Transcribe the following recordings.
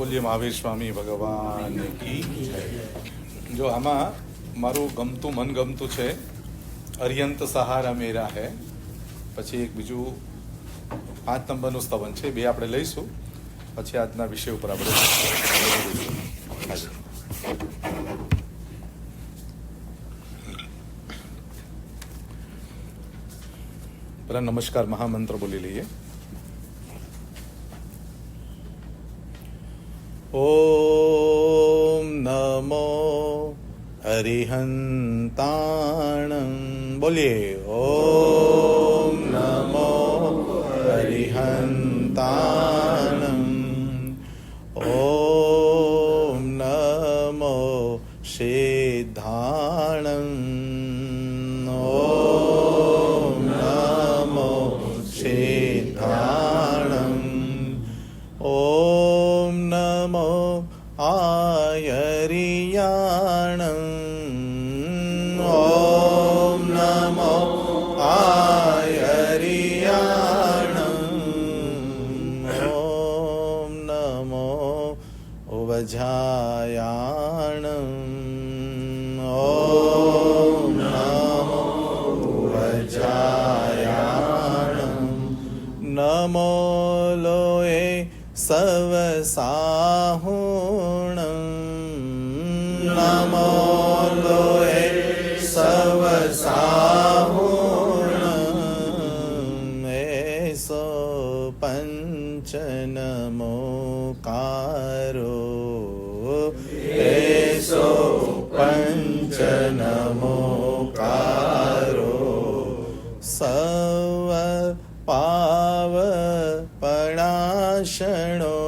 બોલીએ મહાવીર સ્વામી ભગવાન કી જય. જો આમાં મારું ગમતું મનગમતું છે અરિયંત સહારા મેરા હે, પછી એક બીજું 5 નંબરનું સ્તવન છે. બે આપણે લઈશું, પછી આજના વિષય ઉપર આપણે પહેલા નમસ્કાર મહામંત્ર બોલી લઈએ. ઓમ નમો અરિહંતાણં. બોલીએ ઓમ નમો અરિહંતાણં. ઓમ નમો સિદ્ધાણં. ઓમ નમો સિદ્ધાણં. ઓમ નમો આયરિયાણં. ઓમ નમો આયરિયાણં. ઓમ નમો વજાયાણં. ઓમ નમો વજાયાણં. નમો લોએ સવસાહુણં. નમો લોએ સવસાહુણં. એસો પંચ નમોકારો. એસો પંચ નમોકારો. સવ પાવ પણાશણો.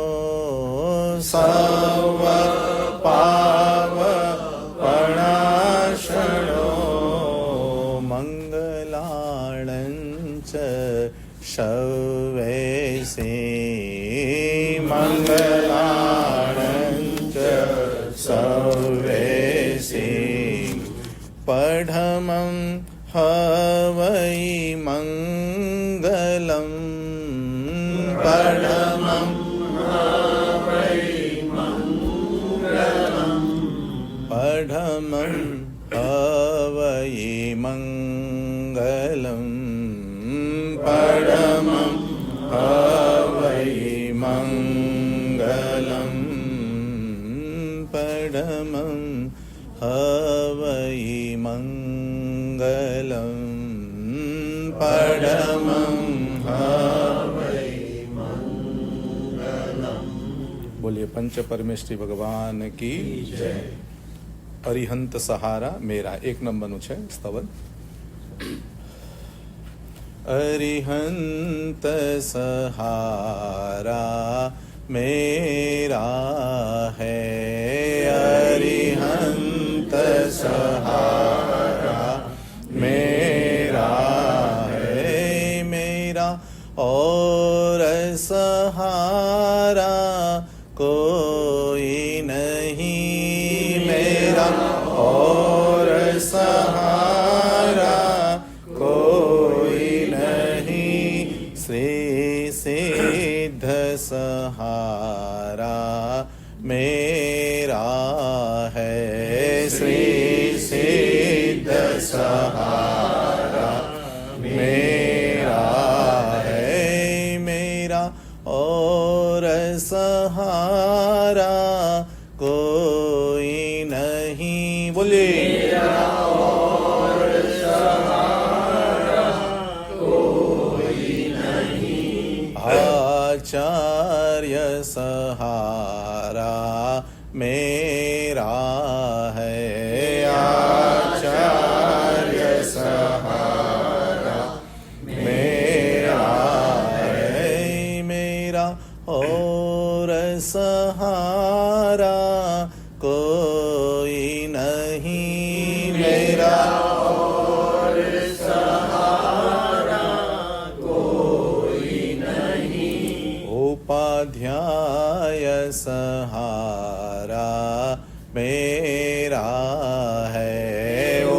સવ પાવ પણાશણો. મંગલાળંચ શવેસે. મંગલાળંચ શવેસે. પઢમં હવૈ મંગલમ. પઢમં હવૈ મંગલમ. પઢમં હવૈ મંગલમ. પઢમં હવૈ મંગલમ. પઢમં હવૈ મંગલમ. પડમં હવૈ મંગલમ. બોલીએ પંચ પરમેશ્વરી ભગવાન કી જય. અરિહંત સહારા મેરા 1 નંબરનું છે સ્તવન. અરિહંત સહારા મેરા હૈ. અરિહંત સહારા મેરા હૈ. મેરા और सहारा कोई नहीं. मेरा और सहारा कोई नहीं. श्री सिद्ध सहारा मेरा है. श्री सिद्ध सहारा मेरा है. मेरा और सहारा कोई नहीं. बोलिए मेरा और सहारा कोई नहीं. आचार्य सहारा मेरा है. आचार्य सहारा मेरा है. मेरा और सहारा कोई नहीं. मेरा और सहारा कोई नहीं. उपाध्याय सहारा मेरा है.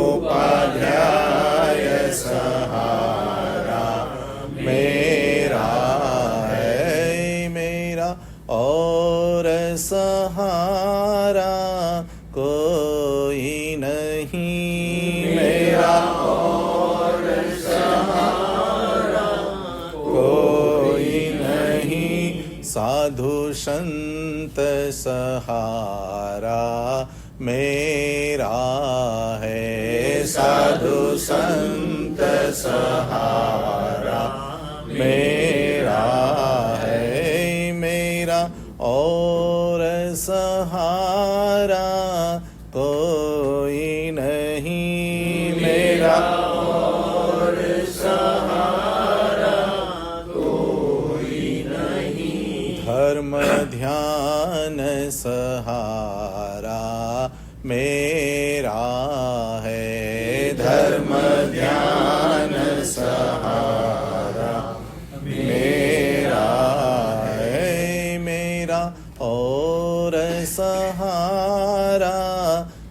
उपाध्याय सहारा मेरा है. मेरा और और सहारा कोई नहीं, मेरा और सहारा कोई नहीं, साधु संत सहारा मेरा है, साधु संत सहारा मेरा है, मेरा और सहारा कोई नहीं, मेरा और सहारा कोई नहीं, धर्म ध्यान सहारा मेरा है, धर्म ध्यान सहारा मेरा है, मेरा और सहारा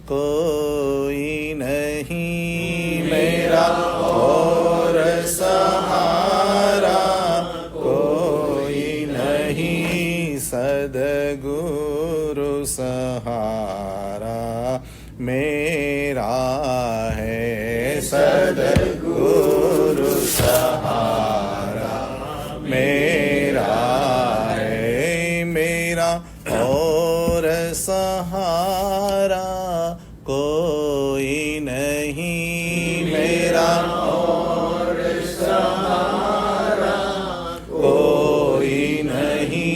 कोई नहीं, मेरा और सहारा कोई नहीं, सद्गुरु सहारा मेरा है, सद्गुरु सहारा मेरा है, मेरा और सहारा कोई नहीं, मेरा और सहारा कोई नहीं,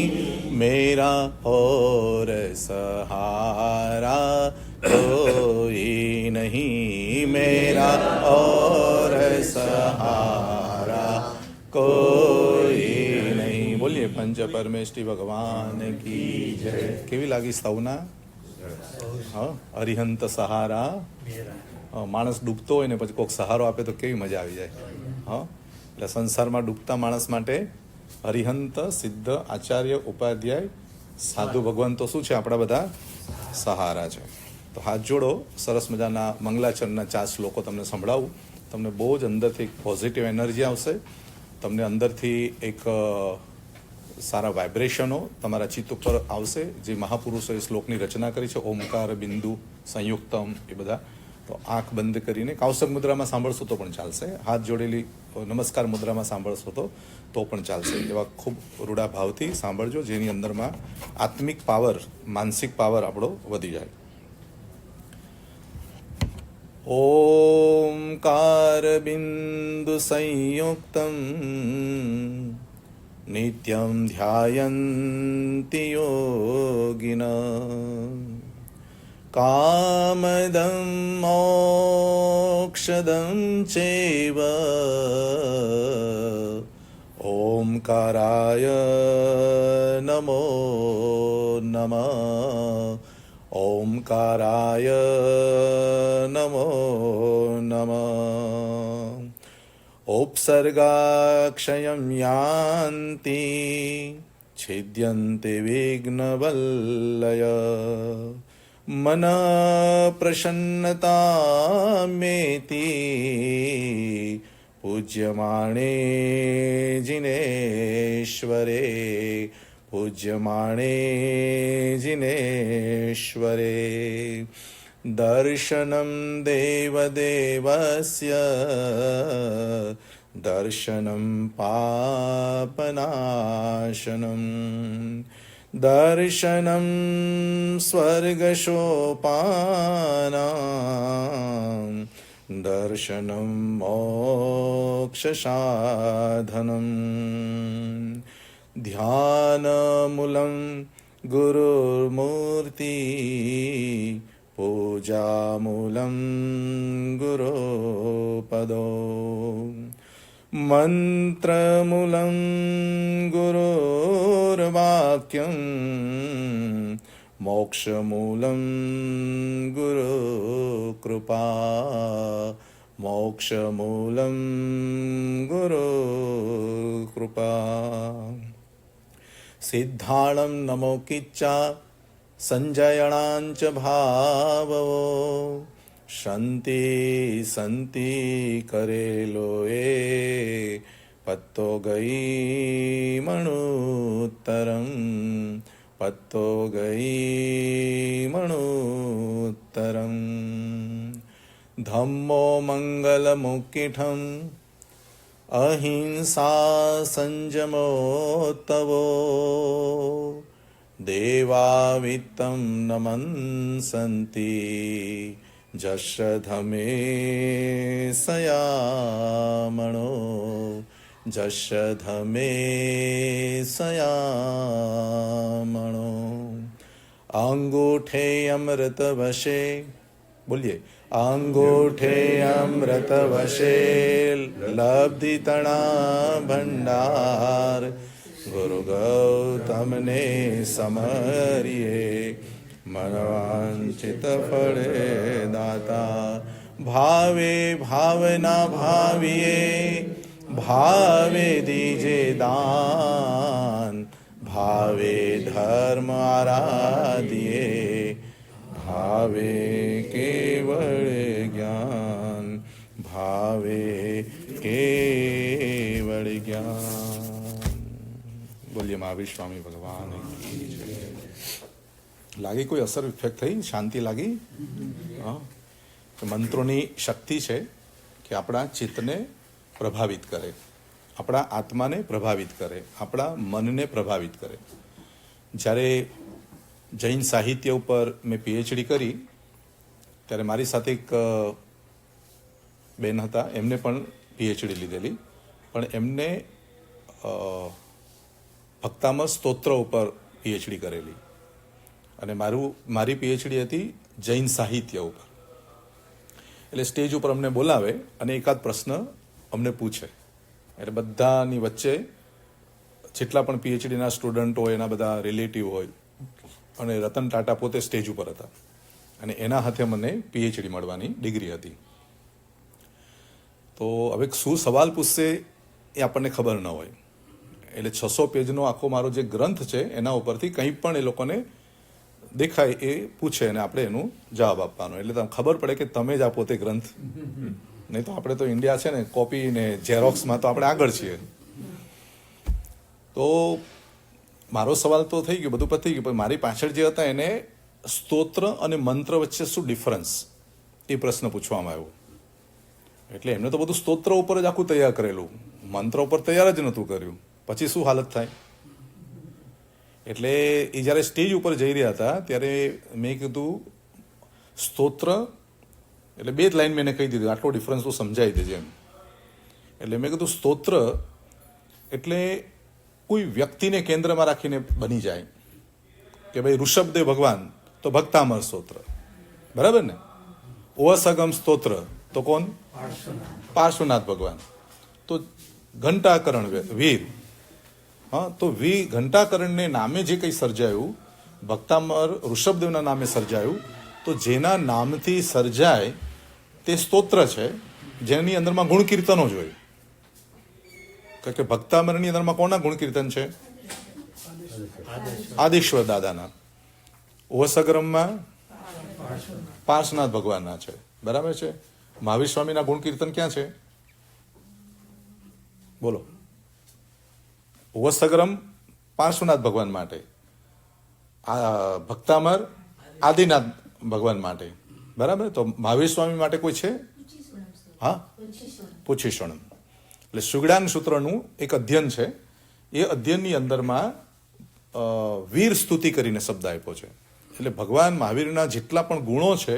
मेरा और सहारा कोई नहीं, मेरा और सहारा कोई नहीं। बोलिए पंच परमेष्टि भगवान की जय। કેવી લાગી સૌના? હા, અરિહંત સહારા. માણસ ડૂબતો હોય ને પછી કોઈક સહારો આપે તો કેવી મજા આવી જાય. હા, એટલે સંસારમાં ડૂબતા માણસ માટે અરિહંત, સિદ્ધ, આચાર્ય, ઉપાધ્યાય, સાધુ ભગવાન તો શું છે? આપણા બધા સહારા છે. તો હાથ જોડો, સરસ મજાના મંગલાચરણના 4 શ્લોકો તમને સંભળાવું. તમને બહુ જ અંદરથી એક પોઝિટિવ એનર્જી આવશે. તમને અંદરથી એક સારા વાઇબ્રેશનો તમારા ચિત્ત ઉપર આવશે. જે મહાપુરુષોએ શ્લોકની રચના કરી છે, ઓમકાર, બિંદુ, સંયુક્તમ, એ બધા. તો આંખ બંધ કરીને કૌશક મુદ્રામાં સાંભળશો તો પણ ચાલશે, હાથ જોડેલી નમસ્કાર મુદ્રામાં સાંભળશો તો પણ ચાલશે. એવા ખૂબ રૂડા ભાવથી સાંભળજો, જેની અંદરમાં આત્મિક પાવર, માનસિક પાવર આપણો વધી જાય. ઓમકાર બિંદુ સંયુક્તમ નિત્યમ ધ્યાયન્તિ યોગિના કામદં મોક્ષદં ચૈવ ઓમકારાય નમો નમઃ, ઓમકારાય નમો નમઃ. ઉપસર્ગાક્ષયં યાન્તિ છિદ્યન્તે વિઘ્નવલ્લય મન પ્રસન્નતામેતિ પૂજ્યમાણે જિનેશ્વરે, પૂજ્યમાણે જિનેશ્વરે. દર્શનમ દેવદેવસ્ય દર્શનમ પાપનાશનમ, દર્શનમ સ્વર્ગશોપાનાં, દર્શનમ મોક્ષસાધનમ. ધ્યાનમૂલં ગુરુર્મૂર્તિ, પૂજામૂલં ગુરોપદો, મંત્રમૂલં ગુરોર્વાક્યં, મોક્ષમૂલં ગુરુકૃપા, મોક્ષમૂલં ગુરુકૃપા. સિદ્ધાણં નમો કિચ્ચા સંજયણાંચ ભાવો, શાંતિ સંતિ કરેલો એ પત્તો ગઈ મણુત્તરમ, પત્તો ગઈ મણુત્તરમ ધમ્મો મંગલમુક્કિઠમ અહિંસા સંજમોત્તવો દેવાવિત્તમ નમન્સન્તિ જશધમે સયામણો જશધમે સયામણો અંગૂઠે અમૃત વશે બોલીએ અંગૂઠે અમૃત વશે લબ્ધિ તણા ભંડાર ગુરુ ગૌતમને સમરીએ મનવાંચિત ફળે દાતા ભાવે ભાવના ભાવીએ ભાવે દીજે દાન ભાવે ધર્મ આરાધીએ ભાવે કેવળ જ્ઞાન ભાવે કેવળ જ્ઞાન. બોલીએ મહાવીર સ્વામી ભગવાન કી જય. લાગી કોઈ અસર ઇફેક્ટ થઈ? શાંતિ લાગી? હા. મંત્રોની શક્તિ છે કે આપણા ચિત્તને પ્રભાવિત કરે, આપણા આત્માને પ્રભાવિત કરે, આપણા મનને પ્રભાવિત કરે. જ્યારે જૈન સાહિત્ય ઉપર મેં પીએચડી કરી ત્યારે મારી સાથે એક બેન હતા, એમને પણ પીએચડી લીધેલી, પણ એમને ભક્તામૃત સ્તોત્ર ઉપર પીએચડી કરેલી અને મારી પીએચડી હતી જૈન સાહિત્ય ઉપર. એટલે સ્ટેજ ઉપર અમને બોલાવે અને એકાદ પ્રશ્ન અમને પૂછે, એટલે બધાની વચ્ચે જેટલા પણ પીએચડીના સ્ટુડન્ટ હોય એના બધા રિલેટિવ હોય અને રતન ટાટા પોતે સ્ટેજ ઉપર હતા અને એના હાથે મને પીએચડી મળવાની ડિગ્રી હતી. તો હવે શું સવાલ પૂછશે એ આપણને ખબર ન હોય, એટલે 600 પેજનો આખો મારો જે ગ્રંથ છે એના ઉપરથી કંઈ પણ એ લોકોને દેખાય એ પૂછે અને આપણે એનું જવાબ આપવાનો, એટલે તમને ખબર પડે કે તમે જ આ પોતે ગ્રંથ. નહીં તો આપણે તો ઇન્ડિયા છે ને કોપી ને ઝેરોક્સમાં તો આપણે આગળ છીએ. તો મારો સવાલ તો થઈ ગયો, બધું પતી ગયું, પણ મારી પાછળ જે હતા એને સ્તોત્ર અને મંત્ર વચ્ચે શું ડિફરન્સ એ પ્રશ્ન પૂછવામાં આવ્યો. એટલે એમને તો બધું સ્તોત્ર ઉપર જ આખું તૈયાર કરેલું, મંત્ર ઉપર તૈયાર જ નહોતું કર્યું, પછી શું હાલત થાય. એટલે એ જ્યારે સ્ટેજ ઉપર જઈ રહ્યા હતા ત્યારે મેં કીધું સ્તોત્ર એટલે 2 જ લાઈન મેં એને કહી દીધું, આટલો ડિફરન્સ તો સમજાવી દેજે એમ. એટલે મેં કીધું સ્તોત્ર એટલે કોઈ વ્યક્તિને કેન્દ્રમાં રાખીને બની જાય કે ભાઈ ઋષભદેવ ભગવાન તો ભક્તામર સ્તોત્ર, બરાબર ને. ઓસગમ સ્તોત્ર તો કોણ? પાર્શ્વનાથ ભગવાન. તો ઘંટાકરણ વીર, હા, તો ઘંટાકરણને નામે જે કંઈ સર્જાયું, ભક્તામર ઋષભદેવના નામે સર્જાયું, તો જેના નામથી સર્જાય તે સ્તોત્ર છે, જેની અંદરમાં ગુણ કીર્તનો જોઈએ. કારણ કે ભક્તામરની અંદરમાં કોના ગુણ કીર્તન છે? આદેશ્વર દાદાના. ઓસગરમમાં પાર્શ્વનાથ ભગવાનના છે, બરાબર છે. મહાવીર સ્વામીના ગુણ કીર્તન ક્યાં છે? બોલો. ઓસગરમ પાર્શ્વનાથ ભગવાન માટે, આ ભક્તામર આદિનાથ ભગવાન માટે, બરાબર. તો મહાવીર સ્વામી માટે કોઈ છે? હા, પુચ્છીસ્વરમ. એટલે સુગડાન સૂત્રનું એક અધ્યયન છે, એ અધ્યયનની અંદરમાં વીર સ્તુતિ કરીને શબ્દ આપ્યો છે. એટલે ભગવાન મહાવીરના જેટલા પણ ગુણો છે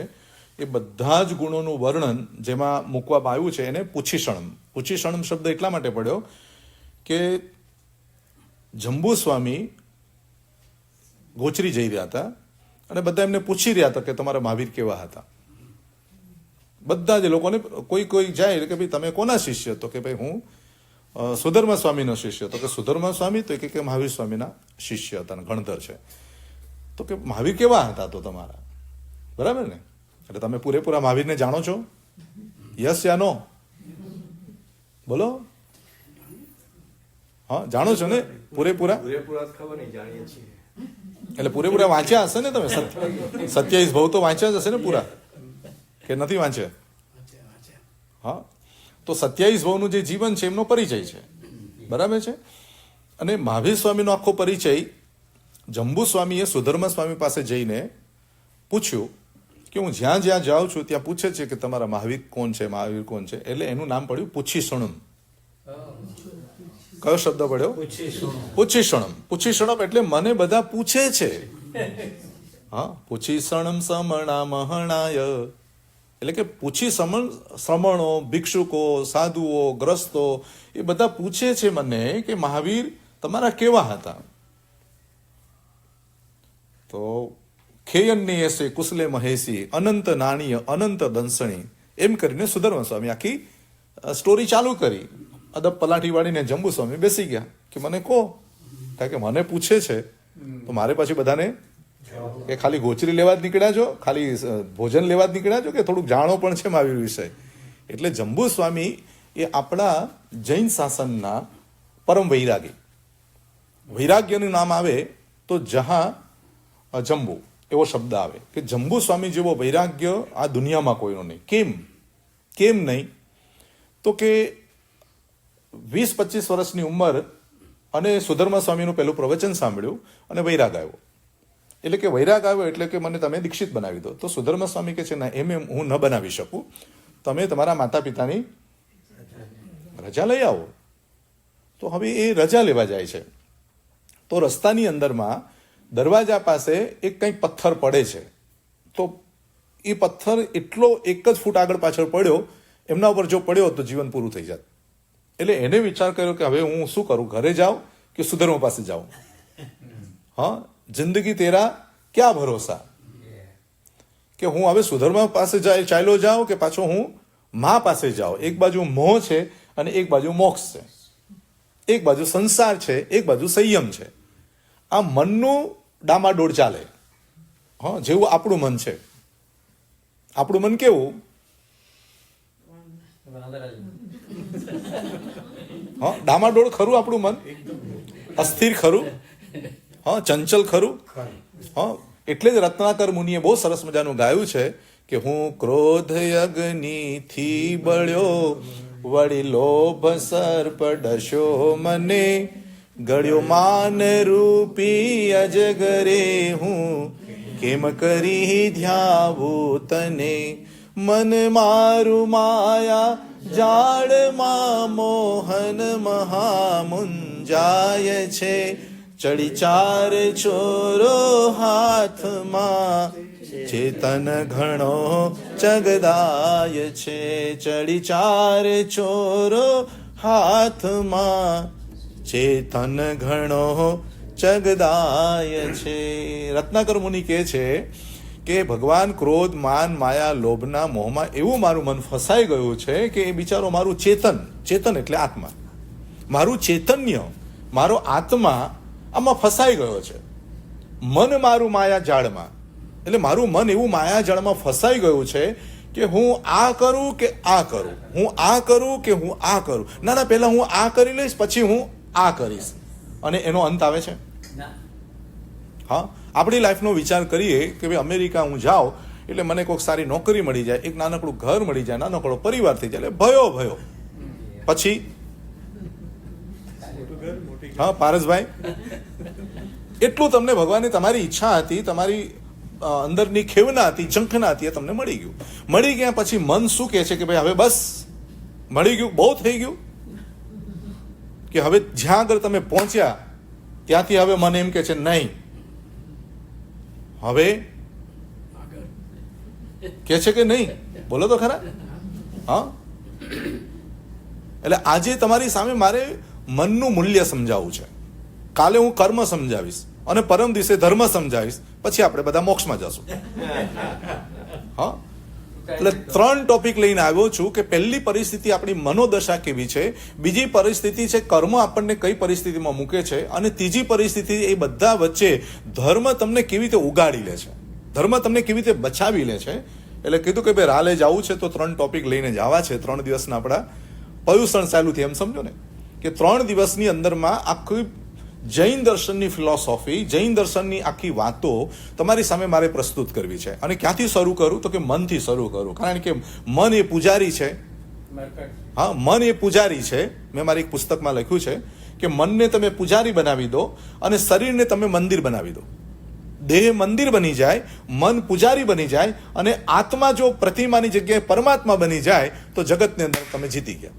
એ બધા જ ગુણોનું વર્ણન જેમાં મૂકવામાં આવ્યું છે એને પુચ્છીસ્વરમ. પુચ્છીસ્વરમ શબ્દ એટલા માટે પડ્યો કે જંબુ સ્વામી ગોચરી જઈ રહ્યા હતા અને બધા એમને પૂછી રહ્યા હતા કે તમારા મહાવીર કેવા હતા. બધા જ લોકોને કોઈ જાય કે ભાઈ તમે કોના શિષ્ય? તો કે ભાઈ હું સુધર્મા સ્વામીનો શિષ્ય. તો કે સુધર્મા સ્વામી? તો કે મહાવીર સ્વામીના શિષ્ય હતા, ગણધર છે. તો કે મહાવીર કેવા હતા તો તમારા? બરાબર ને. એટલે તમે પૂરેપૂરા મહાવીરને જાણો છો? યસ યા નો? બોલો. હા, જાણો છો ને પૂરેપૂરા? એટલે પૂરેપૂરા વાંચ્યા હશે ને તમે? 27 ભવ તો વાંચ્યા જ હશે ને પૂરા, કે નથી વાંચ્યા? હા, તો 27 ભવનું જે જીવન છે એમનો પરિચય છે, બરાબર છે. અને મહાવીર સ્વામીનો આખો પરિચય જંબુ સ્વામીએ સુધર્મ સ્વામી પાસે જઈને પૂછ્યું કે હું જ્યાં જ્યાં જાઉં છું ત્યાં પૂછે છે કે તમારા મહાવીર કોણ છે, મહાવીર કોણ છે. એટલે એનું નામ પડ્યું પૂછીસણમ. કયો શબ્દ પડ્યો? પૂછીસણમ. પૂછીસણમ એટલે મને બધા પૂછે છે. હા, પૂછીસણમ સમણા મહણાય એટલે કે પૂછી શ્રમણો, ભિક્ષુકો, સાધુઓ, ગ્રસ્તો એ બધા પૂછે છે મને કે મહાવીર તમારા કેવા હતા. તો ખેયનની એસે કુશલે મહેશી અનંત નાણીય અનંત દંસણી એમ કરીને સુધર્મ સ્વામી આખી સ્ટોરી ચાલુ કરી. અદબ પલાઠી વાળીને જંબુ સ્વામી બેસી ગયા કે મને કહો, કારણ કે મને પૂછે છે તો મારે પાછી બધાને કે ખાલી ગોચરી લેવા જ નીકળ્યા છો, ખાલી ભોજન લેવા જ નીકળ્યા છો કે થોડુંક જાણો પણ છે મહાવીર વિષય. એટલે જંબુ સ્વામી એ આપણા જૈન શાસનના પરમ વૈરાગી. વૈરાગ્યનું નામ આવે તો જહાં જંબુ એવો શબ્દ આવે કે જંબુ સ્વામી જેવો વૈરાગ્ય આ દુનિયામાં કોઈનો નહીં. કેમ નહીં? તો કે 20-25 વર્ષની ઉંમર અને સુધર્મ સ્વામીનું પહેલું પ્રવચન સાંભળ્યું અને વૈરાગ આવ્યો. એટલે કે વૈરાગ આવ્યો એટલે કે મને તમે દીક્ષિત બનાવી દો. તો સુધર્મ સ્વામી કહે છે ના, એમ હું ન બનાવી શકું, તમે તમારા માતા પિતાની રજા લઈ આવો. તો હવે એ રજા લેવા જાય છે તો રસ્તાની અંદરમાં દરવાજા પાસે એક કંઈક પથ્થર પડે છે. તો એ પથ્થર એટલો 1 જ ફૂટ આગળ પાછળ પડ્યો, એમના ઉપર જો પડ્યો તો જીવન પૂરું થઈ જાત. એટલે એને વિચાર કર્યો કે હવે હું શું કરું, ઘરે જાઉં કે સુધર્મ પાસે જાઉં. હા, જિંદગી તેરા ક્યાં ભરોસા, કે હું હવે સુધર્મ પાસે ચાલ્યો જાઉં કે પાછો હું મા પાસે જાઉં. એક બાજુ મોહ છે અને એક બાજુ મોક્ષ છે, એક બાજુ સંસાર છે, એક બાજુ સંયમ છે. આ મનનું ડામાડોળ ચાલે. હા, જેવું આપણું મન છે. આપણું મન કેવું? હા, ડામાડોળ ખરું આપણું મન, અસ્થિર ખરું, હા, ચંચલ ખરું. હા, એટલે જ રત્નાકર મુનિએ બહુ સરસ મજાનું ગાયું છે કે હું ક્રોધ અગ્નિથી બળ્યો, વળી લોભ સર્પ ડસ્યો મને, ગળ્યો માન રૂપી અજગરે હું, કેમ કરી ધ્યાવું તને. મન મારું માયા જાળમાં મોહન મહામુંજાય છે, ચડી 4 ચોરો હાથમાં, ચેતન ઘણો ચગદાય છે. ચડી 4 ચોરો હાથમાં, ચેતન ઘણો ચગદાય છે. રત્નાકર મુનિ કહે છે કે ભગવાન ક્રોધ, માન, માયા, લોભના મોહમાં એવું મારું મન ફસાઈ ગયું છે કે એ બિચારો મારું ચેતન એટલે આત્મા, મારું ચૈતન્ય, મારો આત્મા આમાં ફસાઈ ગયો છે. મન મારું માયા જાળમાં, એટલે મારું મન એવું માયા જાળમાં ફસાઈ ગયું છે કે હું આ કરું કે આ કરું, હું આ કરું કે હું આ કરું. ના, પહેલા હું આ કરી લઈશ પછી હું આ કરીશ, અને એનો અંત આવે છે. હા, આપણી લાઈફનો વિચાર કરીએ કે ભાઈ અમેરિકા હું જાઉં એટલે મને કોઈક સારી નોકરી મળી જાય, એક નાનકડું ઘર મળી જાય, નાનકડો પરિવાર થઈ જાય, એટલે ભયો પછી. હા પારસભાઈ, એટલું તમને ભગવાને તમારી ઈચ્છા હતી, તમારી અંદરની ખેવના હતી, ઝંખના હતી, એ તમને મળી ગયું. મળી ગયા પછી મન શું કહે છે કે ભાઈ હવે બસ મળી ગયું, બહુ થઈ ગયું, કે હવે જ્યાં આગળ તમે પહોંચ્યા ત્યાંથી હવે મન એમ કે છે નહીં, હવે કે છે કે નહીં, બોલો તો ખરા. હા, એટલે આજે તમારી સામે મારે મનનું મૂલ્ય સમજાવવું છે. કાલે હું કર્મ સમજાવીશ અને પરમ દિવસે ધર્મ સમજાવીશ, પછી આપણે બધા મોક્ષમાં જશું. હા, એટલે 3 ટોપિક લઈને આવ્યો છું કે પહેલી પરિસ્થિતિ આપણી મનોદશા કેવી છે, બીજી પરિસ્થિતિ છે કર્મ આપણને કઈ પરિસ્થિતિમાં મૂકે છે, અને ત્રીજી પરિસ્થિતિ એ બધા વચ્ચે ધર્મ તમને કેવી રીતે ઉગાડી લે છે, ધર્મ તમને કેવી રીતે બચાવી લે છે. એટલે કીધું કે ભાઈ રાલે જવું છે તો 3 ટોપિક લઈને જવા છે. 3 દિવસના આપણા પર્યુષણ ચાલુ થી એમ સમજો ને કે 3 દિવસની અંદરમાં આખી જૈન દર્શનની ફિલોસોફી, જૈન દર્શનની આખી વાતો તમારી સામે મારે પ્રસ્તુત કરવી છે. અને ક્યાંથી શરૂ કરું તો કે મનથી શરૂ કરું, કારણ કે મન એ પૂજારી છે. હા, મન એ પૂજારી છે. મેં મારી એક પુસ્તકમાં લખ્યું છે કે મનને તમે પૂજારી બનાવી દો અને શરીરને તમે મંદિર બનાવી દો. દેહ મંદિર બની જાય, મન પૂજારી બની જાય અને આત્મા જો પ્રતિમાની જગ્યાએ પરમાત્મા બની જાય તો જગતની અંદર તમે જીતી ગયા.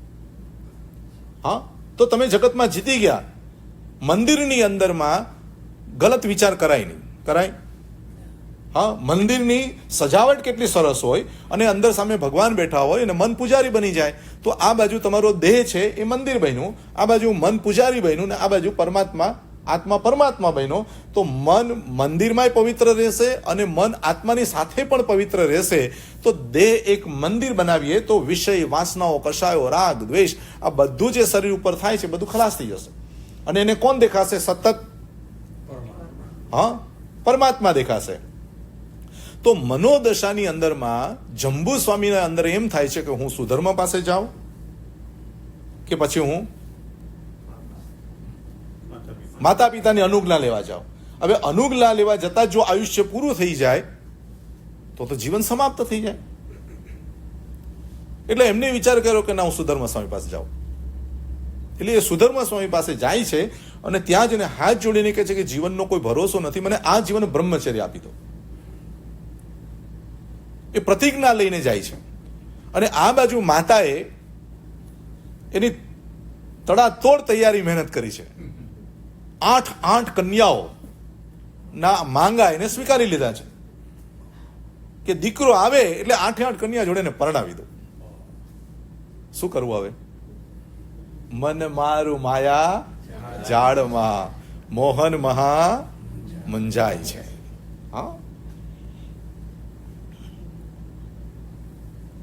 હા, તો તમે જગતમાં જીતી ગયા. મંદિરની અંદરમાં ગલત વિચાર કરાય નહીં. કરાય? હા, મંદિરની સજાવટ કેટલી સરસ હોય અને અંદર સામે ભગવાન બેઠા હોય અને મન પૂજારી બની જાય તો આ બાજુ તમારો દેહ છે એ મંદિર બન્યું, આ બાજુ મન પૂજારી બન્યું ને આ બાજુ પરમાત્મા આત્મા પરમાત્મા બન્યો. તો મન મંદિરમાંય પવિત્ર રહેશે અને મન આત્માની સાથે પણ પવિત્ર રહેશે. તો દેહ એક મંદિર બનાવીએ તો વિષય, વાસનાઓ, કષાયો, રાગ, દ્વેષ આ બધું જે શરીર ઉપર થાય છે બધું ખલાસ થઈ જશે અને એને કોણ દેખાશે? સતત હા, પરમાત્મા દેખાશે. તો મનોદશાની અંદરમાં જંબુ સ્વામીના અંદર એમ થાય છે કે હું સુધર્મ પાસે જાઉં કે પછી હું માતા પિતાની અનુજ્ઞા લેવા જાઉં. હવે અનુજ્ઞા લેવા જતા જો આયુષ્ય પૂરું થઈ જાય તો જીવન સમાપ્ત થઈ જાય. એટલે એમને વિચાર કર્યો કે ના, હું સુધર્મ સ્વામી પાસે જાઉં. એટલે એ સુધર્મ સ્વામી પાસે જાય છે અને ત્યાં જઈને હાથ જોડીને કહે છે કે જીવનનો કોઈ ભરોસો નથી, મને આ જીવન બ્રહ્મચર્ય આપી દો. એ પ્રતિજ્ઞા લઈને જાય છે અને આ બાજુ માતાએ એની તડાતોડ તૈયારી મહેનત કરી છે. 8 કન્યાઓ ના માંગા એને સ્વીકારી લીધા છે કે દીકરો આવે એટલે 8 કન્યા જોડે ને પરણાવી દો. શું કરવું હવે? મન મારું માયા જાળમાં, મોહન મહા મંજાય છે. હા,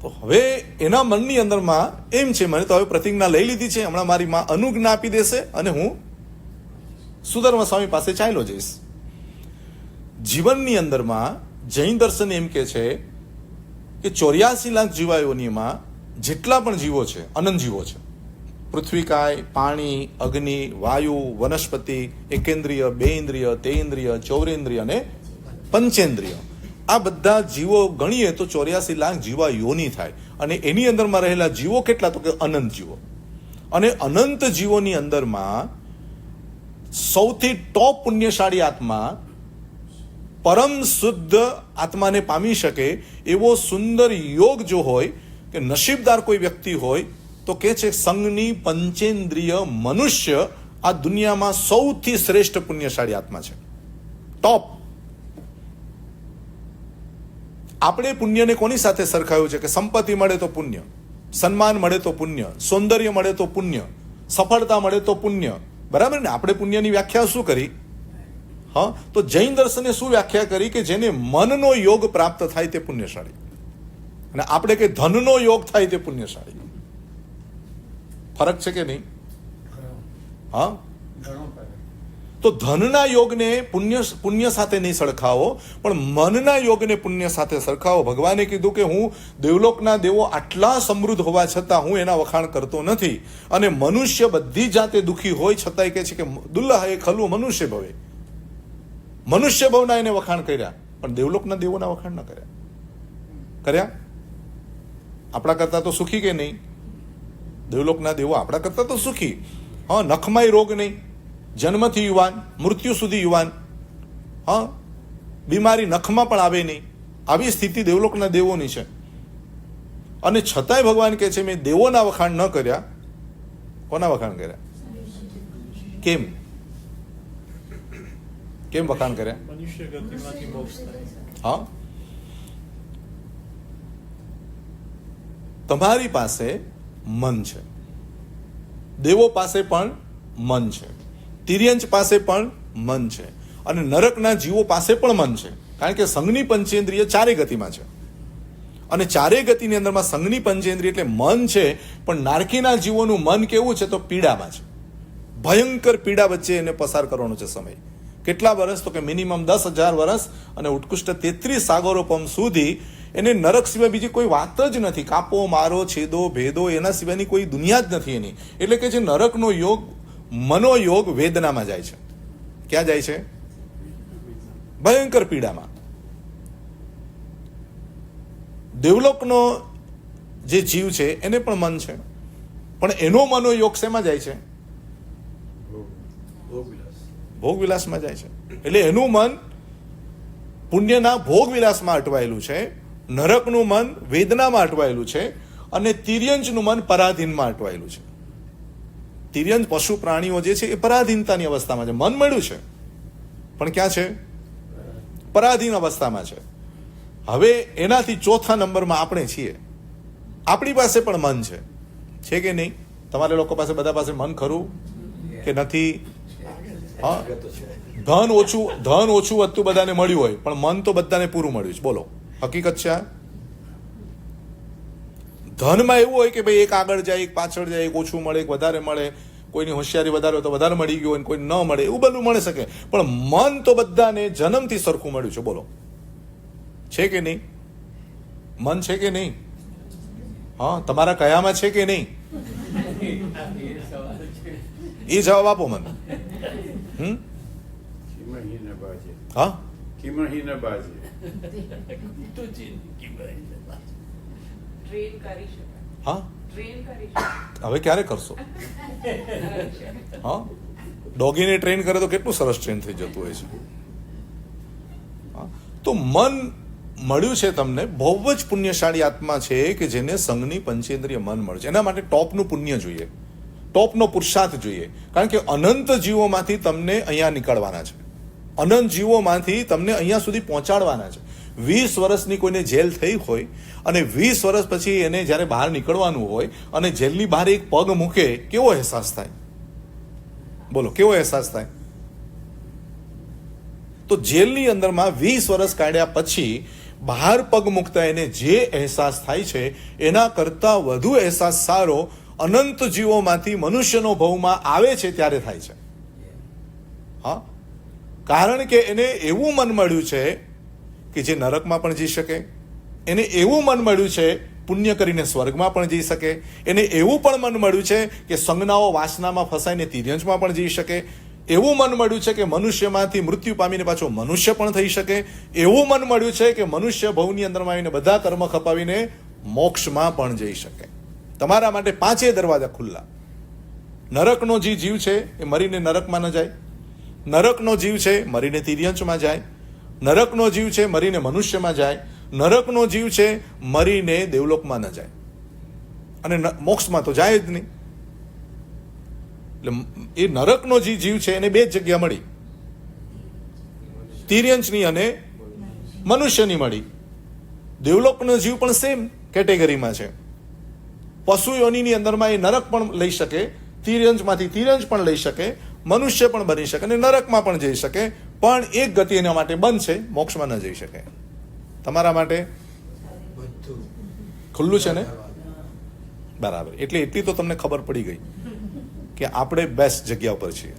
તો હવે એના મનની અંદરમાં એમ છે મને તો હવે પ્રતિજ્ઞા લઈ લીધી છે, હમણાં મારી માં અનુજ્ઞા આપી દેશે અને હું સુધર્મ સ્વામી પાસે ચાલ્યો જઈશ. જીવનની અંદરમાં જૈન દર્શન એમ કે છે કે 84 લાખ જીવાયોનીમાં જેટલા પણ જીવો છે અનંત જીવો છે. પૃથ્વીકાય, પાણી, અગ્નિ, વાયુ, વનસ્પતિ, એકેન્દ્રિય, બેઇન્દ્રિય, તેઇન્દ્રિય, ચૌરેન્દ્રિય અને પંચેન્દ્રિય આ બધા જીવો ગણીએ તો 84 લાખ જીવા યોની થાય. અને એની અંદરમાં રહેલા જીવો કેટલા? તો કે અનંત જીવો. અને અનંત જીવોની અંદરમાં સૌથી ટોપ પુણ્યશાળી આત્મા, પરમ શુદ્ધ આત્માને પામી શકે એવો સુંદર યોગ જો હોય કે નસીબદાર કોઈ વ્યક્તિ હોય તો કે છે સંઘની પંચેન્દ્રિય મનુષ્ય આ દુનિયામાં સૌથી શ્રેષ્ઠ પુણ્યશાળી આત્મા છે. ટોપ. આપણે પુણ્યને કોની સાથે સરખાવ્યું છે કે સંપત્તિ મળે તો પુણ્ય, સન્માન મળે તો પુણ્ય, સૌંદર્ય મળે તો પુણ્ય, સફળતા મળે તો પુણ્ય. બરાબર ને? આપણે પુણ્યની વ્યાખ્યા શું કરી? હા, તો જૈન દર્શને શું વ્યાખ્યા કરી કે જેને મનનો યોગ પ્રાપ્ત થાય તે પુણ્યશાળી, અને આપણે કે ધનનો યોગ થાય તે પુણ્યશાળી. ફરક છે કે નહીં? હા, તો ધનના યોગને પુણ્ય સાથે નહીં સરખાવો, પણ મનના યોગને પુણ્ય સાથે સરખાવો. ભગવાને કીધું કે હું દેવલોકના દેવો આટલા સમૃદ્ધ હોવા છતાં હું એના વખાણ કરતો નથી, અને મનુષ્ય બધી જાતે દુઃખી હોય છતાંય કહે છે કે દુલ્લાહ એ ખલવું મનુષ્ય ભવે. મનુષ્ય ભવના એને વખાણ કર્યા પણ દેવલોકના દેવોના વખાણ ન કર્યા. કર્યા? આપણા કરતા તો સુખી કે નહીં? દેવલોકના દેવો આપણા કરતા તો સુખી. હા, નખમાંય રોગ નહીં, જન્મથી યુવાન, મૃત્યુ સુધી યુવાન. હા, બીમારી નખમાં પણ આવે નહીં. આવી સ્થિતિ દેવલોકના દેવોની છે. અને છતાંય ભગવાન કહે છે મેં દેવોના વખાણ ન કર્યા. કોના વખાણ કર્યા? કેમ કેમ વખાણ કર્યા? મનુષ્ય ગતિમાંથી મોક્ષ થાય. હા, તમારી પાસે મન છે, દેવો પાસે પણ મન છે, તિર્યંચ પાસે પણ મન છે, અને નરકના જીવો પાસે પણ મન છે. કારણ કે સંઘની પંચેન્દ્રિય ચારે ગતિમાં છે, અને ચારે ગતિની અંદરમાં સંઘની પંચેન્દ્રિય એટલે મન છે. પણ નારકીના જીવોનું મન કેવું છે? તો પીડામાં છે. ભયંકર પીડા વચ્ચે એને પસાર કરવાનો છે સમય. કેટલા વર્ષ? તો કે મિનિમમ 10,000 વર્ષ, અને ઉત્કૃષ્ટ 33 સાગરોપમ સુધી એને નરક સિવાય બીજી કોઈ વાત જ નથી. કાપો, મારો, છેદો, ભેદો એના સિવાયની કોઈ દુનિયા જ નથી એની. એટલે કે જે નરકનો યોગ, મનોયોગ વેદનામાં જાય છે. ક્યાં જાય છે? ભયંકર પીડામાં. દેવલોકનો જે જીવ છે એને પણ મન છે, પણ એનો મનોયોગ શેમાં જાય છે? ભોગ વિલાસમાં જાય છે. એટલે એનું મન પુણ્યના ભોગ વિલાસમાં અટવાયેલું છે, નરકનું મન વેદનામાં અટવાયેલું છે, અને તિર્યંચનું મન પરાધીનમાં અટવાયેલું છે. તિર્યંચ પશુ પ્રાણીઓ જે છે એ પરાધીનતાની અવસ્થામાં છે. મન મળ્યું છે પણ ક્યાં છે? પરાધીન અવસ્થામાં છે. હવે એનાથી ચોથા નંબરમાં આપણે છીએ. આપણી પાસે પણ મન છે કે નહીં? તમારે લોકો પાસે બધા પાસે મન ખરું કે નથી? હા, ધન ઓછું વધતું બધાને મળ્યું હોય પણ મન તો બધાને પૂરું મળ્યું છે. બોલો, હકીકત છે આ? ધનમાં એવું હોય કે ભાઈ એક આગળ જાય, એક પાછળ જાય, એક ઓછું મળે, એક વધારે મળે, કોઈની હોશિયારી વધારે હોય તો વધારે મળી ગયું હોય, કોઈ ન મળે, એવું બધું મળી શકે. પણ મન તો બધાને જન્મથી સરખું મળ્યું છે. બોલો, છે કે નહીં? મન છે કે નહીં? હા, તમારા કયામાં છે કે નહીં? એ જવાબ આપો મને. હા, હા, હવે ક્યારે કરશો? હા, ડોગીને ટ્રેન કરે તો કેટલું સરસ ટ્રેન થઈ જતું હોય છે. તો મન મળ્યું છે તમને, બહુ જ પુણ્યશાળી આત્મા છે કે જેને સંઘની પંચેન્દ્રિય મન મળે છે. એના માટે ટોપનું પુણ્ય જોઈએ, ટોપનો પુરુષાર્થ જોઈએ. કારણ કે અનંત જીવોમાંથી તમને અહીંયા નીકળવાના છે, અનંત જીવોમાંથી તમને અહીંયા સુધી પહોંચાડવાના છે. 20 વર્ષની કોઈને જેલ થઈ હોય અને 20 વર્ષ પછી એને જ્યારે બહાર નીકળવાનું હોય અને જેલની બહાર એક પગ મૂકે, કેવો અહેસાસ થાય? બોલો, કેવો અહેસાસ થાય? તો જેલની અંદરમાં 20 વર્ષ કાઢ્યા પછી બહાર પગ મૂકતા એને જે અહેસાસ થાય છે એના કરતા વધુ અહેસાસ સારો અનંત જીવોમાંથી મનુષ્યનો ભવમાં આવે છે ત્યારે થાય છે. હા, કારણ કે એને એવું મન મળ્યું છે કે જે નરકમાં પણ જઈ શકે, એને એવું મન મળ્યું છે પુણ્ય કરીને સ્વર્ગમાં પણ જઈ શકે, એને એવું પણ મન મળ્યું છે કે સંજ્ઞાઓ વાસનામાં ફસાઈને તિર્યંચમાં પણ જઈ શકે, એવું મન મળ્યું છે કે મનુષ્યમાંથી મૃત્યુ પામીને પાછો મનુષ્ય પણ થઈ શકે, એવું મન મળ્યું છે કે મનુષ્ય ભવની અંદરમાં આવીને બધા કર્મ ખપાવીને મોક્ષમાં પણ જઈ શકે. તમારા માટે 5 દરવાજા ખુલ્લા. નરકનો જે જીવ છે એ મરીને નરકમાં ન જાય, નરકનો જીવ છે મરીને તિર્યંચમાં જાય, નરકનો જીવ છે મરીને મનુષ્યમાં જાય, નરકનો જીવ છે મરીને દેવલોકમાં ન જાય, અને મોક્ષમાં તો જાય જ નહીં. એટલે એ નરકનો જે જીવ છે એને 2 જગ્યા મળી, તિર્યંચની અને મનુષ્યની મળી. દેવલોકનો જીવ પણ સેમ કેટેગરીમાં છે. પશુ યોનિની અંદરમાં એ નરક પણ લઈ શકે, તિર્યંચમાંથી તિર્યંચ પણ લઈ શકે, મનુષ્ય પણ બની શકે અને નરકમાં પણ જઈ શકે, પણ એક ગતિ એના માટે બંધ છે, મોક્ષમાં ન જઈ શકે. તમારા માટે ખુલ્લું છે ને? બરાબર. એટલે એટલી તો તમને ખબર પડી ગઈ કે આપણે બેસ્ટ જગ્યા ઉપર છીએ.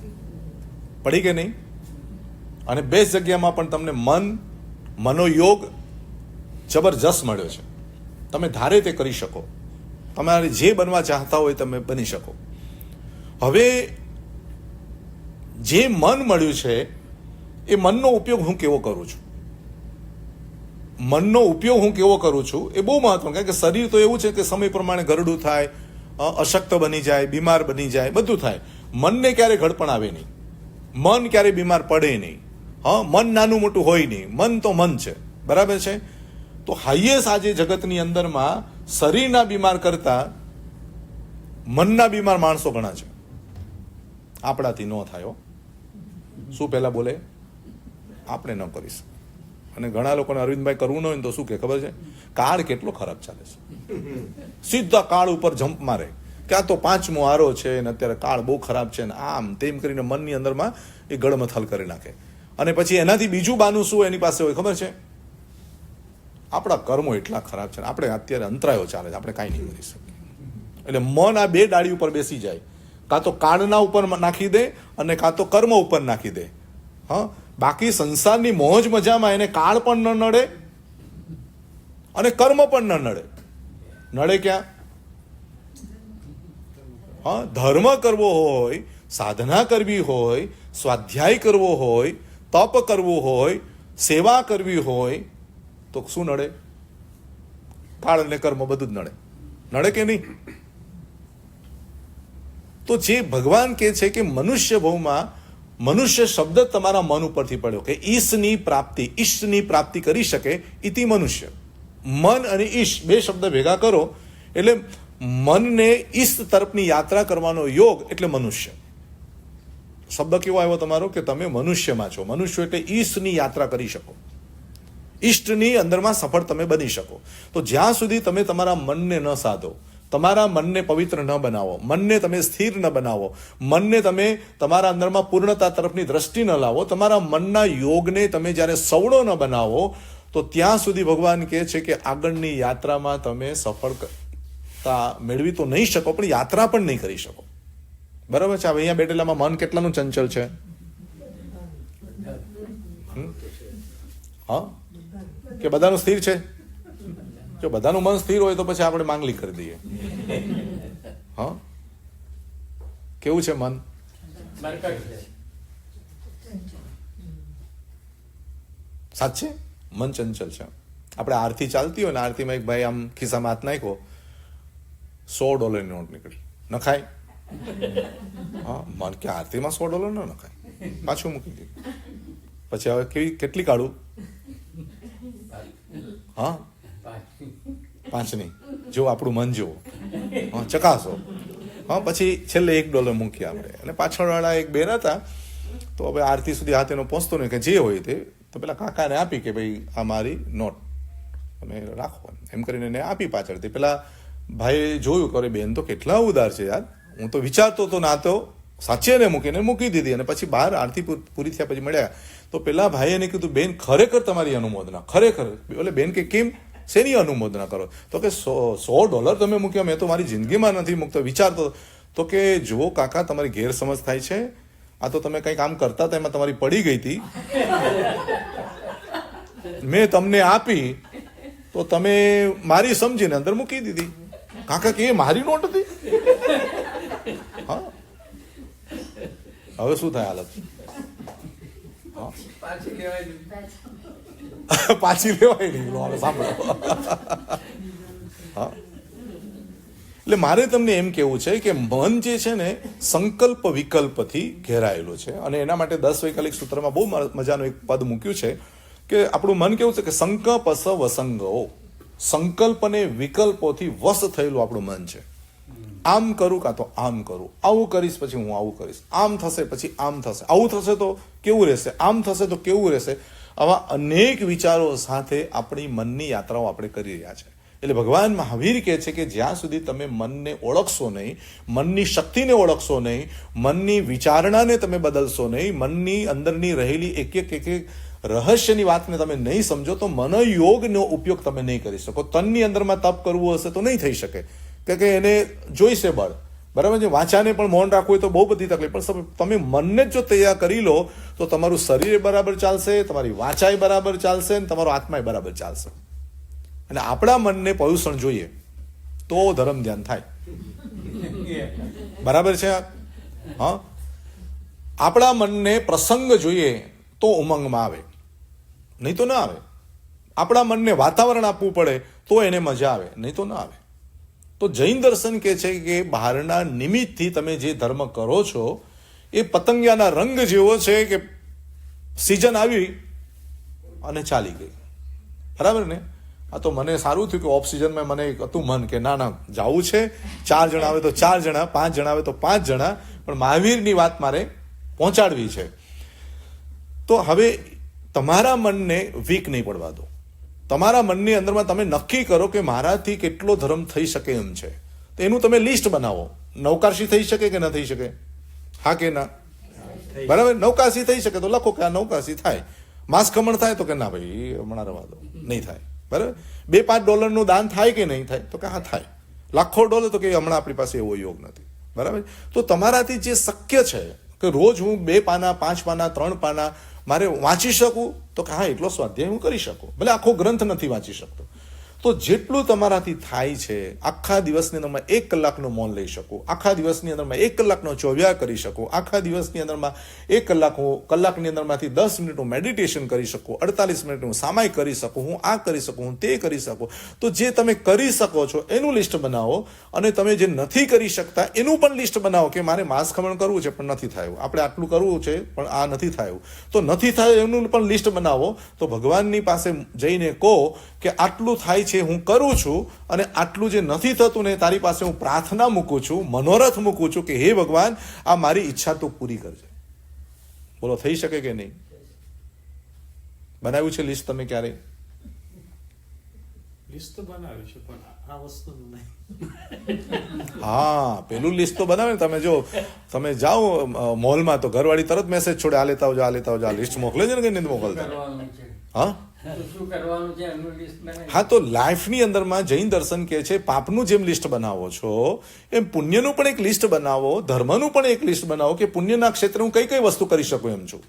પડી કે નહીં? અને બેસ્ટ જગ્યામાં પણ તમને મનોયોગ જબરજસ્ત મળ્યો છે. તમે ધારે તે કરી શકો, તમારે જે બનવા ચાહતા હોય તમે બની શકો. હવે જે મન મળ્યું છે એ મનનો ઉપયોગ હું કેવો કરું છું, મનનો ઉપયોગ હું કેવો કરું છું એ બહુ મહત્વનું. કારણ કે શરીર તો એવું છે કે સમય પ્રમાણે ગરડું થાય, અશક્ત બની જાય, બીમાર બની જાય, બધું થાય. મનને ક્યારે ઘડપણ આવે નહીં, મન ક્યારે બીમાર પડે નહીં. હા, મન નાનું મોટું હોય નહીં, મન તો મન છે. બરાબર છે? તો હાઈએસ્ટ આજે જગતની અંદરમાં શરીરના બીમાર કરતા મનના બીમાર માણસો ઘણા છે. આપણાથી ન થાય. શું પહેલા બોલે? આપણે ન કરીશ. અને ઘણા લોકોને અરવિંદભાઈ કરવું ન હોય તો શું કે ખબર છે? કાળ કેટલો ખરાબ ચાલે છે, સીધા કાળ ઉપર જમ્પ મારે કે આ તો 5મો આરો છે ને અત્યારે કાળ બહુ ખરાબ છે ને આમ તેમ કરીને મનની અંદરમાં એ ગળમથલ કરી નાખે. અને પછી એનાથી બીજું બાનું શું એની પાસે હોય ખબર છે? આપણા કર્મો એટલા ખરાબ છે, આપણે અત્યારે અંતરાયો ચાલે છે, આપણે કાંઈ નહીં કરી શકીએ. એટલે મન આ 2 ડાળી ઉપર બેસી જાય, કાં તો કાળના ઉપર નાખી દે અને કાં તો કર્મ ઉપર નાખી દે. હા, બાકી સંસારની મોજ મજામાં એને કાળ પણ ન નડે અને કર્મ પણ ન નડે. નડે ક્યાં? હા, ધર્મ કરવો હોય, સાધના કરવી હોય, સ્વાધ્યાય કરવો હોય, તપ કરવું હોય, સેવા કરવી હોય તો શું નડે? કાળ અને કર્મ બધું જ નડે. નડે કે નહીં? તો જે ભગવાન કહે છે કે મનુષ્ય ભવમાં મનુષ્ય શબ્દ જ તમારા મન ઉપરથી પડ્યો કે ઈશની પ્રાપ્તિ, ઈષ્ટની પ્રાપ્તિ કરી શકે ઇતિ મનુષ્ય. મન અને ઈશ બે શબ્દ ભેગા કરો એટલે મનને ઈષ્ટ તરફની યાત્રા કરવાનો યોગ એટલે મનુષ્ય. શબ્દ કેવો આવ્યો તમારો કે તમે મનુષ્યમાં છો. મનુષ્ય એટલે ઈષ્ટની યાત્રા કરી શકો, ઈષ્ટની અંદરમાં સફળ તમે બની શકો. તો જ્યાં સુધી તમે તમારા મનને ન સાધો, તમારા મનને પવિત્ર ન બનાવો, મનને તમે સ્થિર ન બનાવો, મનને તમે તમારા અંદરમાં પૂર્ણતા તરફની દ્રષ્ટિ ન લાવો, તમારા મનના યોગને તમે જ્યારે સવળો ન બનાવો, તો ત્યાં સુધી ભગવાન કહે છે કે આગળની યાત્રામાં તમે સફળતા મેળવી તો નહીં શકો, પણ યાત્રા પણ નહીં કરી શકો. બરાબર છે? હવે અહીંયા બેઠેલામાં મન કેટલાનું ચંચલ છે? હા કે બધાનું સ્થિર છે? જો બધાનું મન સ્થિર હોય તો પછી આપણે માંગલી કરી દઈએ. હા, કેવું છે મન? સાચે મન ચંચલ છે. આપણે આરતી ચાલતી હોય ને, આરતીમાં એક ભાઈ આમ ખિસ્સામાં હાથ નાખ્યો, $100 નોટ નીકળી, નખાય? હા, મન કે આરતીમાં $100 ન નખાય, પાછું મૂકી દે. પછી હવે કેટલી કાઢું? હા, 5ની. જો આપણું મન જુઓ, હા, ચકાસો. હા, પછી છેલ્લે $1 મૂકીએ આપણે. અને પાછળવાળા એક બેન હતા, તો હવે આરતી સુધી હાથ એનો પહોંચતો નહીં કે જે હોય તે, તો પેલા કાકાને આપી કે ભાઈ આ મારી નોટ તમે રાખો, એમ કરીને એને આપી પાછળથી. પેલા ભાઈ જોયું કરે બેન તો કેટલા ઉદાર છે યાર, હું તો વિચારતો હતો ના તો સાચે ને મૂકીને મૂકી દીધી. અને પછી બહાર આરતી પૂરી થયા પછી મળ્યા તો પેલા ભાઈએ એને કીધું બેન ખરેખર તમારી અનુમોદના, ખરેખર. એટલે બેન કે કેમ, શેની અનુમોદના કરો? તો કે $100 તમે મૂક્યા, મેં તો મારી જિંદગીમાં નથી મૂકતો, વિચારતો. તો કે જુઓ કાકા, તમારી ગેરસમજ થાય છે, આ તો તમે કંઈ કામ કરતા હતા એમાં તમારી પડી ગઈ હતી, મેં તમને આપી તો તમે મારી સમજીને અંદર મૂકી દીધી. કાકા કે એ મારી નોટ હતી? હા, હવે શું થાય હાલત? હા, પાછી લેવાય નહીં. સાંભળો. હા, એટલે મારે તમને એમ કેવું છે કે મન જે છે ને સંકલ્પ વિકલ્પથી ઘેરાયેલું છે. અને એના માટે 10 વૈકલ્પિક સૂત્રમાં બહુ મજાનું એક પદ મૂક્યું છે કે આપણું મન કેવું છે કે સંકલ્પસ વસંગો, સંકલ્પ અને વિકલ્પોથી વશ થયેલું આપણું મન છે. આમ કરું કાં તો આમ કરું, આવું કરીશ પછી હું આવું કરીશ, આમ થશે પછી આમ થશે, આવું થશે તો કેવું રહેશે, આમ થશે તો કેવું રહેશે. આવા અનેક વિચારો સાથે આપણી મનની યાત્રાઓ આપણે કરી રહ્યા છે. એટલે ભગવાન મહાવીર કહે છે કે જ્યાં સુધી તમે મનને ઓળખશો નહીં, મનની શક્તિને ઓળખશો નહીં, મનની વિચારણાને તમે બદલશો નહીં, મનની અંદરની રહેલી એક એક રહસ્યની વાતને તમે નહીં સમજો, તો મનોયોગનો ઉપયોગ તમે નહીં કરી શકો. તનની અંદરમાં તપ કરવું હશે તો નહીં થઈ શકે, કે એને જોઈશે બળ. બરાબર છે? વાંચાને પણ મૌન રાખવું હોય તો બહુ બધી તકલીફ, પણ તમે મનને જ જો તૈયાર કરી લો તો તમારું શરીર બરાબર ચાલશે, તમારી વાંચાઈ બરાબર ચાલશે, અને તમારો આત્મા બરાબર ચાલશે. અને આપણા મનને પ્રદૂષણ જોઈએ તો ધર્મ ધ્યાન થાય. બરાબર છે? હા, આપણા મનને પ્રસંગ જોઈએ તો ઉમંગમાં આવે, નહીં તો ના આવે. આપણા મનને વાતાવરણ આપવું પડે તો એને મજા આવે, નહીં તો ના આવે. તો જૈન દર્શન કહે છે કે બહારના નિમિત્તથી તમે જે ધર્મ કરો છો એ પતંગિયાના રંગ જેવો છે કે સિઝન આવી અને ચાલી ગઈ. બરાબર ને? આ તો મને સારું થયું કે ઓફ સિઝનમાં મને હતું મન કે ના જવું છે, 4 જણા આવે તો 4 જણા, 5 જણા આવે તો 5 જણા, પણ મહાવીરની વાત મારે પહોંચાડવી છે. તો હવે તમારા મનને વીક નહીં પડવા દો. તમારા મનની અંદરમાં તમે નક્કી કરો કે મારાથી કેટલો ધર્મ થઈ શકે એમ છે. તો એનું તમે લિસ્ટ બનાવો. નૌકાશી થઈ શકે કે ન થઈ શકે? હા કે ના? બરાબર? નૌકાશી થઈ શકે તો લખો કે આ નૌકાશી થાય. માંસ ખમણ થાય તો કે ના ભાઈ હમણાં રવા દો, નહીં થાય. બરાબર? $2-5 દાન થાય કે નહીં થાય? તો કે હા થાય. લાખો $, તો કે હમણાં આપણી પાસે એવો યોગ નથી. બરાબર? તો તમારાથી જે શક્ય છે કે રોજ હું 2 પાના, 5 પાના, 3 પાના મારે વાંચી શકું, તો કે હા એટલો સ્વાધ્યાય હું કરી શકું. ભલે આખો ગ્રંથ નથી વાંચી શકતો, તો જેટલું તમારાથી થાય છે આખા દિવસની અંદરમાં 1 કલાકનું મૌન લઈ શકો, આખા દિવસની અંદરમાં 1 કલાકનો ચોવ્યા કરી શકો, આખા દિવસની અંદરમાં 1 કલાકની અંદરમાંથી 10 મિનિટનું મેડિટેશન કરી શકો, 48 મિનિટનું સામાયિક કરી શકો, હું આ કરી શકું, હું તે કરી શકું. તો જે તમે કરી શકો છો એનું લિસ્ટ બનાવો, અને તમે જે નથી કરી શકતા એનું પણ લિસ્ટ બનાવો કે મારે માંસ ખમણ કરવું છે પણ નથી થયું, આપણે આટલું કરવું છે પણ આ નથી થયું. તો નથી થયું એનું પણ લિસ્ટ બનાવો. તો ભગવાનની પાસે જઈને કહો કે આટલું થાય છે હું કરું છું, અને આટલું જે નથી થતું ને તારી પાસે હું પ્રાર્થના મૂકું છું, મનોરથ મૂકું છું કે હે ભગવાન આ મારી ઈચ્છા તો પૂરી કરજે. બોલો થઈ શકે કે નહીં? બનાવ્યું છે લિસ્ટ તમે ક્યારે? લિસ્ટ તો બનાવી છે પણ આ વસ્તુનું નહીં. હા, પેલું લિસ્ટ તો બનાવે ને. તમે જો તમે જાઓ મોલમાં તો ઘરવાળી તરત મેસેજ છોડે, આ લેતા આવજો, આ લેતા આવજો, આ લિસ્ટ મોકલે છે ને કે નથી મોકલતા? હા, હા. તો લાઈફની અંદરમાં જૈન દર્શન કહે છે પાપનું જેમ લિસ્ટ બનાવો છો એમ પુણ્યનું પણ એક લિસ્ટ બનાવો, ધર્મનું પણ એક લિસ્ટ બનાવો કે પુણ્યના ક્ષેત્રે હું કઈ કઈ વસ્તુ કરી શકું એમ છું.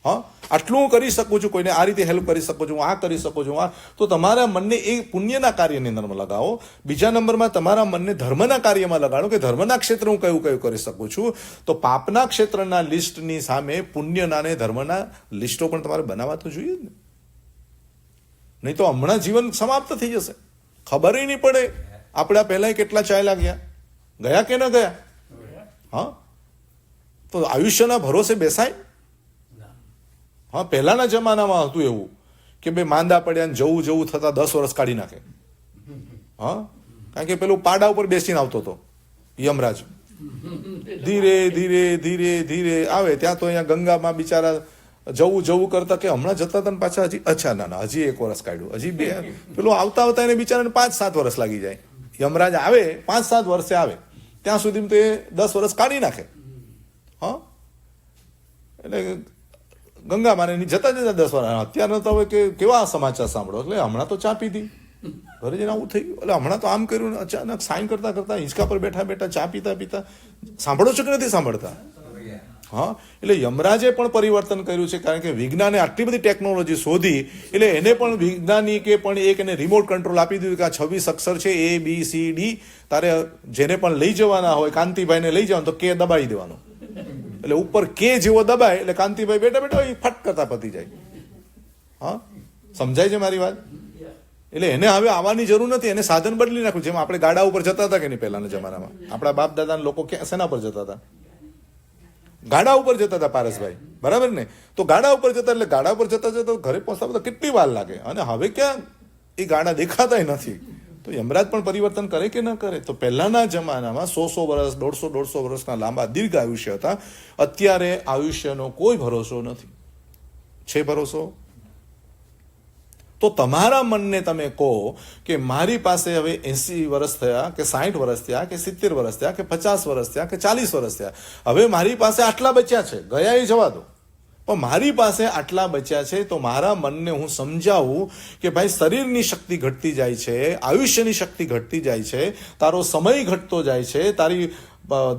હા, આટલું હું કરી શકું છું, કોઈને આ રીતે હેલ્પ કરી શકું છું, હું આ કરી શકું છું, આ. તો તમારા મનને એ પુણ્યના કાર્યની અંદરમાં લગાવો. બીજા નંબરમાં તમારા મનને ધર્મના કાર્યમાં લગાડો કે ધર્મના ક્ષેત્રે હું કયું કયું કરી શકું છું. તો પાપના ક્ષેત્રના લિસ્ટની સામે પુણ્યના ને ધર્મના લિસ્ટો પણ તમારે બનાવવા તો જોઈએ ને. નહીં તો હમણાં જીવન સમાપ્ત થઈ જશે, ખબર નહીં પડે. આપણે પહેલા કેટલા ચાલ્યા ગયા કે ન ગયા? હા, તો આયુષ્યના ભરોસે બેસાય. હા, પહેલાના જમાનામાં હતું એવું કે ભાઈ માંદા પડ્યા ને જવું થતા 10 વર્ષ કાઢી નાખે. હા, કારણ કે પેલું પાડા ઉપર બેસીને આવતો હતો યમરાજ, ધીરે ધીરે ધીરે ધીરે આવે. ત્યાં તો અહીંયા ગંગામાં બિચારા જવું કરતા કે હમણાં જતા હતા પાછા હજી, અચ્છા ના હજી 1 વર્ષ કાઢ્યું, હજી 2. પેલું આવતા એને બિચારાને 5-7 વર્ષ લાગી જાય. યમરાજ આવે 5-7 વર્ષે આવે, ત્યાં સુધી તો એ 10 વર્ષ કાઢી નાખે. હા, એટલે ગંગા માને જતા 10 વર્ષ. અત્યારે તો હવે કે કેવા સમાચાર સાંભળો, એટલે હમણાં તો ચા પીધી, ઘરે જઈને આવું થઈ ગયું, એટલે હમણાં તો આમ કર્યું, અચાનક સાઈન કરતા હિંચકા પર બેઠા ચા પીતા સાંભળો છો કે નથી સાંભળતા? હા, એટલે યમરાજે પણ પરિવર્તન કર્યું છે, કારણ કે વિજ્ઞાને આટલી બધી ટેકનોલોજી શોધી એટલે એને પણ વૈજ્ઞાનિકે પણ એક એને રિમોટ કંટ્રોલ આપી દીધું કે આ 26 અક્ષર છે ABCD, તારે જેને પણ લઈ જવાના હોય, કાંતિભાઈને લઈ જવાનું તો કે દબાવી દેવાનું, એટલે ઉપર કે જેવો દબાય એટલે કાંતિભાઈ બેઠા ફટ કરતા પતી જાય. હા, સમજાય છે મારી વાત? એટલે એને હવે આવવાની જરૂર નથી, એને સાધન બદલી નાખ્યું. જેમ આપણે ગાડા ઉપર જતા હતા કે નહીં પહેલાના જમાનામાં, આપણા બાપ દાદાના લોકો શેના પર જતા હતા? ગાડા ઉપર જતા હતા પારસભાઈ, બરાબર ને? તો ગાડા ઉપર જતા એટલે ગાડા ઉપર જતા ઘરે પહોંચતા કેટલી વાર લાગે, અને હવે ક્યાં એ ગાડા દેખાતા નથી. તો યમરાજ પણ પરિવર્તન કરે કે ન કરે? તો પહેલાના જમાનામાં 100 વર્ષ 150 વર્ષના લાંબા દીર્ઘ આયુષ્ય હતા. અત્યારે આયુષ્યનો કોઈ ભરોસો નથી. છે ભરોસો? તો તમારા મનને તમે કહો કે મારી પાસે હવે 80 વર્ષ થયા કે 60 વર્ષ થયા કે 70 વર્ષ થયા કે 50 વર્ષ થયા કે 40 વર્ષ થયા, હવે મારી પાસે આટલા બચ્યા છે, ગયા એ જવા દો, પણ મારી પાસે આટલા બચ્યા છે. તો મારા મનને હું સમજાવું કે ભાઈ શરીરની શક્તિ ઘટતી જાય છે, આયુષ્યની શક્તિ ઘટતી જાય છે, તારો સમય ઘટતો જાય છે, તારી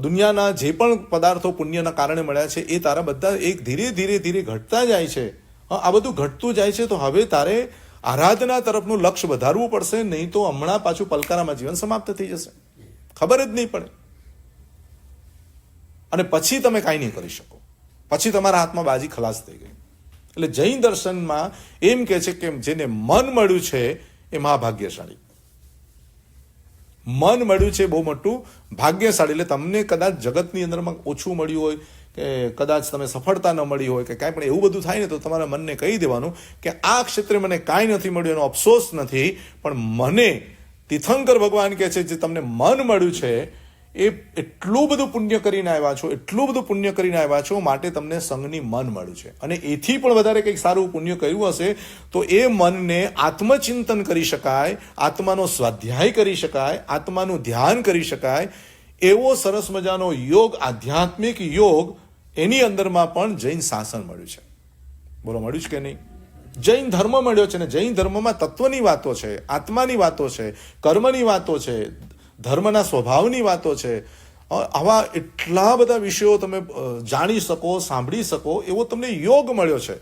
દુનિયાના જે પણ પદાર્થો પુણ્યના કારણે મળ્યા છે એ તારા બધા એક ધીરે ધીરે ધીરે ઘટતા જાય છે. આ બધું ઘટતું જાય છે. તો હવે તારે આરાધના તરફનું લક્ષ્ય વધારવું પડશે, નહીં તો હમણાં પાછું પલકારામાં જીવન સમાપ્ત થઈ જશે, ખબર જ નહીં પડે. અને પછી તમે કાંઈ નહીં કરી શકો, પછી તમારા હાથમાં બાજી ખલાસ થઈ ગઈ. એટલે જૈન દર્શનમાં એમ કે છે કે જેને મન મળ્યું છે એ મહાભાગ્યશાળી. મન મળ્યું છે બહુ મોટું ભાગ્યશાળી. એટલે તમને કદાચ જગતની અંદરમાં ઓછું મળ્યું હોય કે કદાચ તમે સફળતા ન મળી હોય કે કાંઈ પણ એવું બધું થાય ને, તો તમારા મનને કહી દેવાનું કે આ ક્ષેત્રે મને કાંઈ નથી મળ્યું, એનો અફસોસ નથી, પણ મને તીર્થંકર ભગવાન કહે છે જે તમને મન મળ્યું છે એ એટલું બધું પુણ્ય કરીને આવ્યા છો, એટલું બધું પુણ્ય કરીને આવ્યા છો, માટે તમને સંઘની મન મળ્યું છે. અને એથી પણ વધારે કંઈક સારું પુણ્ય કર્યું હશે તો એ મનને આત્મચિંતન કરી શકાય, આત્માનો સ્વાધ્યાય કરી શકાય, આત્માનું ધ્યાન કરી શકાય, એવો સરસ મજાનો યોગ, આધ્યાત્મિક યોગ, એની અંદરમાં પણ જૈન શાસન મળ્યું છે. બોલો, મળ્યું છે કે નહીં? જૈન ધર્મ મળ્યો છે ને જૈન ધર્મમાં તત્વની વાતો છે, આત્માની વાતો છે, કર્મની વાતો છે, ધર્મના સ્વભાવની વાતો છે. આવા એટલા બધા વિષયો તમે જાણી શકો, સાંભળી શકો એવો તમને યોગ મળ્યો છે.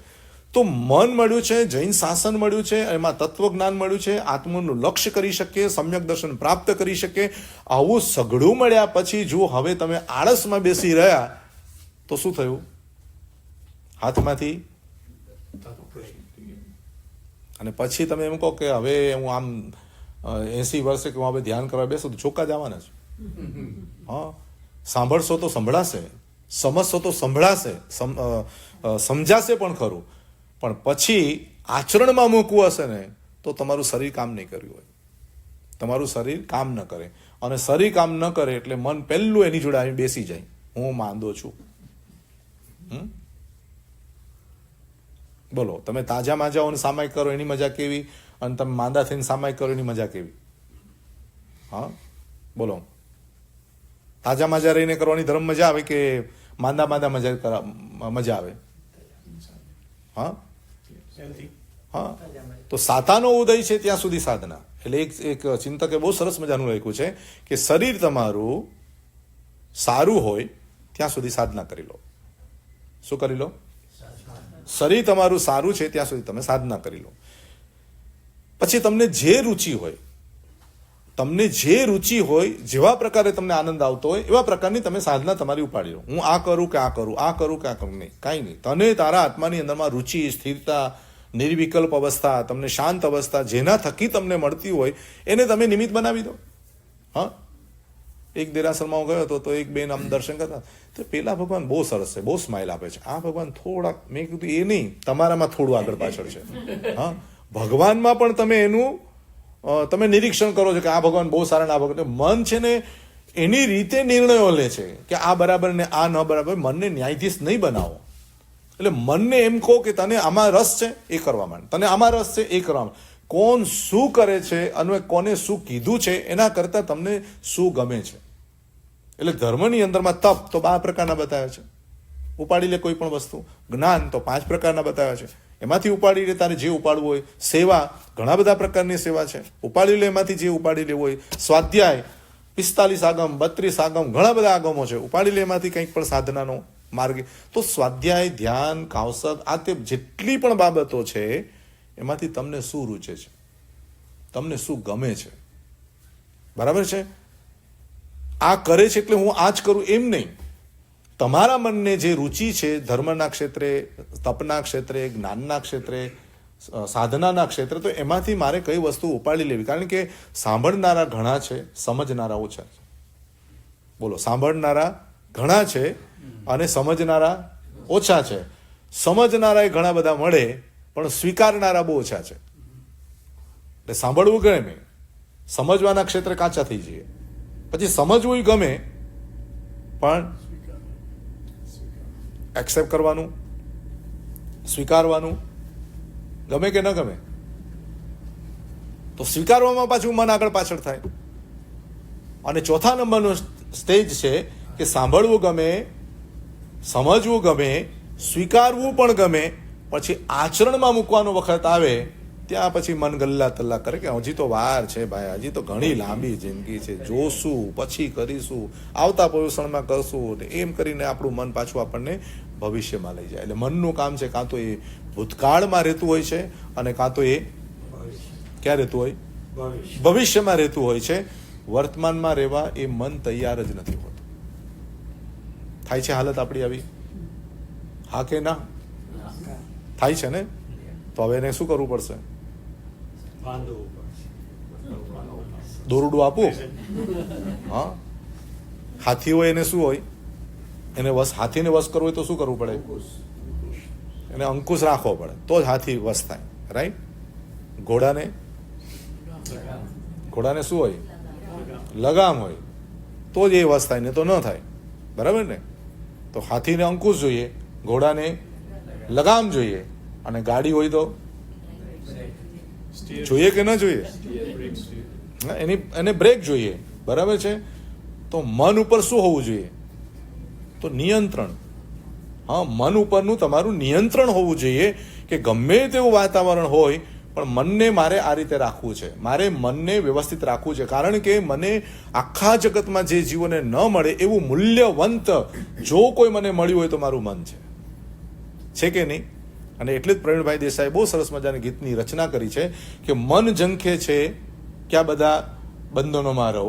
તો મન મળ્યું છે, જૈન શાસન મળ્યું છે, એમાં તત્વજ્ઞાન મળ્યું છે, આત્માનું લક્ષ્ય કરી શકીએ, સમ્યક દર્શન પ્રાપ્ત કરી શકીએ. આવું સઘળું મળ્યા પછી જો હવે તમે આળસમાં બેસી રહ્યા તો શું થયું? હાથમાંથી અને પછી તમે એમ કહો કે હવે હું આમ 80 વર્ષે કે હું હવે ધ્યાન કરવા બેસું તો ચોખ્ખા જવાના છે. હા, સાંભળશો તો સંભળાશે, સમજશો તો સંભળાશે, સમજાશે પણ ખરું, પણ પછી આચરણમાં મૂકવું હશે ને તો તમારું શરીર કામ નહીં કર્યું હોય, તમારું શરીર કામ ન કરે. અને શરીર કામ ન કરે એટલે મન પહેલું એની જોડે આવી બેસી જાય, હું માંદો છું. બોલો, તમે તાજા માજાઓને સામાયિક કરો એની મજા કેવી, અને તમે માંદા થઈને સામાયિક કરો એની મજા કેવી? હા બોલો, તાજા માજા રહીને કરવાની ધર્મ મજા આવે કે માંદા મજા આવે? હા હા, તો સાતાનો ઉદય છે ત્યાં સુધી સાધના. એટલે એક ચિંતકે બહુ સરસ મજાનું લખ્યું છે કે શરીર તમારું સારું હોય ત્યાં સુધી સાધના કરી લો. શું કરી લો? શરીર તમારું સારું છે ત્યાં સુધી તમે સાધના કરી લો. પછી તમને જે રુચિ હોય, જેવા પ્રકારે તમને આનંદ આવતો હોય એવા પ્રકારની તમે સાધના તમારી ઉપાડી લો. હું આ કરું કે આ કરું, આ કરું કે આ કરું, નહીં, કાંઈ નહીં. તને તારા આત્માની અંદરમાં રુચિ, સ્થિરતા, નિર્વિકલ્પ અવસ્થા, તમને શાંત અવસ્થા જેના થકી તમને મળતી હોય એને તમે નિમિત્ત બનાવી દો. હા, એક દેરાસરમાં હું ગયો હતો તો એક બેન આમ દર્શન કરતા, તો પેલા ભગવાન બહુ સરસ છે, બહુ સ્માઇલ આપે છે, આ ભગવાન થોડાક, મેં કીધું એ નહીં, તમારામાં થોડું આગળ પાછળ છે. હા, ભગવાનમાં પણ તમે એનું તમે નિરીક્ષણ કરો છો કે આ ભગવાન બહુ સારા, આ ભગવાન. મન છે ને એની રીતે નિર્ણયો લે છે કે આ બરાબર ને આ ન બરાબર. મનને ન્યાયાધીશ નહીં બનાવો. એટલે મનને એમ કહો કે તને આમાં રસ છે એ કરવા માંડ, તને આમાં રસ છે એ કરવા માંડ. કોણ શું કરે છે અને કોને શું કીધું છે એના કરતાં તમને શું ગમે છે. એટલે ધર્મની અંદરમાં તપ તો 12 પ્રકારના બતાવ્યા છે, ઉપાડી લે કોઈ પણ વસ્તુ. જ્ઞાન તો 5 પ્રકારના બતાવ્યા છે, એમાંથી ઉપાડી લે તારે જે ઉપાડવું હોય. સેવા, ઘણા બધા પ્રકારની સેવા છે, ઉપાડી લે એમાંથી જે ઉપાડી લેવું હોય. સ્વાધ્યાય 45 આગમ, 32 આગમ, ઘણા બધા આગમો છે, ઉપાડી લે એમાંથી કંઈક પણ સાધનાનો માર્ગ. તો સ્વાધ્યાય, ધ્યાન, કાવસક, આ તે જેટલી પણ બાબતો છે એમાંથી તમને શું રૂચે છે, તમને શું ગમે છે, બરાબર છે? આ કરે છે એટલે હું આ જ કરું એમ નહીં. તમારા મનને જે રુચિ છે ધર્મના ક્ષેત્રે, તપના ક્ષેત્રે, જ્ઞાનના ક્ષેત્રે, સાધનાના ક્ષેત્રે, તો એમાંથી મારે કઈ વસ્તુ ઉપાડી લેવી. કારણ કે સાંભળનારા ઘણા છે, સમજનારા ઓછા છે. બોલો, સાંભળનારા ઘણા છે અને સમજનારા ઓછા છે. સમજનારા ઘણા બધા મળે પણ સ્વીકારનારા બહુ ઓછા છે. એટલે સાંભળવું ગમે, સમજવાના ક્ષેત્રે કાચા થઈ જઈએ. પછી સમજવું ગમે પણ એક્સેપ્ટ કરવાનું, સ્વીકારવાનું ગમે કે ન ગમે? તો સ્વીકારવામાં પાછું મન આગળ પાછળ થાય. અને ચોથા નંબરનો સ્ટેજ છે કે સાંભળવું ગમે, સમજવું ગમે, સ્વીકારવું પણ ગમે, પછી આચરણમાં મૂકવાનો વખત આવે ત્યાં પછી મન ગલ્લા તલ્લા કરે કે હજી તો વાર છે ભાઈ, હજી તો ઘણી લાંબી જિંદગી છે, જોશું, પછી કરીશું, આવતા પોષણમાં કરશું, એમ કરીને આપણું મન પાછું આપણને ભવિષ્યમાં લઈ જાય. એટલે મનનું કામ છે કાં તો એ ભૂતકાળમાં રહેતું હોય છે અને કાં તો એ ક્યાં રહેતું હોય? ભવિષ્યમાં રહેતું હોય છે. વર્તમાનમાં રહેવા એ મન તૈયાર જ નથી હોતું. થાય છે હાલત આપણી આવી? હા કે ના? થાય છે ને? તો હવે એને શું કરવું પડશે? દોરડું આપું? હા, હાથી હોય એને શું હોય? એને હાથીને વશ કરવો હોય તો શું કરવું પડે? એને અંકુશ રાખવો પડે તો જ હાથી વશ થાય, રાઈટ? ઘોડાને શું હોય? લગામ હોય તો જ એ વશ થાય, ને તો ન થાય, બરાબર ને? તો હાથીને અંકુશ જોઈએ, ઘોડાને લગામ જોઈએ, અને ગાડી હોય તો જોઈએ કે ન જોઈએ? એને બ્રેક જોઈએ, બરાબર છે? તો મન ઉપર શું હોવું જોઈએ? તો નિયંત્રણ. હા, મન ઉપરનું તમારું નિયંત્રણ હોવું જોઈએ કે ગમે તેવું વાતાવરણ હોય પણ મનને મારે આ રીતે રાખવું છે, મારે મનને વ્યવસ્થિત રાખવું છે. કારણ કે મને આખા જગતમાં જે જીવોને ન મળે એવું મૂલ્યવંત જો કોઈ મને મળ્યું હોય તો મારું મન છે કે નહીં? અને એટલે જ પ્રવીણભાઈ દેસાઈ બહુ સરસ મજાની ગીતની રચના કરી છે કે મન ઝંખે છે કે આ બધા બંધનોમાં રહો,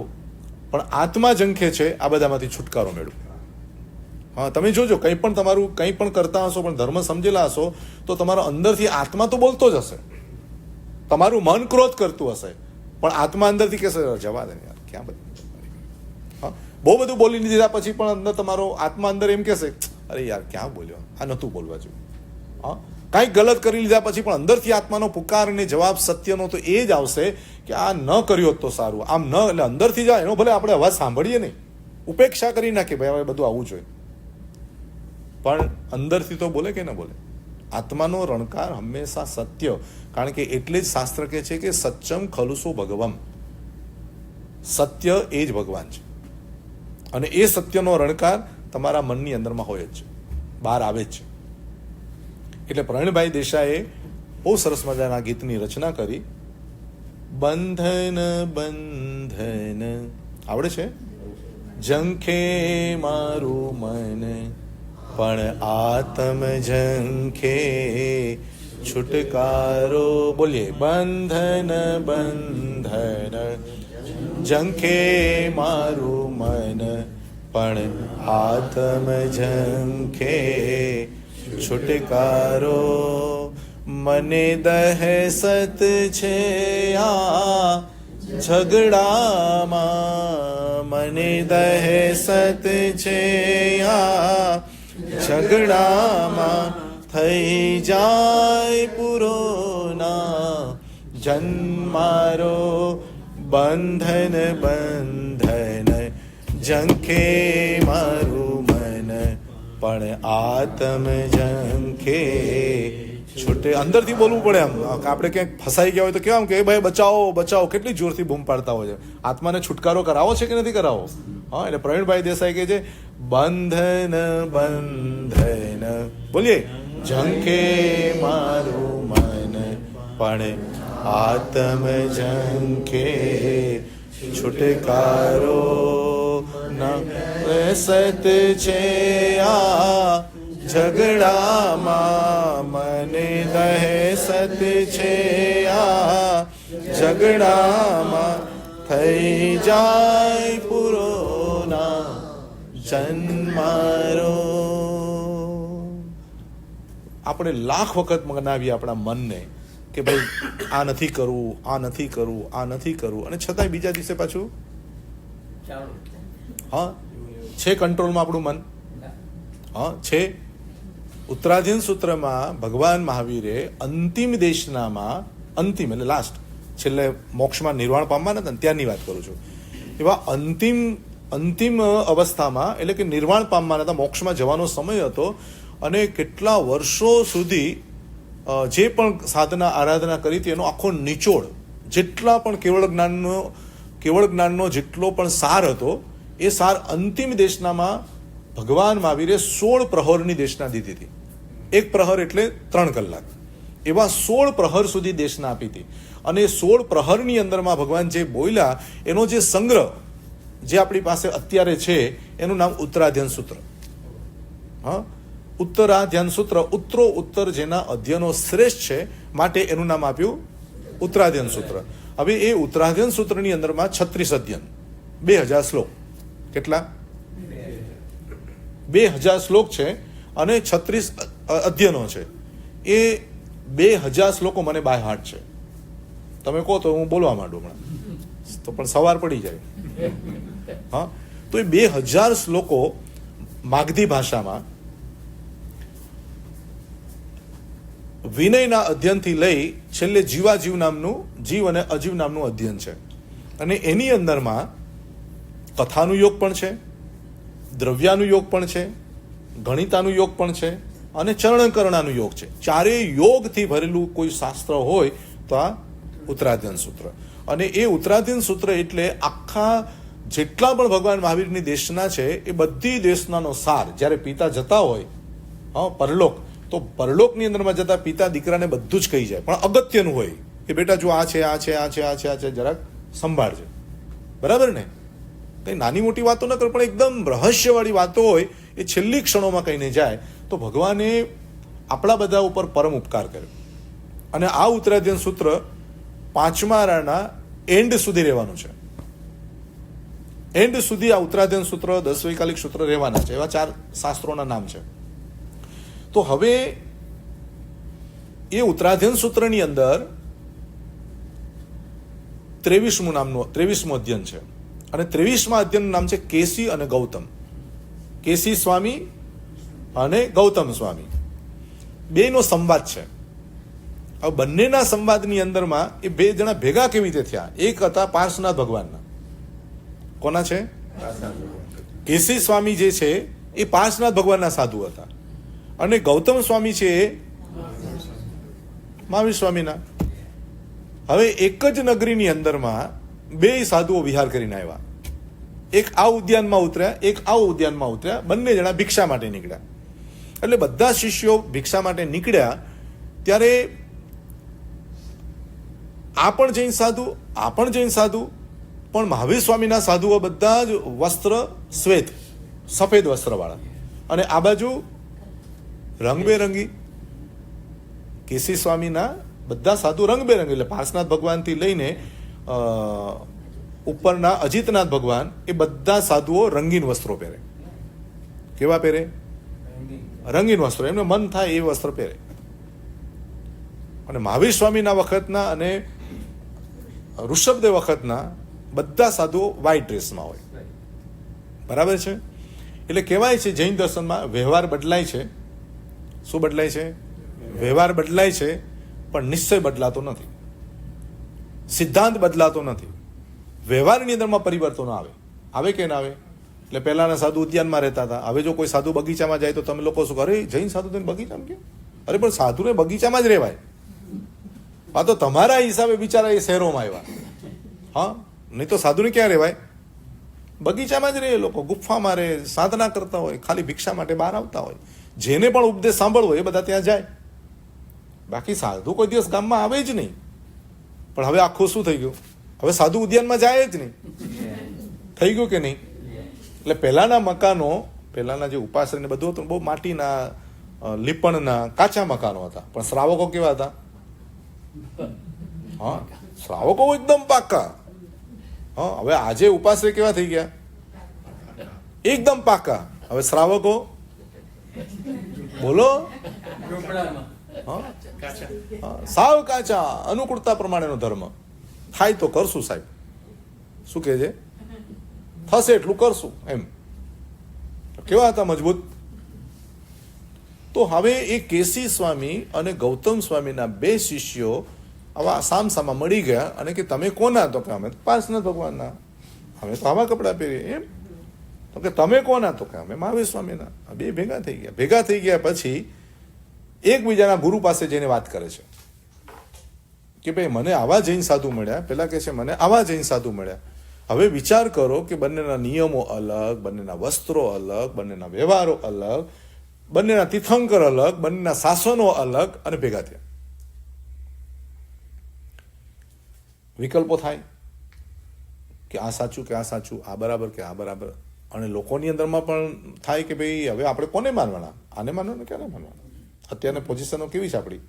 પણ આત્મા ઝંખે છે આ બધામાંથી છુટકારો મેળવો. હા, તમે જોજો, કંઈ પણ તમારું કંઈ પણ કરતા હશો, પણ ધર્મ સમજેલા હશો તો તમારો અંદરથી આત્મા તો બોલતો જ હશે. તમારું મન ક્રોધ કરતું હશે, પણ આત્મા અંદરથી કહેશે જવા દે યાર, ક્યાં બધું. હા, બહુ બધું બોલી દીધા પછી પણ અંદર તમારો આત્મા અંદર એમ કહેશે અરે યાર ક્યાં બોલ્યો, આ નહોતું બોલવા જોઈએ. હા, કાંઈક ગલત કરી લીધા પછી પણ અંદરથી આત્માનો પુકાર અને જવાબ સત્યનો તો એ જ આવશે કે આ ન કર્યો તો સારું, આમ ન, એટલે અંદરથી જાય એનો ભલે આપણે અવાજ સાંભળીએ નહીં, ઉપેક્ષા કરી નાખીએ ભાઈ હવે બધું આવવું જોઈએ, પણ અંદરથી તો બોલે કે ન બોલે. આત્માનો રણકાર હંમેશા સત્ય, કારણ કે એટલે જ શાસ્ત્ર કહે છે કે સત્યમ ખલુસો ભગવમ, સત્ય એ જ ભગવાન છે. અને એ સત્યનો રણકાર તમારા મનની અંદરમાં હોય જ છે, બહાર આવે જ છે. એટલે પ્રવીણભાઈ દેસાઈએ બહુ સરસ મજાના ગીતની રચના કરી. બંધન બંધન આવડે છે? ઝંખે મારું મન પણ આત્મ ઝંખે છુટકારો, બોલીએ બંધન બંધન ઝંખે મારું મન પણ આત્મ ઝંખે છુટકારો. મને દહેશત છે આ ઝઘડામાં, મને દહેશત છે આ ઝઘડામાં, થઈ જાય પૂરો ના જન્મારો. બંધન બંધન ઝંખે મારું મન પણ આત્મ ઝંખે છૂટે. અંદરથી બોલવું પડે. આમ આપણે ક્યાંક ફસાઈ ગયા હોય તો કેવા કે ભાઈ બચાવો બચાવો, કેટલી જોરથી બૂમ પાડતા હોય છે. આત્માને છુટકારો કરાવો છે કે નથી કરાવો? હા, એટલે પ્રવીણભાઈ દેસાઈ કહે છે બંધન બંધન, બોલીએ ઝંખે મારું મન પણ આત્મ ઝંખે છુટકારો. સત છે આ ઝઘડામાં, મને દહેશત છે આ ઝઘડામાં, થઈ જાય પૂરો ના જન્મારો. આપણે લાખ વખત મનાવીએ આપણા મનને કે ભાઈ આ નથી કરવું, આ નથી કરવું, આ નથી કરવું, અને છતાંય બીજા દિવસે પાછું હા છે કંટ્રોલમાં આપણું મન. હા છે. ઉત્તરાધીન સૂત્રમાં ભગવાન મહાવીરે અંતિમ દેશનામાં, અંતિમ એટલે લાસ્ટ, છેલ્લે મોક્ષમાં નિર્વાણ પામવાના હતા ને ત્યારની વાત કરું છું, એવા અંતિમ અવસ્થામાં, એટલે કે નિર્વાણ પામવાના હતા, મોક્ષમાં જવાનો સમય હતો, અને કેટલા વર્ષો સુધી જે પણ સાધના આરાધના કરી હતી એનો આખો નિચોડ, જેટલા પણ કેવળ જ્ઞાનનો જેટલો પણ સાર હતો, એ સાર અંતિમ દેશનામાં ભગવાન મહાવીરે 16 પ્રહરની દેશના દીધી હતી. એક પ્રહર એટલે 3 કલાક, એવા 16 પ્રહર સુધી દેશના આપી હતી. અને 16 પ્રહરની અંદરમાં ભગવાન જે બોલ્યા એનો જે સંગ્રહ જે આપણી પાસે અત્યારે છે એનું નામ ઉત્તરાધ્યન સૂત્ર. હા, ઉત્તરાધ્યાન સૂત્ર, ઉત્તરો ઉત્તર જેના અધ્યયનો શ્રેષ્ઠ છે માટે એનું નામ આપ્યું ઉત્તરાધ્યાન સૂત્ર. હવે એ ઉત્તરાધ્યાન સૂત્રની અંદરમાં 36 અધ્યયન, 2000 શ્લોક. કેટલા? 2000 શ્લોક છે અને 36 અધ્યયનો છે. એ 2000 શ્લોકો મને બાય હાર્ટ છે. તમે કહો તો હું બોલવા માંડું હમણાં, તો પણ સવાર પડી જાય. હા, તો એ 2000 શ્લોકો માગધી ભાષામાં વિનયના અધ્યયનથી લઈ છેલ્લે જીવાજીવ નામનું, જીવ અને અજીવ નામનું અધ્યયન છે. અને એની અંદરમાં કથાનું યોગ પણ છે, દ્રવ્યાનું યોગ પણ છે, ગણિતાનું યોગ પણ છે, અને ચરણકરણાનું યોગ છે. ચારેય યોગથી ભરેલું કોઈ શાસ્ત્ર હોય તો આ ઉત્તરાધ્યાન સૂત્ર. અને એ ઉત્તરાધ્યાન સૂત્ર એટલે આખા જેટલા પણ ભગવાન મહાવીરની દેશના છે એ બધી દેશનાનો સાર. જ્યારે પિતા જતા હોય પરલોક, તો પરલોકની અંદરમાં જતા પિતા દીકરાને બધું જ કહી જાય, પણ અગત્યનું હોય કે બેટા જો આ છે, આ છે, આ છે, આ છે, આ છે, જરાક સંભાળજે. બરાબર ને? કંઈ નાની મોટી વાતો ન કરે, પણ એકદમ રહસ્યવાળી વાતો હોય એ છેલ્લી ક્ષણોમાં કહીને જાય. તો ભગવાને આપણા બધા ઉપર પરમ ઉપકાર કર્યો. અને આ ઉત્તરાધ્યન સૂત્ર 5મા આરાના એન્ડ સુધી રહેવાનું છે. એન્ડ સુધી આ ઉત્તરાધ્યન સૂત્ર 10 વૈકાલિક સૂત્ર રહેવાના છે. એવા 4 શાસ્ત્રોના નામ છે. તો હવે એ ઉત્તરાધ્યન સૂત્રની અંદર 23મું અધ્યયન છે. અને 23મા અધ્યયનનું નામ છે કેસી અને ગૌતમ. કેસી સ્વામી અને ગૌતમ સ્વામી બેનો સંવાદ છે. હવે બંનેના સંવાદની અંદરમાં એ 2 જણા ભેગા કેવી રીતે થયા? એક હતા પાર્શ્વનાથ ભગવાનના. કોના છે? કેસી સ્વામી જે છે એ પાર્શ્વનાથ ભગવાનના સાધુ હતા, અને ગૌતમ સ્વામી છે એ મહાવીર સ્વામીના. હવે એક જ નગરીની અંદરમાં 2 સાધુઓ વિહાર કરીને આવ્યા. એક આ ઉદ્યાનમાં ઉતર્યા, એક આ ઉદ્યાનમાં ઉતર્યા. બંને જણા ભિક્ષા માટે નીકળ્યા. એટલે બધા શિષ્યો ભિક્ષા માટે નીકળ્યા ત્યારે આ પણ જૈન સાધુ, આ પણ જૈન સાધુ, પણ મહાવીર સ્વામીના સાધુઓ બધા જ વસ્ત્ર શ્વેત, સફેદ વસ્ત્રવાળા, અને આ બાજુ રંગબેરંગી. કેસી સ્વામીના બધા સાધુ રંગબેરંગી, એટલે પાર્શ્વનાથ ભગવાનથી લઈને ઉપરના અજીતનાથ ભગવાન, એ બધા સાધુઓ રંગીન વસ્ત્રો પહેરે. કેવા પહેરે? રંગીન વસ્ત્રો. એમને મન થાય એ વસ્ત્ર પહેરે. અને મહાવીર સ્વામીના વખતના અને ઋષભદેવ વખતના બધા સાધુઓ વ્હાઇટ ડ્રેસમાં હોય. બરાબર છે? એટલે કહેવાય છે જૈન દર્શનમાં વ્યવહાર બદલાય છે. શું બદલાય છે? વ્યવહાર બદલાય છે, પણ નિશ્ચય બદલાતો નથી, સિદ્ધાંત બદલાતો નથી. વ્યવહારની અંદરમાં પરિવર્તનો આવે. આવે કે ના આવે? એટલે પહેલાના સાધુ ઉદ્યાનમાં રહેતા હતા. હવે જો કોઈ સાધુ બગીચામાં જાય તો તમે લોકો શું કરે? જૈન સાધુ તેને બગીચામાં કેમ? અરે પણ સાધુને બગીચામાં જ રહેવાય. આ તો તમારા હિસાબે બિચારા એ શહેરોમાં આવ્યા. હા, નહીં તો સાધુને ક્યાં રહેવાય? બગીચામાં જ રહે. લોકો ગુફામાં રહે, સાધના કરતા હોય, ખાલી ભિક્ષા માટે બહાર આવતા હોય. જેને પણ ઉપદેશ સાંભળવો એ બધા ત્યાં જાય. બાકી સાધુ કોઈ દિવસ ગામમાં આવે જ નહીં. પણ હવે આખું શું થઈ ગયું? હવે સાધુ ઉદ્યાનમાં જાય જ નહીં. થઈ ગયું કે નહીં? એટલે પહેલાના મકાનો, પહેલાના જે ઉપાશ્રય ને બધું હતું, બહુ માટીના, લીપણના, કાચા મકાનો હતા. પણ શ્રાવકો કેવા હતા? હા, શ્રાવકો એકદમ પાકા. હા, હવે આજે ઉપાશ્રય કેવા થઈ ગયા? એકદમ પાકા. હવે શ્રાવકો બોલો, સાવ કાચા. અનુકૂળતા પ્રમાણેનો ધર્મ. થાય તો કરશું સાહેબ. શું કહે છે? થશે એટલું કરશું એમ. કેવા હતા? મજબૂત. તો હવે એ કેસી સ્વામી અને ગૌતમ સ્વામીના 2 શિષ્યો આવા સામસામા મળી ગયા અને કે તમે કોના? તો કે અમે પાર્શ્વનાથ ભગવાનના. અમે તો આવા કપડાં પહેરીએ. એમ? તો કે તમે કોના? તો કે અમે મહાવીર સ્વામીના. 2 ભેગા થઈ ગયા. ભેગા થઈ ગયા પછી એકબીજાના ગુરુ પાસે જઈને વાત કરે છે કે ભાઈ મને આવા જૈન સાધુ મળ્યા. પેલા કહે છે મને આવા જૈન સાધુ મળ્યા. હવે વિચાર કરો કે બંનેના નિયમો અલગ, બંનેના વસ્ત્રો અલગ, બંનેના વ્યવહારો અલગ, બંનેના તીર્થંકર અલગ, બંનેના શાસનો અલગ, અને ભેગા થયા. વિકલ્પો થાય કે આ સાચું કે આ સાચું, આ બરાબર કે આ બરાબર. અને લોકોની અંદરમાં પણ થાય કે ભાઈ હવે આપણે કોને માનવાના? આને માનવાના ક્યારે માનવાના? અત્યારની પોઝિશનો કેવી છે આપણી?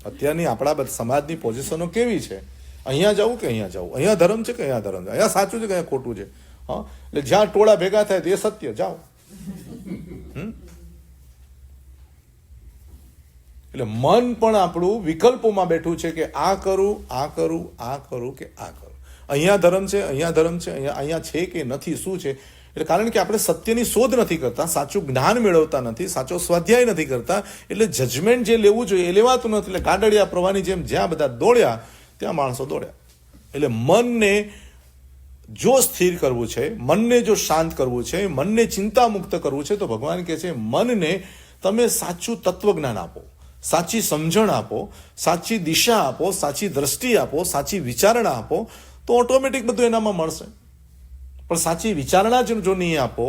અત્યારની આપણા સમાજની પોઝિશનો કેવી છે? અહીંયા જવું કે અહીંયા જવું? અહીંયા ધર્મ છે કે અહીંયા ધર્મ છે? અહીંયા સાચું છે કે અહીંયા ખોટું છે? હા, એટલે જ્યાં ટોળા ભેગા થાય તે સત્ય. જાઓ. એટલે મન પણ આપણું વિકલ્પોમાં બેઠું છે કે આ કરું, આ કરું, આ કરું કે આ કરું. અહીંયા ધર્મ છે, અહીંયા ધર્મ છે, અહીંયા છે કે નથી, શું છે? એટલે કારણ કે આપણે સત્યની શોધ નથી કરતા, સાચું જ્ઞાન મેળવતા નથી, સાચો સ્વાધ્યાય નથી કરતા, એટલે જજમેન્ટ જે લેવું જોઈએ એ લેવાતું નથી. એટલે ગાડડિયા પ્રવાહની જેમ જ્યાં બધા દોડ્યા ત્યાં માણસો દોડ્યા. એટલે મનને જો સ્થિર કરવું છે, મનને જો શાંત કરવું છે, મનને ચિંતા મુક્ત કરવું છે, તો ભગવાન કહે છે મનને તમે સાચું તત્વજ્ઞાન આપો, સાચી સમજણ આપો, સાચી દિશા આપો, સાચી દ્રષ્ટિ આપો, સાચી વિચારણા આપો, તો ઓટોમેટિક બધું એનામાં મળશે. પણ સાચી વિચારણા જ જો નહીં આપો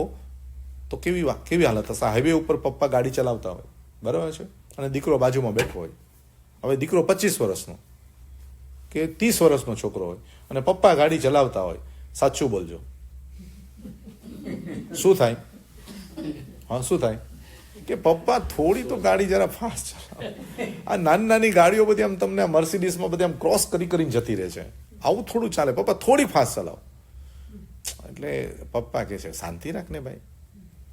તો કેવી હાલત હશે? હાઈવે ઉપર પપ્પા ગાડી ચલાવતા હોય, બરાબર છે, અને દીકરો બાજુમાં બેઠો હોય. હવે દીકરો 25 વર્ષનો કે 30 વર્ષનો છોકરો હોય અને પપ્પા ગાડી ચલાવતા હોય. સાચું બોલજો, શું થાય? હા, શું થાય? કે પપ્પા થોડી તો ગાડી જરા ફાસ્ટ ચલાવો. આ નાની નાની ગાડીઓ બધી આમ તમને મર્સિડીઝમાં બધી આમ ક્રોસ કરીને જતી રહે છે. આવું થોડું ચાલે, પપ્પા થોડી ફાસ્ટ ચલાવો. એટલે પપ્પા કહે છે શાંતિ રાખને ભાઈ,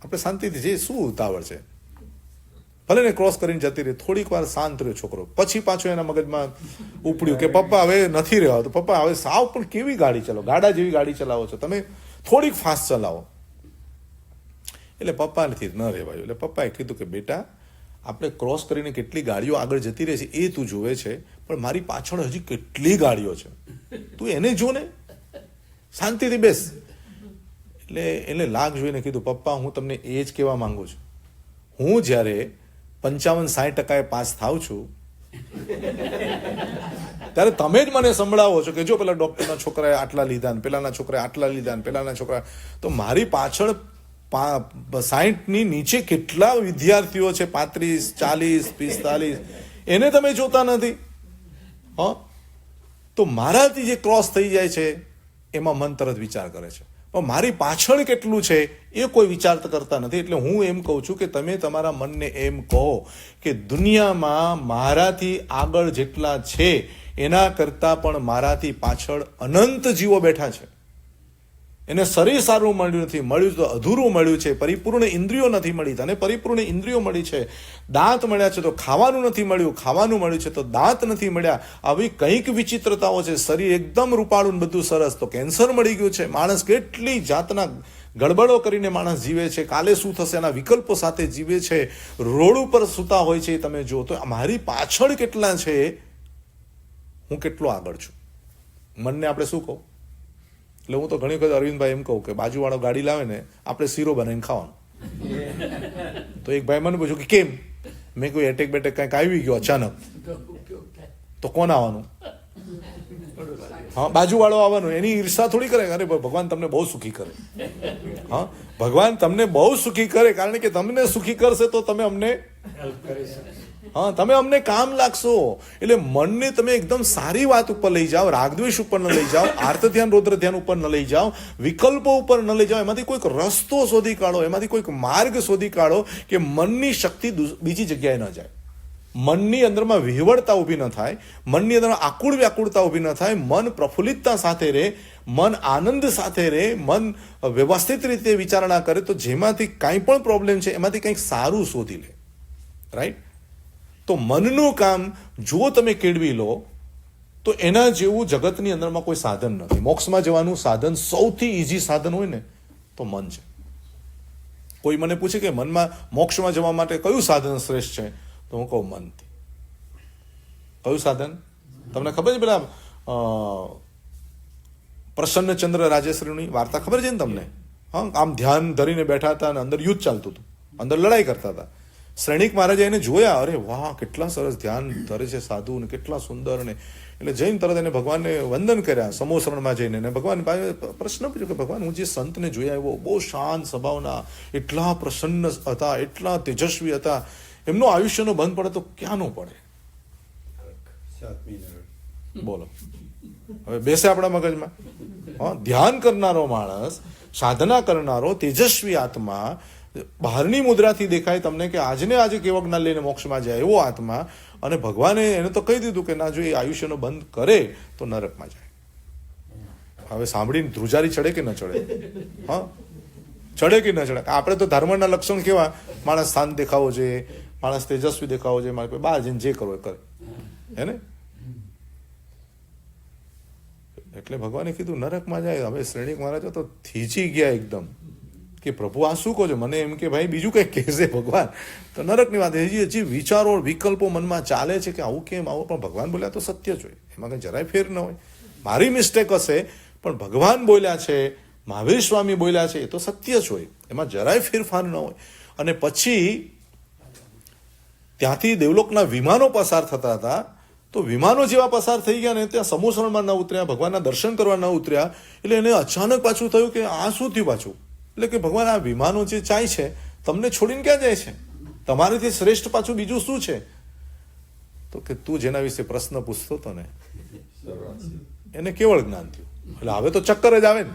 આપણે શાંતિથી જઈએ, શું ઉતાવળ છે, ભલે ને ક્રોસ કરીને જતી રહી. થોડીક વાર શાંત રહ્યો છોકરો, પછી પાછું એના મગજમાં ઉપડ્યું કે પપ્પા હવે નથી રહ્યો. તો પપ્પા હવે સાવ પણ કેવી ગાડી ચલાવો, ગાડા જેવી ગાડી ચલાવો છો તમે, થોડીક ફાસ્ટ ચલાવો. એટલે પપ્પા નથી ન રહેવાયું. એટલે પપ્પાએ કીધું કે બેટા, આપણે ક્રોસ કરીને કેટલી ગાડીઓ આગળ જતી રહે છે એ તું જોવે છે, પણ મારી પાછળ હજી કેટલી ગાડીઓ છે, તું એને જો ને, શાંતિથી બેસ. એટલે એને લાગ જોઈને કીધું પપ્પા હું તમને એ જ કહેવા માંગુ છું, હું જ્યારે 55-60% પાસ થાવ છું ત્યારે તમે જ મને સંભળાવો છો કે જો પેલા ડોક્ટરના છોકરાએ આટલા લીધા ને પેલાના છોકરાએ આટલા લીધા ને પેલાના છોકરા, તો મારી પાછળ 60ની નીચે કેટલા વિદ્યાર્થીઓ છે, 35, 40, 45, એને તમે જોતા નથી. હા, તો મારાથી જે ક્રોસ થઈ જાય છે એમાં મન તરત વિચાર કરે છે, પણ મારી પાછળ કેટલું છે એ કોઈ વિચાર કરતા નથી. એટલે હું એમ કહું છું કે તમે તમારા મનને એમ કહો કે દુનિયામાં મારાથી આગળ જેટલા છે એના કરતાં પણ મારાથી પાછળ અનંત જીવો બેઠા છે. એને શરીર સારું મળ્યું નથી, મળ્યું તો અધૂરું મળ્યું છે, પરિપૂર્ણ ઇન્દ્રિયો નથી મળી, તને પરિપૂર્ણ ઇન્દ્રિયો મળી છે, દાંત મળ્યા છે તો ખાવાનું નથી મળ્યું, ખાવાનું મળ્યું છે તો દાંત નથી મળ્યા, આવી કંઈક વિચિત્રતાઓ છે, શરીર એકદમ રૂપાળું બધું સરસ તો કેન્સર મળી ગયું છે, માણસ કેટલી જાતના ગડબડો કરીને માણસ જીવે છે, કાલે શું થશે એના વિકલ્પો સાથે જીવે છે, રોડ ઉપર સૂતા હોય છે. તમે જો તો મારી પાછળ કેટલા છે, હું કેટલો આગળ છું. મનને આપણે શું કહું? એટલે હું તો ઘણી વખત અરવિંદભાઈ એમ કહું કે બાજુવાળો ગાડી લાવે ને આપણે શીરો બનાવીને ખાવાનું. તો એક ભાઈ મને પૂછ્યું કે કેમ? મેં કોઈ એટેક બેટેક કંઈક આવી ગયો અચાનક તો કોણ આવવાનું? હા, બાજુવાળો આવવાનું. એની ઈર્ષા થોડી કરે, અરે ભગવાન તમને બહુ સુખી કરે. હા, ભગવાન તમને બહુ સુખી કરે, કારણ કે તમને સુખી કરશે તો તમે અમને હા, તમે અમને કામ લાગશો. એટલે મનને તમે એકદમ સારી વાત ઉપર લઈ જાઓ, રાગદ્વેષ ઉપર ન લઈ જાઓ, આર્ત ધ્યાન રૌદ્ર ધ્યાન ઉપર ન લઈ જાઓ, વિકલ્પો ઉપર ન લઈ જાઓ. એમાંથી કોઈક રસ્તો શોધી કાઢો, એમાંથી કોઈક માર્ગ શોધી કાઢો કે મનની શક્તિ બીજી જગ્યાએ ન જાય, મનની અંદરમાં વિહવળતા ઊભી ન થાય, મનની અંદર આકુળ વ્યાકુળતા ઊભી ન થાય, મન પ્રફુલ્લિતતા સાથે રહે, મન આનંદ સાથે રહે, મન વ્યવસ્થિત રીતે વિચારણા કરે, તો જેમાંથી કાંઈ પણ પ્રોબ્લેમ છે એમાંથી કંઈક સારું શોધી લે. રાઈટ? તો મનનું કામ જો તમે કેળવી લો તો એના જેવું જગતની અંદરમાં કોઈ સાધન નથી. મોક્ષમાં જવાનું સાધન, સૌથી ઈઝી સાધન હોય ને તો મન છે. કોઈ મને પૂછે કે મનમાં મોક્ષમાં જવા માટે કયું સાધન શ્રેષ્ઠ છે, તો હું કહું મનથી. કયું સાધન? તમને ખબર છે પેલા પ્રસન્નચંદ્ર રાજેશ્વરીની વાર્તા ખબર છે ને તમને? હા, આમ ધ્યાન ધરીને બેઠા હતા અને અંદર યુદ્ધ ચાલતું હતું, અંદર લડાઈ કરતા હતા. શ્રેણિક મહારાજે એને જોયા, અરે વાહ કેટલા સરસ ધ્યાન ધરે છે સાધુ ને કેટલા સુંદર, ને એટલે જઈને તરત એને ભગવાનને વંદન કર્યા સમોસરણમાં જઈને. ને ભગવાન પ્રશ્ન પૂછ્યો કે ભગવાન, હું જે સંતને જોઈ આવ્યો, બહુ શાંત સ્વભાવના, એટલા પ્રસન્ન હતા, એટલા તેજસ્વી હતા, એમનો આયુષ્યનો બંધ પડે તો ક્યાંનો પડે? બોલો, હવે બેસે આપણા મગજમાં. હા, ધ્યાન કરનારો માણસ, સાધના કરનારો તેજસ્વી આત્મા, બહારની મુદ્રાથી દેખાય તમને કે આજને આજે કેવો જ્ઞાન લઈને મોક્ષમાં જાય એવો આત્મા, અને ભગવાને એને તો કહી દીધું કે ના, જો એ આયુષ્યનો બંધ કરે તો નરકમાં જાય. હવે સાંભળીને ધ્રુજારી ચડે કે ન ચડે? હા, ચડે કે ન ચડે? આપણે તો ધર્મના લક્ષણ કેવા? માણસ શાંત દેખાવો જોઈએ, માણસ તેજસ્વી દેખાવો જોઈએ, મારે બહાર જઈને જે કરવો એ કરે, હે ને? એટલે ભગવાને કીધું નરકમાં જાય. હવે શ્રેણિક મહારાજ તો થીજી ગયા એકદમ કે પ્રભુ આ શું કહો છો? મને એમ કે ભાઈ બીજું કંઈક કહેશે ભગવાન. તો નરકની વાત, હજી વિચારો વિકલ્પો મનમાં ચાલે છે કે આવું કેમ, આવું. પણ ભગવાન બોલ્યા તો સત્ય જ હોય, એમાં કંઈ જરાય ફેર ન હોય. મારી મિસ્ટેક હશે, પણ ભગવાન બોલ્યા છે, મહાવીર સ્વામી બોલ્યા છે, એ તો સત્ય જ હોય, એમાં જરાય ફેરફાર ન હોય. અને પછી ત્યાંથી દેવલોકના વિમાનો પસાર થતા હતા, તો વિમાનો જેવા પસાર થઈ ગયા ને ત્યાં સમોસરણમાં ન ઉતર્યા, ભગવાનના દર્શન કરવા ન ઉતર્યા, એટલે એને અચાનક પાછું થયું કે આ શું થયું પાછું? એટલે કે ભગવાન, આ વિમાનો જે જાય છે તમને છોડીને ક્યાં જાય છે? તમારાથી શ્રેષ્ઠ પાછું બીજું શું છે? તો કે તું જેના વિશે પ્રશ્ન પૂછતો હતો ને એને કેવળ જ્ઞાન થયું. એટલે હવે તો ચક્કર જ આવે ને,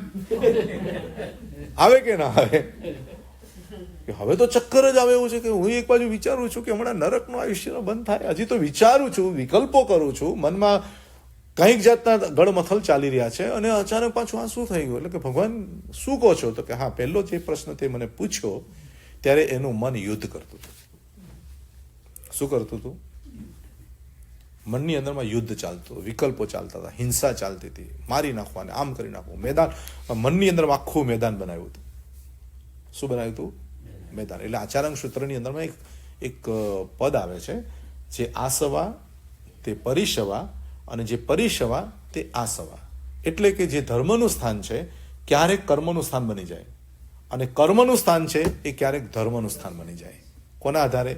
આવે કે ના આવે? કે હવે તો ચક્કર જ આવે એવું છે કે હું એક બાજુ વિચારું છું કે હમણાં નરકનું આયુષ્ય બંધ થાય, હજી તો વિચારું છું, વિકલ્પો કરું છું, મનમાં કંઈક જાતના ગળમથલ ચાલી રહ્યા છે, અને અચાનક પાછું આ શું થઈ ગયું? એટલે કે ભગવાન શું કહો છો? તો કે હા, પહેલો જે પ્રશ્ન તે મને પૂછ્યો ત્યારે એનું મન યુદ્ધ કરતું હતું. શું કરતું હતું? મનની અંદરમાં યુદ્ધ ચાલતું, વિકલ્પો ચાલતા હતા, હિંસા ચાલતી હતી, મારી નાખવાને, આમ કરી નાખવું, મેદાન, મનની અંદર આખું મેદાન બનાવ્યું હતું. શું બનાવ્યું હતું? મેદાન. એટલે આચાર્ય સૂત્રની અંદરમાં એક પદ આવે છે, જે આસવા તે પરિસવા અને જે પરિસવા તે આસવા. એટલે કે જે ધર્મનું સ્થાન છે ક્યારેક કર્મનું સ્થાન બની જાય, અને કર્મનું સ્થાન છે એ ક્યારેક ધર્મનું સ્થાન બની જાય. કોના આધારે?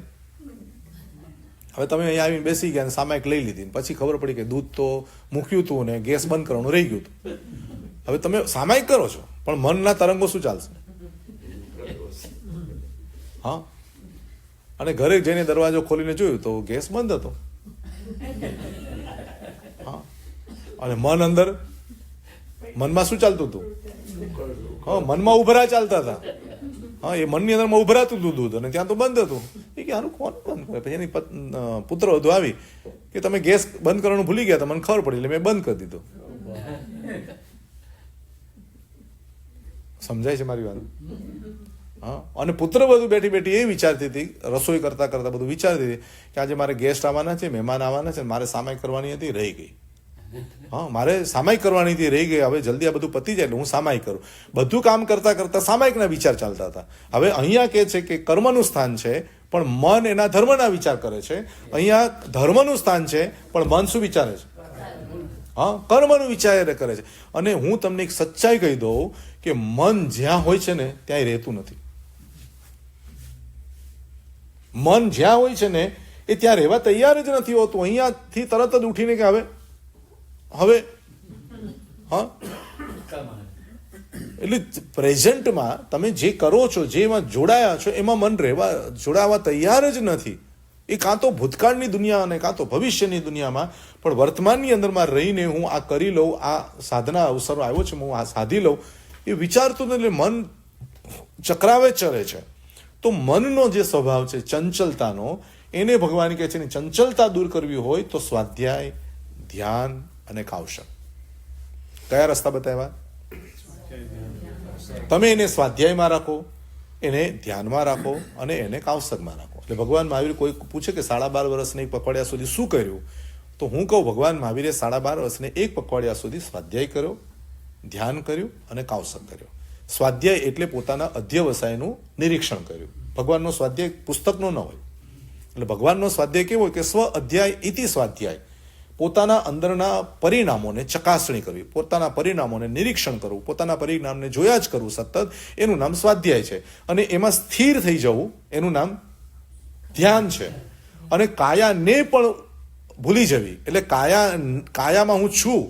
હવે તમે અહીંયા આવીને બેસી ગયા અને સામાયિક લઈ લીધી, પછી ખબર પડી કે દૂધ તો મૂક્યું હતું ને ગેસ બંધ કરવાનું રહી ગયું હતું. હવે તમે સામાયિક કરો છો, પણ મનના તરંગો શું ચાલશે? હા, અને ઘરે જઈને દરવાજો ખોલીને જોયું તો ગેસ બંધ હતો. હા, અને મન અંદર, મનમાં શું ચાલતું હતું? હા, મનમાં ઉભરા ચાલતા હતા. હા, એ મનની અંદરમાં ઉભરાતું હતું દૂધ, અને ત્યાં તો બંધ હતું. એ કે આનું કોણ બંધ કરે? પછી એની પુત્ર વધુ આવી કે તમે ગેસ બંધ કરવાનું ભૂલી ગયા, તો મને ખબર પડી એટલે મેં બંધ કરી દીધું. સમજાય છે મારી વાત? હા, અને પુત્ર વધુ બેઠી બેઠી એ વિચારતી હતી, રસોઈ કરતા કરતા બધું વિચારતી હતી કે આજે મારે ગેસ્ટ આવવાના છે, મહેમાન આવવાના છે, મારે સામાયિક કરવાની હતી, રહી ગઈ. હા, મારે સામાયિક કરવાની હતી, રહી ગઈ. હવે જલ્દી આ બધું પતી જાય એટલે હું સામાયિક કરું. બધું કામ કરતા કરતા સામાયિકના વિચાર ચાલતા હતા. હવે અહીંયા કહે છે કે કર્મનું સ્થાન છે, પણ મન એના ધર્મના વિચાર કરે છે. અહીંયા ધર્મનું સ્થાન છે, પણ મન શું વિચારે છે? હા, કર્મનું વિચાર કરે છે. અને હું તમને એક સચ્ચાઈ કહી દઉં કે મન જ્યાં હોય છે ને ત્યાં રહેતું નથી. મન જ્યાં હોય છે ને એ ત્યાં રહેવા તૈયાર જ નથી હોતું. અહીંયાથી તરત જ ઉઠીને કે હવે હા, એટલે પ્રેઝન્ટમાં તમે જે કરો છો, જે એમાં જોડાયા છો, એમાં મન જોડાવા તૈયાર જ નથી. એ કાં તો ભૂતકાળની દુનિયા અને કાં તો ભવિષ્યની દુનિયામાં, પણ વર્તમાનની અંદરમાં રહીને હું આ કરી લઉં, આ સાધના અવસરો આવ્યો છે, હું આ સાધી લઉં, એ વિચારતું નથી. એટલે મન ચક્રાવે ચરે છે. તો મનનો જે સ્વભાવ છે ચંચલતાનો, એને ભગવાન કહે છે ચંચલતા દૂર કરવી હોય તો સ્વાધ્યાય, ધ્યાન અને કૌશલ. કયા રસ્તા બતાવ્યા? તમે એને સ્વાધ્યાયમાં રાખો, એને ધ્યાનમાં રાખો, અને એને કૌશલમાં રાખો. એટલે ભગવાન મહાવીર કોઈ પૂછે કે 12.5 વર્ષને એક પખવાડિયા સુધી શું કર્યું, તો હું કહું ભગવાન મહાવીરે 12.5 વર્ષને એક પખવાડિયા સુધી સ્વાધ્યાય કર્યો, ધ્યાન કર્યું અને કૌશલ કર્યો. સ્વાધ્યાય એટલે પોતાના અધ્યવસાયનું નિરીક્ષણ કર્યું. ભગવાનનો સ્વાધ્યાય પુસ્તકનો ન હોય. એટલે ભગવાનનો સ્વાધ્યાય કેવો હોય કે સ્વ અધ્યાય ઇતિ સ્વાધ્યાય. પોતાના અંદરના પરિણામોને ચકાસણી કરવી, પોતાના પરિણામોને નિરીક્ષણ કરવું, પોતાના પરિણામને જોયા જ કરવું સતત, એનું નામ સ્વાધ્યાય છે. અને એમાં સ્થિર થઈ જવું, એનું નામ ધ્યાન છે. અને કાયાને પણ ભૂલી જવી, એટલે કાયામાં હું છું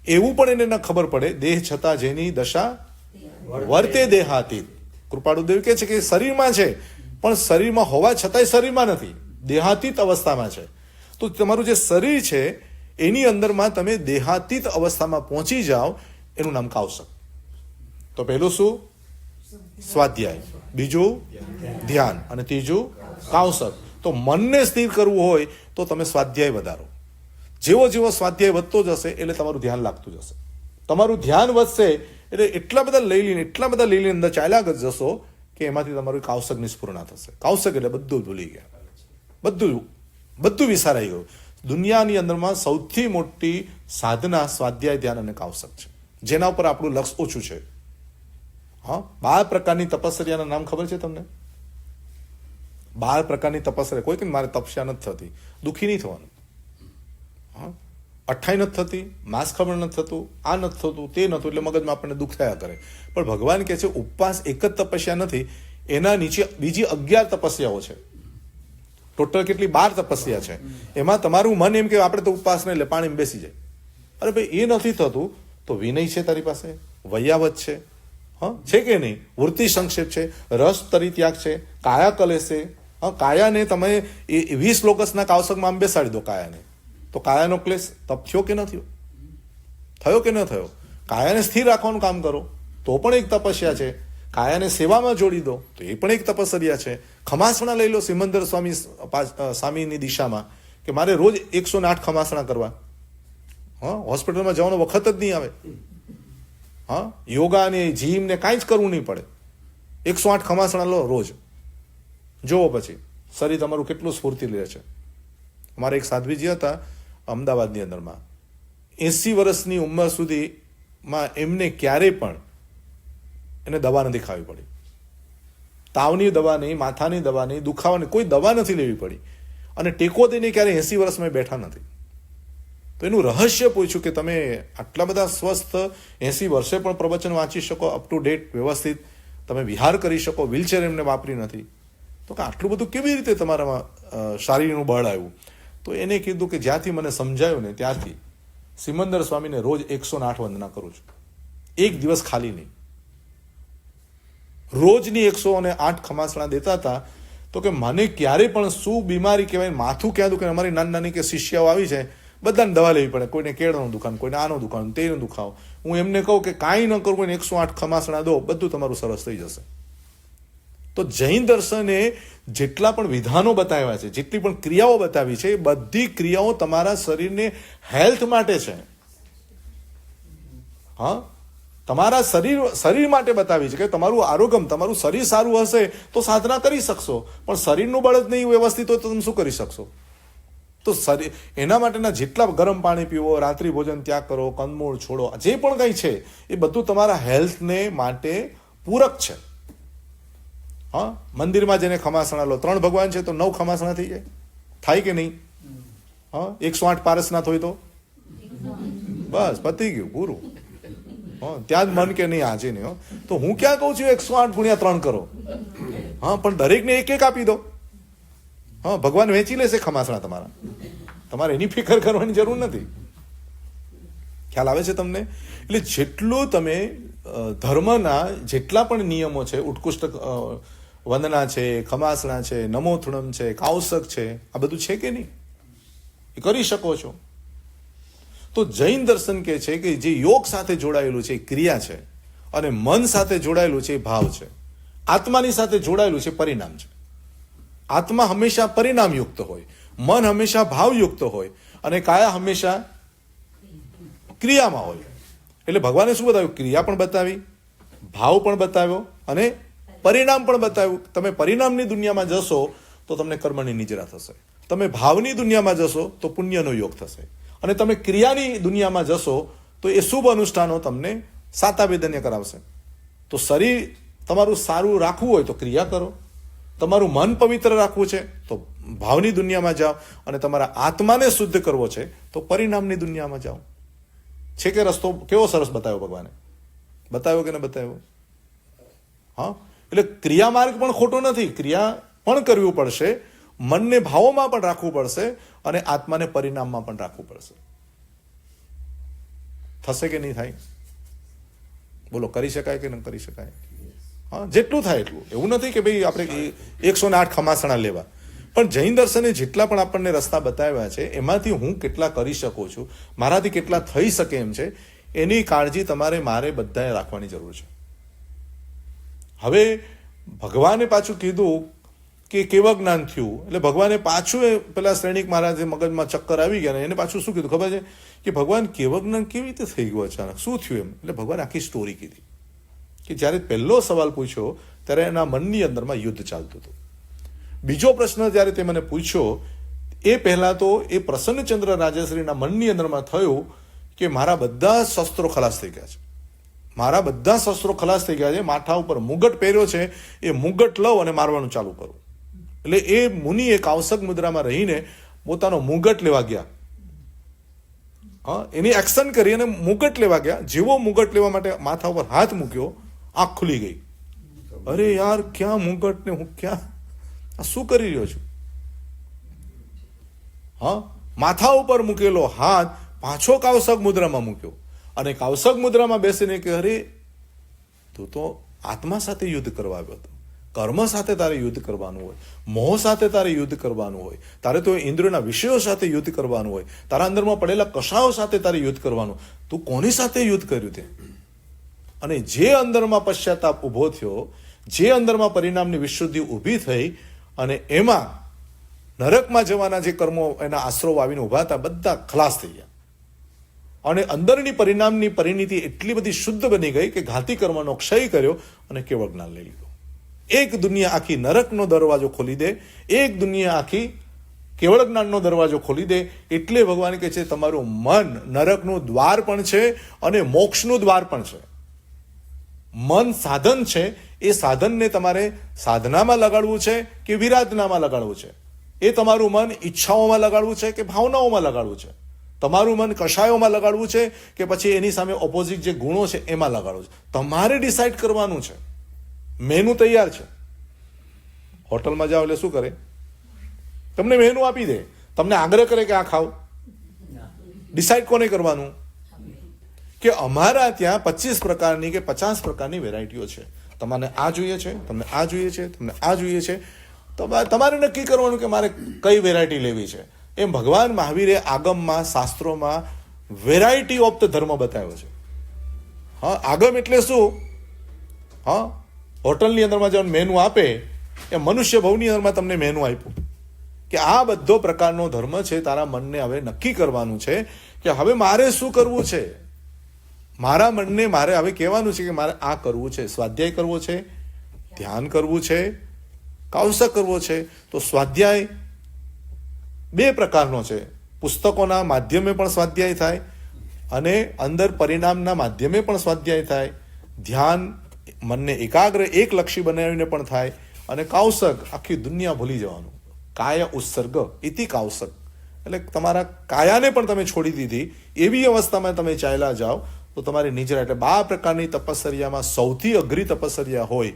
એવું પણ એને ન ખબર પડે. દેહ છતાં જેની દશા વર્તે દેહાતીત. કૃપાળુદેવ કહે છે કે શરીરમાં છે, પણ શરીરમાં હોવા છતાંય શરીરમાં નથી, દેહાતીત અવસ્થામાં છે. તો તમારું જે શરીર છે એની અંદરમાં તમે દેહાતીત અવસ્થામાં પહોંચી જાઓ, એનું નામ કૌશલ. તો પહેલું શું? સ્વાધ્યાય, બીજું ધ્યાન, અને ત્રીજું કૌશલ. તો મનને સ્થિર કરવું હોય તો તમે સ્વાધ્યાય વધારો. જેવો જેવો સ્વાધ્યાય વધતો જશે એટલે તમારું ધ્યાન લાગતું જશે. તમારું ધ્યાન વધશે એટલે એટલા બધા લઈ લઈને અંદર ચાલ્યા જ જશો કે એમાંથી તમારું કૌશક નિષ્પૂર્ણા થશે. કૌશક એટલે બધું ભૂલી ગયા, બધું વિસારાઈ ગયું. દુનિયાની અંદરમાં સૌથી મોટી સાધના સ્વાધ્યાય, ધ્યાન અને કૌશક છે, જેના ઉપર આપણું લક્ષ ઓછું છે. હા, 12 પ્રકારની તપસ્યાના નામ ખબર છે તમને? 12 પ્રકારની તપસ્યા. કોઈ કે મારે તપસ્યા નથી થતી, દુઃખી નહીં થવાનું. હા, અઠ્ઠાઈ નથી થતી, માંસ ખબર નથી થતું, આ નથી થતું, તે નતું, એટલે મગજમાં આપણને દુઃખ થયા કરે. પણ ભગવાન કહે છે ઉપવાસ એક જ તપસ્યા નથી, એના નીચે બીજી 11 તપસ્યાઓ છે. ટોટલ કેટલી? 12 તપસ્યા છે. એમાં તમારું મન એમ કે આપણે તો ઉપવાસ નહીં એટલે પાણીમાં બેસી જાય. અરે ભાઈ, એ નથી થતું તો વિનય છે તારી પાસે, વૈયાવત છે, હા છે કે નહીં, વૃત્તિ સંક્ષેપ છે, રસ પરિત્યાગ છે, કાયા કલેશ છે. હા, કાયાને તમે 20 લોકસના કૌશકમાં બેસાડી દો કાયાને, તો કાયાનો ક્લેશ તપ થયો કે ન થયો? થયો કે ન થયો? કાયાને સ્થિર રાખવાનું કામ કરો તો પણ એક તપસ્યા છે. કાયાને સેવામાં જોડી દો તો એ પણ એક તપસ્યા છે. ખમાસણા લઈ લો સિમંદર સ્વામીની દિશામાં કે મારે રોજ 108 ખમાસણા કરવા. હા, હોસ્પિટલમાં જવાનો વખત જ નહીં આવે. હા, યોગા ને જીમ ને કાંઈ જ કરવું નહીં પડે. 108 ખમાસણા લો રોજ, જોવો પછી શરીર તમારું કેટલું સ્ફૂર્તિ લે છે. અમારા એક સાધ્વીજી હતા અમદાવાદની અંદરમાં, 80 વર્ષની ઉંમર સુધીમાં એમને ક્યારેય પણ એને દવા નથી ખાવી પડી. તાવની દવા નહીં, માથાની દવા નહીં, દુખાવાની કોઈ દવા નથી લેવી પડી, અને ટેકો દઈને ક્યારે 80 વર્ષમાં બેઠા નથી. તો એનું રહસ્ય પૂછ્યું કે તમે આટલા બધા સ્વસ્થ 80 વર્ષે પણ પ્રવચન વાંચી શકો, અપ ટુ ડેટ વ્યવસ્થિત તમે વિહાર કરી શકો, વ્હીલચેર એમને વાપરી નથી, તો કે આટલું બધું કેવી રીતે તમારામાં શારીરનું બળ આવ્યું? તો એને કીધું કે જ્યાંથી મને સમજાયું ને ત્યારથી સિમંદર સ્વામીને રોજ 108 વંદના કરું છું, એક દિવસ ખાલી નહીં. રોજની 108 ખમાસણા દેતા હતા. તો કે મને ક્યારે પણ શું બીમારી કહેવાય, માથું ક્યાં દુખે, અમારી નાની નાની કે શિષ્યાઓ આવી છે, બધાને દવા લેવી પડે, કોઈને કેળનું દુખાન, કોઈને આનો દુખાન, તેનો દુખાવો. હું એમને કહું કે કાંઈ ન કરું, કોઈને 108 ખમાસણા દો, બધું તમારું સરસ થઈ જશે. તો જૈન દર્શને જેટલા પણ વિધાનો બતાવ્યા છે, જેટલી પણ ક્રિયાઓ બતાવી છે, એ બધી ક્રિયાઓ તમારા શરીરને હેલ્થ માટે છે. હા, તમારા શરીર માટે બતાવી છે કે તમારું આરોગ્ય, તમારું શરીર સારું હશે તો સાધના કરી શકશો, પણ શરીરનું બળ જ નહીં વ્યવસ્થિત હોય તો તમે શું કરી શકશો? તો શરીર એના માટેના જેટલા ગરમ પાણી પીવો, રાત્રિ ભોજન ત્યાગ કરો, કંદમૂળ છોડો, જે પણ કંઈ છે એ બધું તમારા હેલ્થને માટે પૂરક છે. હા, મંદિરમાં જઈને ખમાસણા લો, 3 ભગવાન છે તો 9 ખમાસણા થઈ જાય, થાય કે નહીં? હા, 108 પારસનાથ હોય તો બસ પતી ગયું, પૂરું. ત્યાં જ મન કે નહીં, આજે નહીં. તો હું ક્યાં કહું છું 108 ગુણ્યા 3 કરો. હા, પણ દરેકને એક એક આપી દો. હા, ભગવાન વેચી લેશે ખમાસણા તમારા, તમારે એની ફિકર કરવાની જરૂર નથી. ખ્યાલ આવે છે તમને? એટલે જેટલું તમે ધર્મના જેટલા પણ નિયમો છે, ઉત્કૃષ્ટ વંદના છે, ખમાસણા છે, નમોથુણમ છે, કાવસક છે, આ બધું છે કે નહીં? એ કરી શકો છો. તો જૈન દર્શન કહે છે કે જે યોગ સાથે જોડાયેલું છે એ ક્રિયા છે, અને મન સાથે જોડાયેલું છે એ ભાવ છે, આત્માની સાથે જોડાયેલું છે પરિણામ છે. આત્મા હંમેશા પરિણામયુક્ત હોય, મન હંમેશા ભાવયુક્ત હોય, અને કાયા હંમેશા ક્રિયામાં હોય. એટલે ભગવાને શું બતાવ્યું? ક્રિયા પણ બતાવી, ભાવ પણ બતાવ્યો, અને પરિણામ પણ બતાવ્યું. તમે પરિણામની દુનિયામાં જશો તો તમને કર્મની નિજરા થશે, તમે ભાવની દુનિયામાં જશો તો પુણ્યનો યોગ થશે, અને તમે ક્રિયાની દુનિયામાં જશો તો એ શુભ અનુષ્ઠાનો તમને સાતાવેદન્ય કરાવશે. તો શરીર તમારું સારું રાખવું હોય તો ક્રિયા કરો, તમારું મન પવિત્ર રાખવું છે તો ભાવની દુનિયામાં જાઓ, અને તમારા આત્માને શુદ્ધ કરવો છે તો પરિણામની દુનિયામાં જાઓ. છે કે રસ્તો કેવો સરસ બતાવ્યો ભગવાને? બતાવ્યો કે ન બતાવ્યો? હા, એટલે ક્રિયા માર્ગ પણ ખોટો નથી, ક્રિયા પણ કરવું પડશે, મનને ભાવોમાં પણ રાખવું પડશે, અને આત્માને પરિણામમાં પણ રાખવું પડશે. થશે કે નહીં થાય? બોલો, કરી શકાય કે ન કરી શકાય? હા, જેટલું થાય એટલું. એવું નથી કે ભાઈ આપણે 108 ખમાસણા લેવા, પણ જૈન દર્શને જેટલા પણ આપણને રસ્તા બતાવ્યા છે એમાંથી હું કેટલા કરી શકું છું, મારાથી કેટલા થઈ શકે એમ છે, એની કાળજી તમારે મારે બધાએ રાખવાની જરૂર છે. હવે ભગવાને પાછું કીધું કે કેવા જ્ઞાન થયું, એટલે ભગવાને પાછું પેલા શ્રેણિક મહારાજે મગજમાં ચક્કર આવી ગયા ને એને પાછું શું કીધું ખબર છે કે ભગવાન કેવા જ્ઞાન કેવી રીતે થઈ ગયું, અચાનક શું થયું એમ? એટલે ભગવાન આખી સ્ટોરી કીધી કે જ્યારે પહેલો સવાલ પૂછ્યો ત્યારે એના મનની અંદરમાં યુદ્ધ ચાલતું હતું. બીજો પ્રશ્ન જ્યારે તે મને પૂછ્યો એ પહેલા તો એ પ્રસન્નચંદ્ર રાજાશ્રીના મનની અંદરમાં થયું કે મારા બધા શસ્ત્રો ખલાસ થઈ ગયા છે, મારા બધા શસ્ત્રો ખલાસ થઈ ગયા છે, માથા ઉપર મુગટ પહેર્યો છે, એ મુગટ લઉં અને મારવાનું ચાલુ કરું. એટલે એ મુનિ એક કાવસક મુદ્રામાં રહીને પોતાનો મુગટ લેવા ગયા. હા, એની એક્શન કરી અને મુગટ લેવા ગયા. જેવો મુગટ લેવા માટે માથા ઉપર હાથ મૂક્યો, આંખ ખુલી ગઈ. અરે યાર, ક્યાં મુગટ ને હું ક્યાં આ શું કરી રહ્યો છું? હા, માથા ઉપર મૂકેલો હાથ પાછો કાવસક મુદ્રામાં મૂક્યો, અને કાવસક મુદ્રામાં બેસીને કે અરે તું તો આત્મા સાથે યુદ્ધ કરવા આવ્યો હતો, કર્મ સાથે તારે યુદ્ધ કરવાનું હોય, મોહ સાથે તારે યુદ્ધ કરવાનું હોય, તારે તો ઇન્દ્રિયોના વિષયો સાથે યુદ્ધ કરવાનું હોય, તારા અંદરમાં પડેલા કશાઓ સાથે તારે યુદ્ધ કરવાનું. તું કોની સાથે યુદ્ધ કર્યું તે? અને જે અંદરમાં પશ્ચાતાપ ઊભો થયો, જે અંદરમાં પરિણામની વિશુદ્ધિ ઊભી થઈ, અને એમાં નરકમાં જવાના જે કર્મો એના આશરો આવીને ઊભા હતા બધા ખલાસ થઈ ગયા, અને અંદરની પરિણામની પરિણીતિ એટલી બધી શુદ્ધ બની ગઈ કે ઘાતી કર્મનો ક્ષય કર્યો અને કેવળ જ્ઞાન લઈ લીધું. એક દુનિયા આખી નરકનો દરવાજો ખોલી દે, એક દુનિયા આખી કેવળ જ્ઞાનનો દરવાજો ખોલી દે. એટલે ભગવાન કહે છે તમારું મન નરકનું દ્વાર પણ છે અને મોક્ષનું દ્વાર પણ છે. મન સાધન છે, એ સાધનને તમારે સાધનામાં લગાડવું છે કે વિરાધનામાં લગાડવું છે. એ તમારું મન ઈચ્છાઓમાં લગાડવું છે કે ભાવનાઓમાં લગાડવું છે. તમારું મન કશાયોમાં લગાડવું છે કે પછી એની સામે ઓપોઝિટ જે ગુણો છે એમાં લગાડવું છે. તમારે ડિસાઇડ કરવાનું છે. મેનુ તૈયાર છે. હોટલમાં જાઓ એટલે શું કરે? તમને મેનુ આપી દે, તમને આગ્રહ કરે કે આ ખાઓ. ડિસાઇડ કોને કરવાનું? કે અમારા ત્યાં 25 પ્રકારની કે 50 પ્રકારની વેરાયટીઓ છે. તમને આ જોઈએ છે, તમને આ જોઈએ છે, તમને આ જોઈએ છે. તમારે નક્કી કરવાનું કે મારે કઈ વેરાયટી લેવી છે. એમ ભગવાન મહાવીરે આગમમાં, શાસ્ત્રોમાં વેરાયટી ઓફ ધ ધર્મ બતાવ્યો છે. હા, આગમ એટલે શું? હા, હોટલની અંદરમાં જેમ મેનુ આપે એ મનુષ્ય ભવની અંદરમાં તમને મેનુ આપ્યું કે આ બધો પ્રકારનો ધર્મ છે. તારા મનને હવે નક્કી કરવાનું છે કે હવે મારે શું કરવું છે. મારા મનને મારે હવે કહેવાનું છે કે મારે આ કરવું છે. સ્વાધ્યાય કરવો છે, ધ્યાન કરવું છે, કૌશક કરવો છે. તો સ્વાધ્યાય બે પ્રકારનો છે. પુસ્તકોના માધ્યમે પણ સ્વાધ્યાય થાય અને અંદર પરિણામના માધ્યમે પણ સ્વાધ્યાય થાય. ધ્યાન મનને એકાગ્ર એકલક્ષી બનાવીને પણ થાય. અને કૌશક આખી દુનિયા ભૂલી જવાનું. કાય ઉત્સર્ગ ઇતિ કૌશક, એટલે તમારા કાયાને પણ તમે છોડી દીધી એવી અવસ્થામાં તમે ચાલ્યા જાઓ તો તમારી નિજરા. એટલે 12 પ્રકારની તપશ્ચર્યામાં સૌથી અઘરી તપશ્ચર્યા હોય,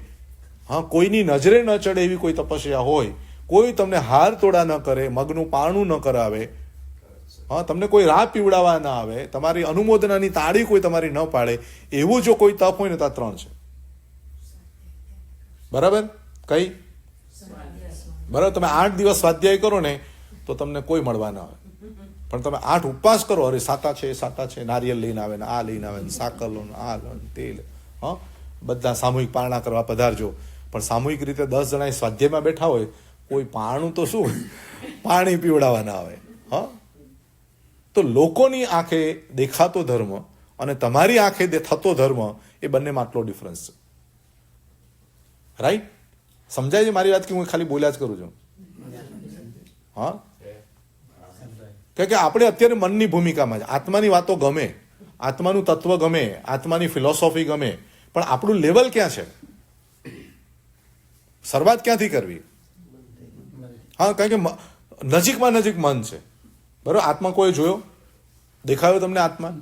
હા, કોઈની નજરે ન ચડે એવી કોઈ તપસ્યા હોય, કોઈ તમને હાર તોડા ન કરે, મગનું પારણું ન કરાવે, હા, તમને કોઈ રાહ પીવડાવવા ના આવે, તમારી અનુમોદનાની તાળી કોઈ તમારી ન પાડે, એવું જો કોઈ તપ હોય ને તો 3 છે. બરાબર? કઈ? બરાબર. તમે 8 દિવસ સ્વાધ્યાય કરો ને તો તમને કોઈ મળવા ના આવે, પણ તમે 8 ઉપવાસ કરો, અરે સાતા છે, નારિયેલ લઈને આવે ને આ લઈને આવે ને સાકર લો ને આ લો ને તેલ, હા, બધા સામૂહિક પારણા કરવા પધારજો. પણ સામૂહિક રીતે 10 જણા સ્વાધ્યાયમાં બેઠા હોય, કોઈ પારણું તો શું પાણી પીવડાવવા ના આવે. હા, તો લોકોની આંખે દેખાતો ધર્મ અને તમારી આંખે થતો ધર્મ એ બંનેમાં આટલો ડિફરન્સ છે. રાઈટ? સમજાય છે મારી વાત કે હું ખાલી બોલ્યા જ કરું છું? હા, કે આપણે અત્યારે મનની ભૂમિકામાં છે. આત્માની વાતો ગમે, આત્માનું તત્વ ગમે, આત્માની ફિલોસોફી ગમે, પણ આપણું લેવલ ક્યાં છે? શરૂઆત ક્યાંથી કરવી? હા, કારણ કે નજીકમાં નજીક મન છે. બરાબર? આત્મા કોઈ જોયો? દેખાયો તમને આત્મા?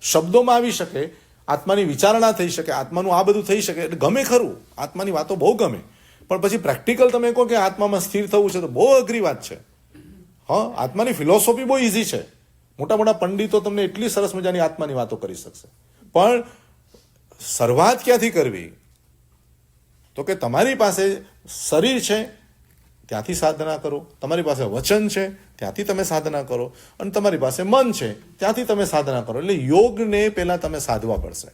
શબ્દોમાં આવી શકે, આત્માની વિચારણા થઈ શકે, આત્માનું આ બધું થઈ શકે, એટલે ગમે ખરું, આત્માની વાતો બહુ ગમે. પણ પછી પ્રેક્ટિકલ તમે કહો કે આત્મામાં સ્થિર થવું છે તો બહુ અઘરી વાત છે. હા, આત્માની ફિલોસોફી બહુ ઇઝી છે. મોટા મોટા પંડિતો તમને એટલી સરસ મજાની આત્માની વાતો કરી શકશે. પણ શરૂઆત ક્યાંથી કરવી? તો કે તમારી પાસે શરીર છે ત્યાંથી સાધના કરો, તમારી પાસે વચન છે ત્યાંથી તમે સાધના કરો, અને તમારી પાસે મન છે ત્યાંથી તમે સાધના કરો. એટલે યોગને પહેલા તમે સાધવા પડશે.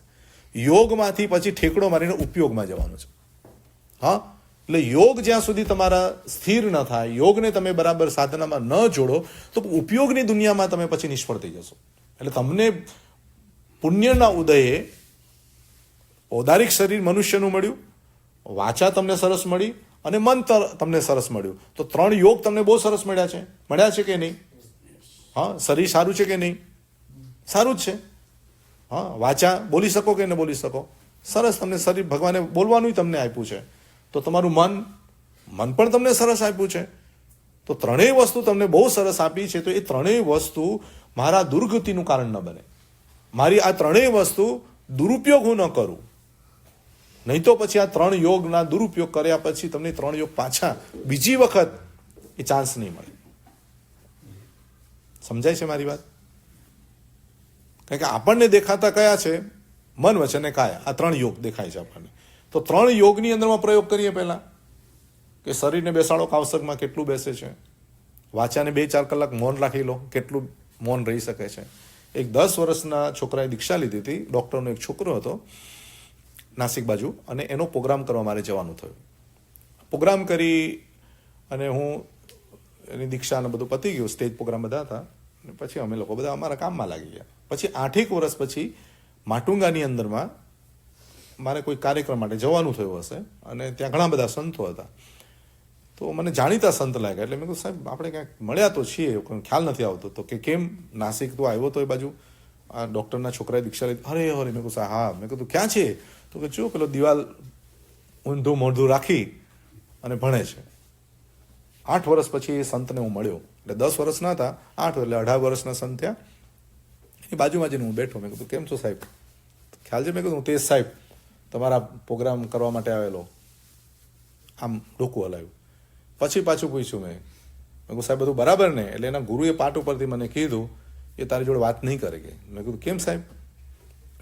યોગમાંથી પછી ઠેકડો મારીને ઉપયોગમાં જવાનું છે. હા, એટલે યોગ જ્યાં સુધી તમારા સ્થિર ન થાય, યોગને તમે બરાબર સાધનામાં ન જોડો તો ઉપયોગની દુનિયામાં તમે પછી નિષ્ફળ થઈ જશો. એટલે તમને પુણ્યના ઉદયે ઔદારિક શરીર મનુષ્યનું મળ્યું, વાચા તમને સરસ મળી અને મન તમને સરસ મળ્યું. તો 3 યોગ તમને બહુ સરસ મળ્યા છે કે નહીં? હા, શરીર સારું છે કે નહીં? સારું જ છે. હા, વાચા બોલી શકો કે ન બોલી શકો? સરસ. તમને શરીર ભગવાને બોલવાનું તમને આપ્યું છે. તો તમારું મન પણ તમને સરસ આપ્યું છે. તો 3 વસ્તુ તમને બહુ સરસ આપી છે. તો એ 3 વસ્તુ મારા દુર્ગતિનું કારણ ન બને. મારી આ 3 વસ્તુ દુરુપયોગ હું ન કરું. નહીં તો પછી આ 3 યોગના દુરુપયોગ કર્યા પછી તમને 3 યોગ પાછા બીજી વખત એ ચાન્સ નહીં મળે. સમજાય છે મારી વાત? કારણ કે આપણને દેખાતા કયા છે? મન, વચન અને કાયા. આ 3 યોગ દેખાય છે આપણને. તો 3 યોગની અંદરમાં પ્રયોગ કરીએ પહેલા કે શરીરને બેસાડો, કાવસકમાં કેટલું બેસે છે? વાચાને 2-4 કલાક મૌન રાખી લો, કેટલું મૌન રહી શકે છે? એક 10 વર્ષના છોકરાએ દીક્ષા લીધી હતી. ડૉક્ટરનો એક છોકરો હતો. નાસિક બાજુ, અને એનો પ્રોગ્રામ કરવા મારે જવાનું થયું. પ્રોગ્રામ કરી અને હું એની દીક્ષા અને બધું પતી ગયું, સ્ટેજ પ્રોગ્રામ બધા હતા, અને પછી અમે લોકો બધા અમારા કામમાં લાગી ગયા. પછી 8 વર્ષ પછી માટુંગાની અંદરમાં મારે કોઈ કાર્યક્રમ માટે જવાનું થયું હશે, અને ત્યાં ઘણા બધા સંતો હતા. તો મને જાણીતા સંત લાગ્યા, એટલે મેં કહ્યું સાહેબ આપણે ક્યાંક મળ્યા તો છીએ, કોઈ ખ્યાલ નથી આવતો. તો કે કેમ નાસિક તું આવ્યો તો એ બાજુ, આ ડૉક્ટરના છોકરાએ દીક્ષા લીધી? અરે મેં કહ્યું સાહેબ હા. મેં કીધું ક્યાં છે? તો કે જો પેલો દિવાલ ઊંધું મોઢું રાખી અને ભણે છે. 8 વર્ષ પછી એ સંતને હું મળ્યો, એટલે 10 વર્ષના હતા, 8 એટલે 18 વર્ષના સંત થયા. એ બાજુમાં જઈને હું બેઠો. મેં કીધું કેમ છો સાહેબ? ખ્યાલ છે? મેં કીધું હું તેજ સાહેબ તમારા પ્રોગ્રામ કરવા માટે આવેલો. આમ ડોકું હલાવ્યું. પછી પાછું પૂછ્યું મેં કહું સાહેબ બધું બરાબર ને? એટલે એના ગુરુએ પાઠ ઉપરથી મને કીધું એ તારી જોડે વાત નહીં કરે કે. મેં કીધું કેમ સાહેબ?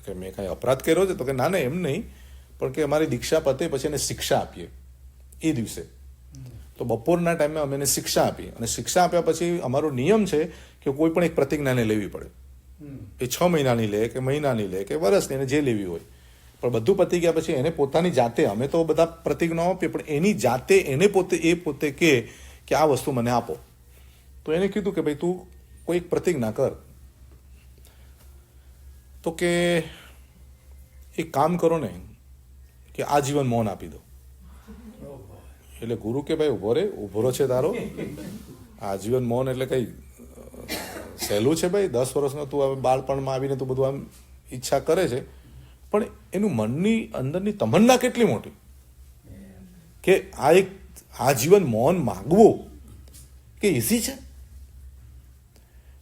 કે મેં કાંઈ અપરાધ કર્યો છે? તો કે ના એમ નહીં, પણ કે અમારી દીક્ષા પતે પછી એને શિક્ષા આપીએ એ દિવસે. તો બપોરના ટાઈમે અમે એને શિક્ષા આપી, અને શિક્ષા આપ્યા પછી અમારો નિયમ છે કે કોઈ પણ એક પ્રતિજ્ઞાને લેવી પડે. એ 6 મહિનાની લે કે મહિનાની લે કે વર્ષની, એને જે લેવી હોય. પણ બધું પતી ગયા પછી એને પોતાની જાતે, અમે તો બધા પ્રતિજ્ઞાઓ આપીએ, પણ એની જાતે એને પોતે કે આ વસ્તુ મને આપો. તો એને કીધું કે ભાઈ તું કોઈ એક પ્રતિજ્ઞા કર. તો કે એક કામ કરો ને કે આજીવન મૌન આપી દો. એટલે ગુરુ કે ભાઈ ઉભો છે તારો, આજીવન મૌન એટલે કઈ સહેલું છે ભાઈ? 10 વર્ષનો તું હવે બાળપણમાં આવીને તું બધું આમ ઈચ્છા કરે છે, પણ એનું મનની અંદરની તમન્ના કેટલી મોટી કે આ એક આજીવન મૌન માગવું કે ઇઝી છે.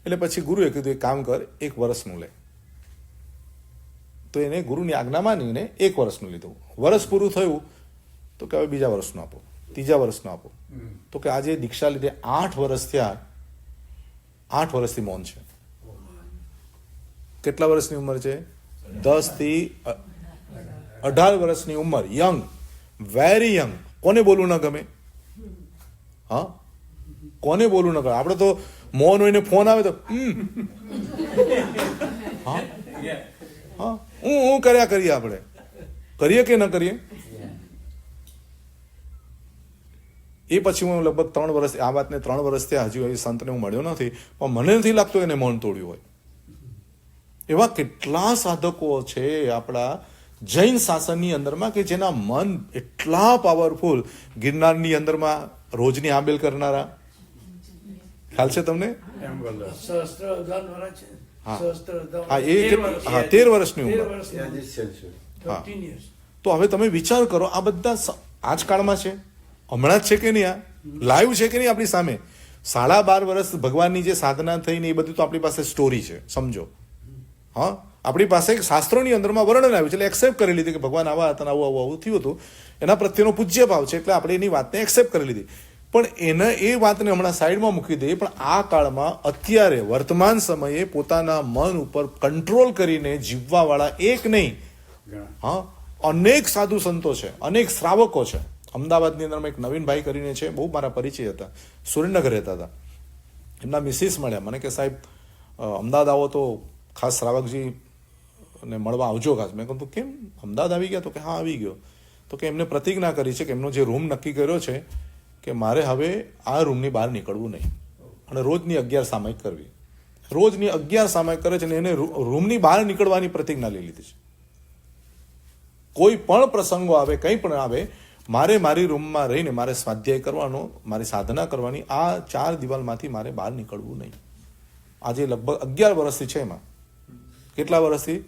એટલે પછી ગુરુએ કીધું એક કામ કર, 1 વર્ષનું લે. તો એને ગુરુની આજ્ઞા માનીને 1 વર્ષનું લીધું. વર્ષ પૂરું થયું તો કે હવે બીજા વર્ષનું આપો, ત્રીજા વર્ષનું આપો. તો કે આજે દીક્ષા લીધે 8 વર્ષ થયા, 8 વર્ષથી મૌન છે. કેટલા વર્ષની ઉંમર છે? 10 થી 18 વર્ષની ઉંમર, યંગ, વેરી યંગ. કોને બોલવું ન ગમે? હા, કોને બોલવું ન ગમે? આપણે તો મૌન હોઈને ફોન આવે તો હા હા હું કર્યા કરીએ, આપણે કરીએ કે ન કરીએ? એ પછી હું લગભગ 3 વર્ષ, આ વાતને 3 વર્ષ થયા, હજુ એ સંતને હું મળ્યો નથી, પણ મને નથી લાગતું એને મૌન તોડ્યું હોય. એવા કેટલા સાધકો છે આપણા જૈન શાસનની અંદરમાં કે જેના મન એટલા પાવરફુલ. ગિરનારની અંદરમાં રોજની આંબેલ કરનારા, ખ્યાલ છે તમને? હા એ 13 વર્ષની ઉંમર. હા, તો હવે તમે વિચાર કરો, આ બધા આ જ કાળમાં છે, હમણાં જ છે કે નહીં? આ લાઈવ છે કે નહીં આપણી સામે? 12.5 વર્ષ ભગવાનની જે સાધના થઈને એ બધું તો આપણી પાસે સ્ટોરી છે, સમજો. હા, આપણી પાસે શાસ્ત્રોની અંદરમાં વર્ણન આવ્યું છે, એટલે એક્સેપ્ટ કરી લીધી કે ભગવાન આવા હતા, આવું થયું હતું. એના પ્રત્યેનો પૂજ્ય ભાવ છે, એટલે આપણે એની વાતને એક્સેપ્ટ કરી લીધી. પણ એ વાતને હમણાં સાઈડમાં મૂકી દઈએ. પણ આ કાળમાં અત્યારે વર્તમાન સમયે પોતાના મન ઉપર કંટ્રોલ કરીને જીવવાવાળા એક નહીં, હા, અનેક સાધુ સંતો છે, અનેક શ્રાવકો છે. અમદાવાદની અંદરમાં એક નવીનભાઈ કરીને છે, બહુ મારા પરિચય હતા, સુરેન્દ્રનગર રહેતા હતા. એમના મિસિસ મળ્યા મને કે સાહેબ અમદાવાદ આવો તો ખાસ શ્રાવકજી ને મળવા આવજો ખાસ. મેં કહ્યું કેમ, અમદાવાદ આવી ગયા? તો કે હા આવી ગયો. તો કે એમને પ્રતિજ્ઞા કરી છે કે એમનો જે રૂમ નક્કી કર્યો છે કે મારે હવે આ રૂમની બહાર નીકળવું નહીં, અને રોજની 11 સામાયિક કરવી. રોજની 11 સામાયિક કરે છે, અને એને રૂમની બહાર નીકળવાની પ્રતિજ્ઞા લઈ લીધી છે. કોઈ પણ પ્રસંગો આવે, કંઈ પણ આવે, મારે મારી રૂમમાં રહીને મારે સ્વાધ્યાય કરવાનો, મારી સાધના કરવાની, આ 4 દિવાલમાંથી મારે બહાર નીકળવું નહીં. આજે લગભગ 11 વર્ષથી છે. એમાં કેટલા વર્ષથી?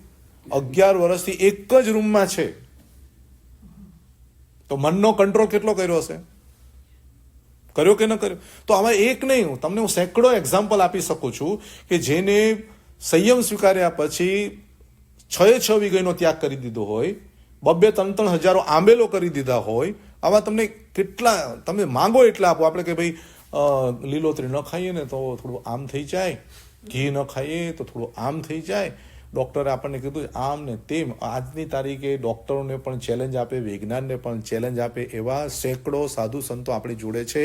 11 વર્ષથી એક જ રૂમમાં છે. તો મનનો કંટ્રોલ કેટલો કર્યો હશે? કર્યો કે ન કર્યો? તો આમાં એક નહીં, તમને હું સેંકડો એક્ઝામ્પલ આપી શકું છું કે જેને સંયમ સ્વીકાર્યા પછી 6 વીઘાનો ત્યાગ કરી દીધો હોય, 2-3 હજારો આંબેલો કરી દીધા હોય. આવા તમને કેટલા, તમે માંગો એટલા આપો. આપણે કે ભાઈ લીલોતરી ન ખાઈએ ને તો થોડું આમ થઈ જાય, ઘી ન ખાઈએ તો થોડું આમ થઈ જાય. ડૉક્ટરે આપણને કીધું આમ ને તેમ. આજની તારીખે ડૉક્ટરોને પણ ચેલેન્જ આપે, વિજ્ઞાનને પણ ચેલેન્જ આપે એવા સેંકડો સાધુ સંતો આપણી જોડે છે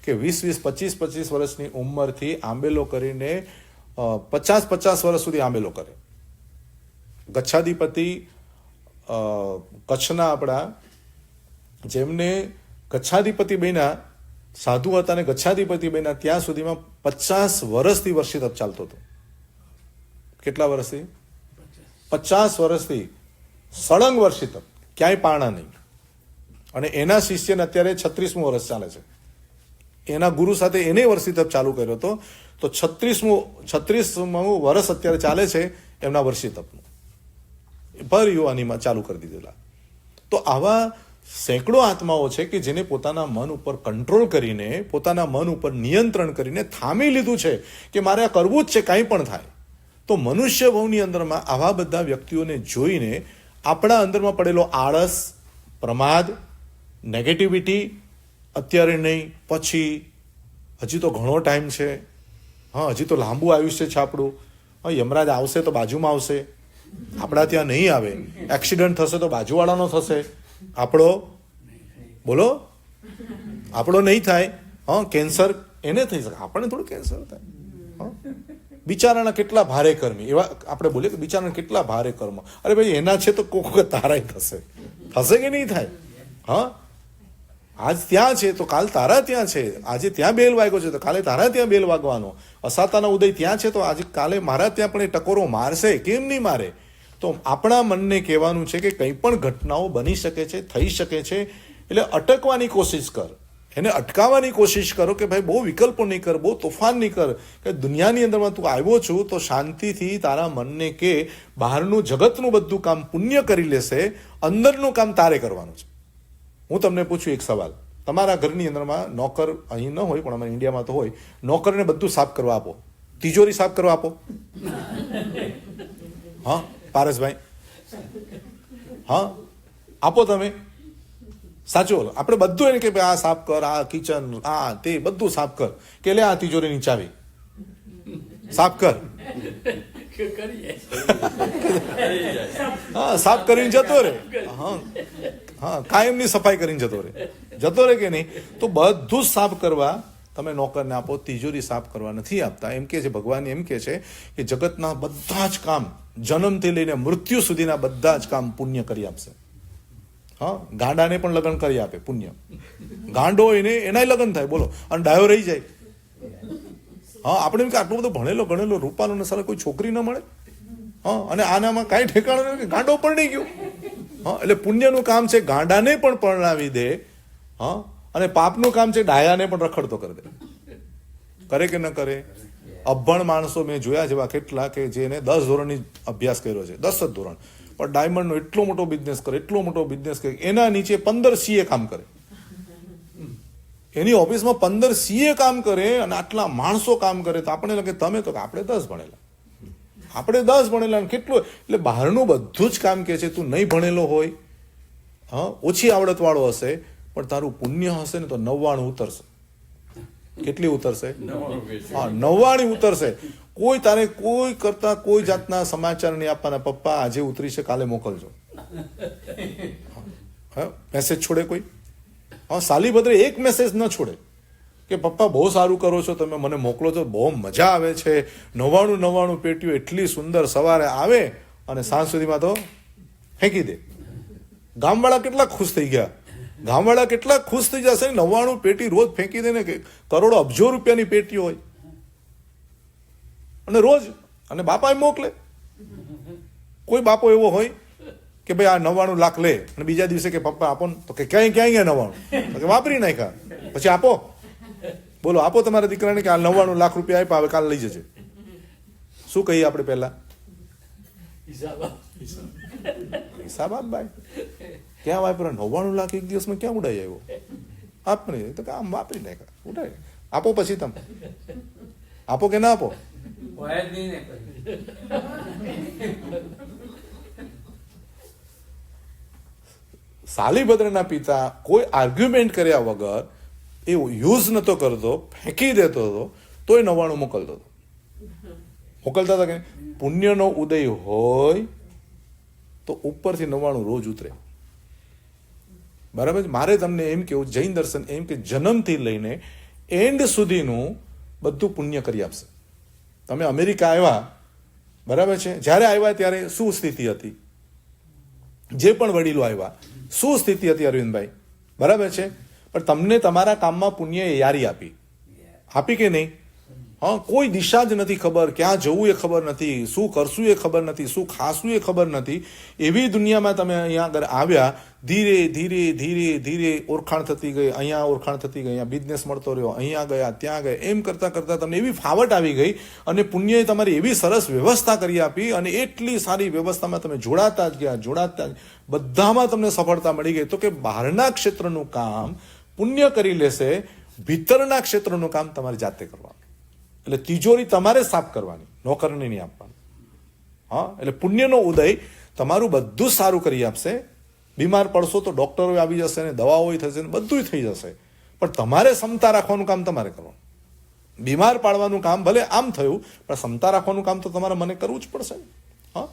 કે 20-20, 25-25 વર્ષની ઉંમરથી આંબેલો કરીને 50-50 વર્ષ સુધી આંબેલો કરે. ગચ્છાધિપતિ કચ્છના આપણા જેમને ગચ્છાધિપતિ બન્યા, સાધુ હતા ને ગચ્છાધિપતિ બન્યા, ત્યાં સુધીમાં 50 વર્ષથી વર્ષી તપ ચાલતો હતો. કેટલા વર્ષથી? 50 વર્ષથી સળંગ વર્ષી તપ, ક્યાંય પાણા નહીં. અને એના શિષ્યને અત્યારે 36મું વર્ષ ચાલે છે. એના ગુરુ સાથે એને વર્ષી તપ ચાલુ કર્યો હતો, તો 36મું વર્ષ અત્યારે ચાલે છે એમના વર્ષી તપનું, ભર યુવાનીમાં ચાલુ કરી દીધેલા. તો આવા સેંકડો આત્માઓ છે કે જેને પોતાના મન ઉપર કંટ્રોલ કરીને, પોતાના મન ઉપર નિયંત્રણ કરીને થામી લીધું છે કે મારે આ કરવું જ છે, કાંઈ પણ થાય. તો મનુષ્ય ભવની અંદરમાં આવા બધા વ્યક્તિઓને જોઈને આપણા અંદરમાં પડેલો આળસ, પ્રમાદ, નેગેટિવિટી, અત્યારે નહીં પછી, હજી તો ઘણો ટાઈમ છે, હા હજી તો લાંબુ આયુષ્ય છે આપણું, હા યમરાજ આવશે તો બાજુમાં આવશે, આપણા ત્યાં નહીં આવે, એક્સિડન્ટ થશે તો બાજુવાળાનો થશે, આપણો બોલો આપણો નહીં થાય, હા કેન્સર એને થઈ શકે, આપણને થોડું કેન્સર થાય. હા બિચારાના કેટલા ભારે કર્મી, એવા આપણે બોલીએ કે બિચારાના કેટલા ભારે કર્મ. અરે ભાઈ એના છે તો કોક તારાય થશે, થશે કે નહીં થાય? હા આજ ત્યાં છે તો કાલ તારા ત્યાં છે, આજે ત્યાં બેલ વાગ્યો છે તો કાલે તારા ત્યાં બેલ વાગવાનો, અસાતાના ઉદય ત્યાં છે તો આજે કાલે મારા ત્યાં પણ એ ટકોરો મારશે, કેમ નહીં મારે? તો આપણા મનને કહેવાનું છે કે કંઈ પણ ઘટનાઓ બની શકે છે, થઈ શકે છે, એટલે અટકવાની કોશિશ કર, એને અટકાવવાની કોશિશ કરો કે ભાઈ બહુ વિકલ્પો નહીં કર, બહુ તોફાન નહીં કર, કે દુનિયાની અંદરમાં તું આવ્યો છું તો શાંતિથી તારા મનને કે બહારનું જગતનું બધું કામ પુણ્ય કરી લેશે, અંદરનું કામ તારે કરવાનું છે. હું તમને પૂછું એક સવાલ, તમારા ઘરની અંદરમાં નોકર અહીં ન હોય પણ અમારા ઇન્ડિયામાં તો હોય, નોકરને બધું સાફ કરવા આપો, તિજોરી સાફ કરવા આપો, હા પારસભાઈ, હા આપો તમે, સાચું બોલો. આપણે બધું એને કે આ સાફ કર, આ કિચન, આ તે બધું સાફ કર, કે લે આ તિજોરીની ચાવી સાફ કર, હા સાફ કરીને જતો રે, હા હા કાયમની સફાઈ કરીને જતો રે કે નહીં? તો બધું જ સાફ કરવા તમે નોકરને આપો, તિજોરી સાફ કરવા નથી આપતા. એમ કે છે ભગવાન, એમ કે છે કે જગતના બધા જ કામ, જન્મથી લઈને મૃત્યુ સુધીના બધા જ કામ પુણ્ય કરી આપશે. હા ગાંડાને પણ લગ્ન કરી આપે પુણ્ય, ગાંડો એને એનાય લગ્ન થાય બોલો, અને ડાયો રહી જાય. હા આપણે એમ કે આટલું બધું ભણેલો ગણેલો રૂપાલો ને સારા કોઈ છોકરી ન મળે, હા અને આનામાં કાંઈ ઠેકાણું નહીં કે ગાંડો પણ નહીં ગયો. હા એટલે પુણ્યનું કામ છે ગાંડાને પણ પરણાવી દે, હા અને પાપનું કામ છે ડાયાને પણ રખડતો કરી દે. કરે કે ન કરે? અભણ માણસો મેં જોયા જેવા કેટલા કે જેને 10 ધોરણની અભ્યાસ કર્યો છે, 10 જ ધોરણ, પણ ડાયમંડનો એટલો મોટો બિઝનેસ કરે, એટલો મોટો બિઝનેસ કરે, એના નીચે 15 CA કામ કરે, એની ઓફિસમાં 15 CA કામ કરે અને આટલા માણસો કામ કરે. તો આપણે લાગે તમે તો આપણે 10 ભણેલા, આપણે 10 ભણેલા કેટલું, એટલે બહારનું બધું જ કામ કે છે તું નહીં ભણેલો હોય, હા ઓછી આવડત વાળો હશે, પણ તારું પુણ્ય હશે ને તો 99 ઉતરશે. કેટલી ઉતરશે? હા 99 ઉતરશે. કોઈ તારે કોઈ કરતા કોઈ જાતના સમાચાર નહીં આપવાના, પપ્પા આજે ઉતરી છે કાલે મોકલજો, હા મેસેજ છોડે કોઈ? હા સાલીભદ્રે એક મેસેજ ન છોડે કે પપ્પા બહુ સારું કરો છો તમે, મને મોકલો છો, બહુ મજા આવે છે, 99 પેટીઓ એટલી સુંદર સવારે આવે અને સાંજ સુધીમાં તો ફેંકી દે. ગામવાળા કેટલા ખુશ થઈ ગયા, ગામવાળા કેટલા ખુશ થઈ જશે, 99 પેટી રોજ ફેંકી દે ને, કે કરોડો અબજો રૂપિયાની પેટીઓ હોય અને રોજ, અને બાપા મોકલે. કોઈ બાપો એવો હોય કે ભાઈ આ 99 લાખ લે અને બીજા દિવસે કે પપ્પા આપો ને, તો કે ક્યાંય ક્યાંય 99 વાપરી નાખ્યા, પછી આપો, બોલો આપો તમારા દીકરાને કે આ 99 લાખ રૂપિયા આપ્યા, હવે કાલે લઈ જજે. શું કહીએ આપણે પહેલા? હિસાબ આપ ભાઈ, ક્યાં વાપરા? 99 લાખ એક દિવસમાં ક્યાં ઉડાઈ આવ્યો? આપને તો કે આમ વાપરી નાખ્યા, ઉડાય. આપો પછી તમે આપો કે ના આપો? સાલીભદ્રના પિતા કોઈ આર્ગ્યુમેન્ટ કર્યા વગર એ યુઝ નતો કરતો, ફેંકી દેતો હતો, તોય 99 મોકલતો હતો. મોકલતા હતા કે પુણ્યનો ઉદય હોય તો ઉપરથી 99 રોજ ઉતરે. બરાબર? મારે તમને એમ કેવું, જૈન દર્શન એમ કે જન્મથી લઈને એન્ડ સુધીનું બધું પુણ્ય કરી આપશે. તમે અમેરિકા આવ્યા, બરાબર છે, જ્યારે આવ્યા ત્યારે શું સ્થિતિ હતી? જે પણ વડીલો આવ્યા, શું સ્થિતિ હતી અરવિંદભાઈ? બરાબર છે, પણ તમને તમારા કામમાં પુણ્યએ યારી આપી કે નહીં? હા, કોઈ દિશા જ નથી ખબર, ક્યાં જવું એ ખબર નથી, શું કરશું એ ખબર નથી, શું ખાશું એ ખબર નથી. એવી દુનિયામાં તમે અહીંયા આગળ આવ્યા, ધીરે ધીરે ધીરે ધીરે ઓળખાણ થતી ગઈ, અહીંયા ઓળખાણ થતી ગઈ, અહીંયા બિઝનેસ મળતો રહ્યો, અહીંયા ગયા ત્યાં ગયા, એમ કરતાં કરતાં તમને એવી ફાવટ આવી ગઈ અને પુણ્યએ તમારી એવી સરસ વ્યવસ્થા કરી આપી અને એટલી સારી વ્યવસ્થામાં તમે જોડાતા જ ગયા, બધામાં તમને સફળતા મળી ગઈ. તો કે બહારના ક્ષેત્રનું કામ પુણ્ય કરી લેશે, ભીતરના ક્ષેત્રનું કામ તમારે જાતે કરવાનું. એટલે તિજોરી તમારે સાફ કરવાની, નોકરને નહીં આપવાની. હા, એટલે પુણ્યનો ઉદય તમારું બધું સારું કરી આપશે. બીમાર પડશો તો ડોક્ટરો આવી જશે ને દવાઓ થશે ને બધું થઈ જશે, પણ તમારે ક્ષમતા રાખવાનું કામ તમારે કરવાનું. બીમાર પાડવાનું કામ ભલે આમ થયું, પણ ક્ષમતા રાખવાનું કામ તો તમારે મને કરવું જ પડશે. હા,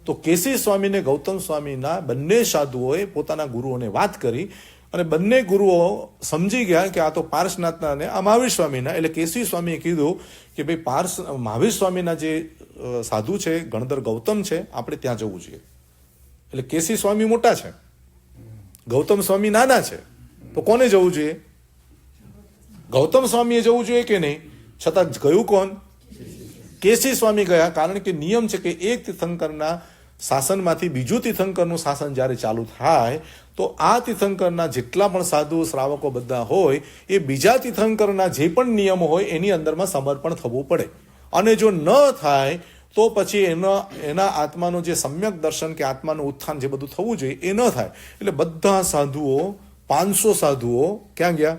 તો કેસી સ્વામી ને ગૌતમ સ્વામીના બંને સાધુઓએ પોતાના ગુરુઓને વાત કરી અને બંને ગુરુઓ સમજી ગયા કે આ તો પાર્શનાથના અને આ મહાવીર સ્વામીના. એટલે કેસી સ્વામીએ કીધું કે ભાઈ મહાવીર સ્વામીના જે સાધુ છે ગણધર ગૌતમ છે, આપણે ત્યાં જવું જોઈએ. એટલે કેસી સ્વામી મોટા છે, ગૌતમ સ્વામી નાના છે, તો કોને જવું જોઈએ? ગૌતમ સ્વામીએ જવું જોઈએ કે નહીં? છતાં ગયું કોણ? કેસી સ્વામી ગયા. કારણ કે નિયમ છે કે એક તીર્થંકરના શાસનમાંથી બીજું તીર્થંકરનું શાસન જ્યારે ચાલુ થાય તો આ તીર્થંકરના જેટલા પણ સાધુ શ્રાવકો બધા હોય એ બીજા તીર્થંકરના જે પણ નિયમો હોય એની અંદરમાં સમર્પણ થવું પડે. અને જો ન થાય તો પછી એના આત્માનું જે સમ્યક દર્શન કે આત્માનું ઉત્થાન જે બધું થવું જોઈએ એ ન થાય. એટલે બધા સાધુઓ 500 સાધુઓ ક્યાં ગયા?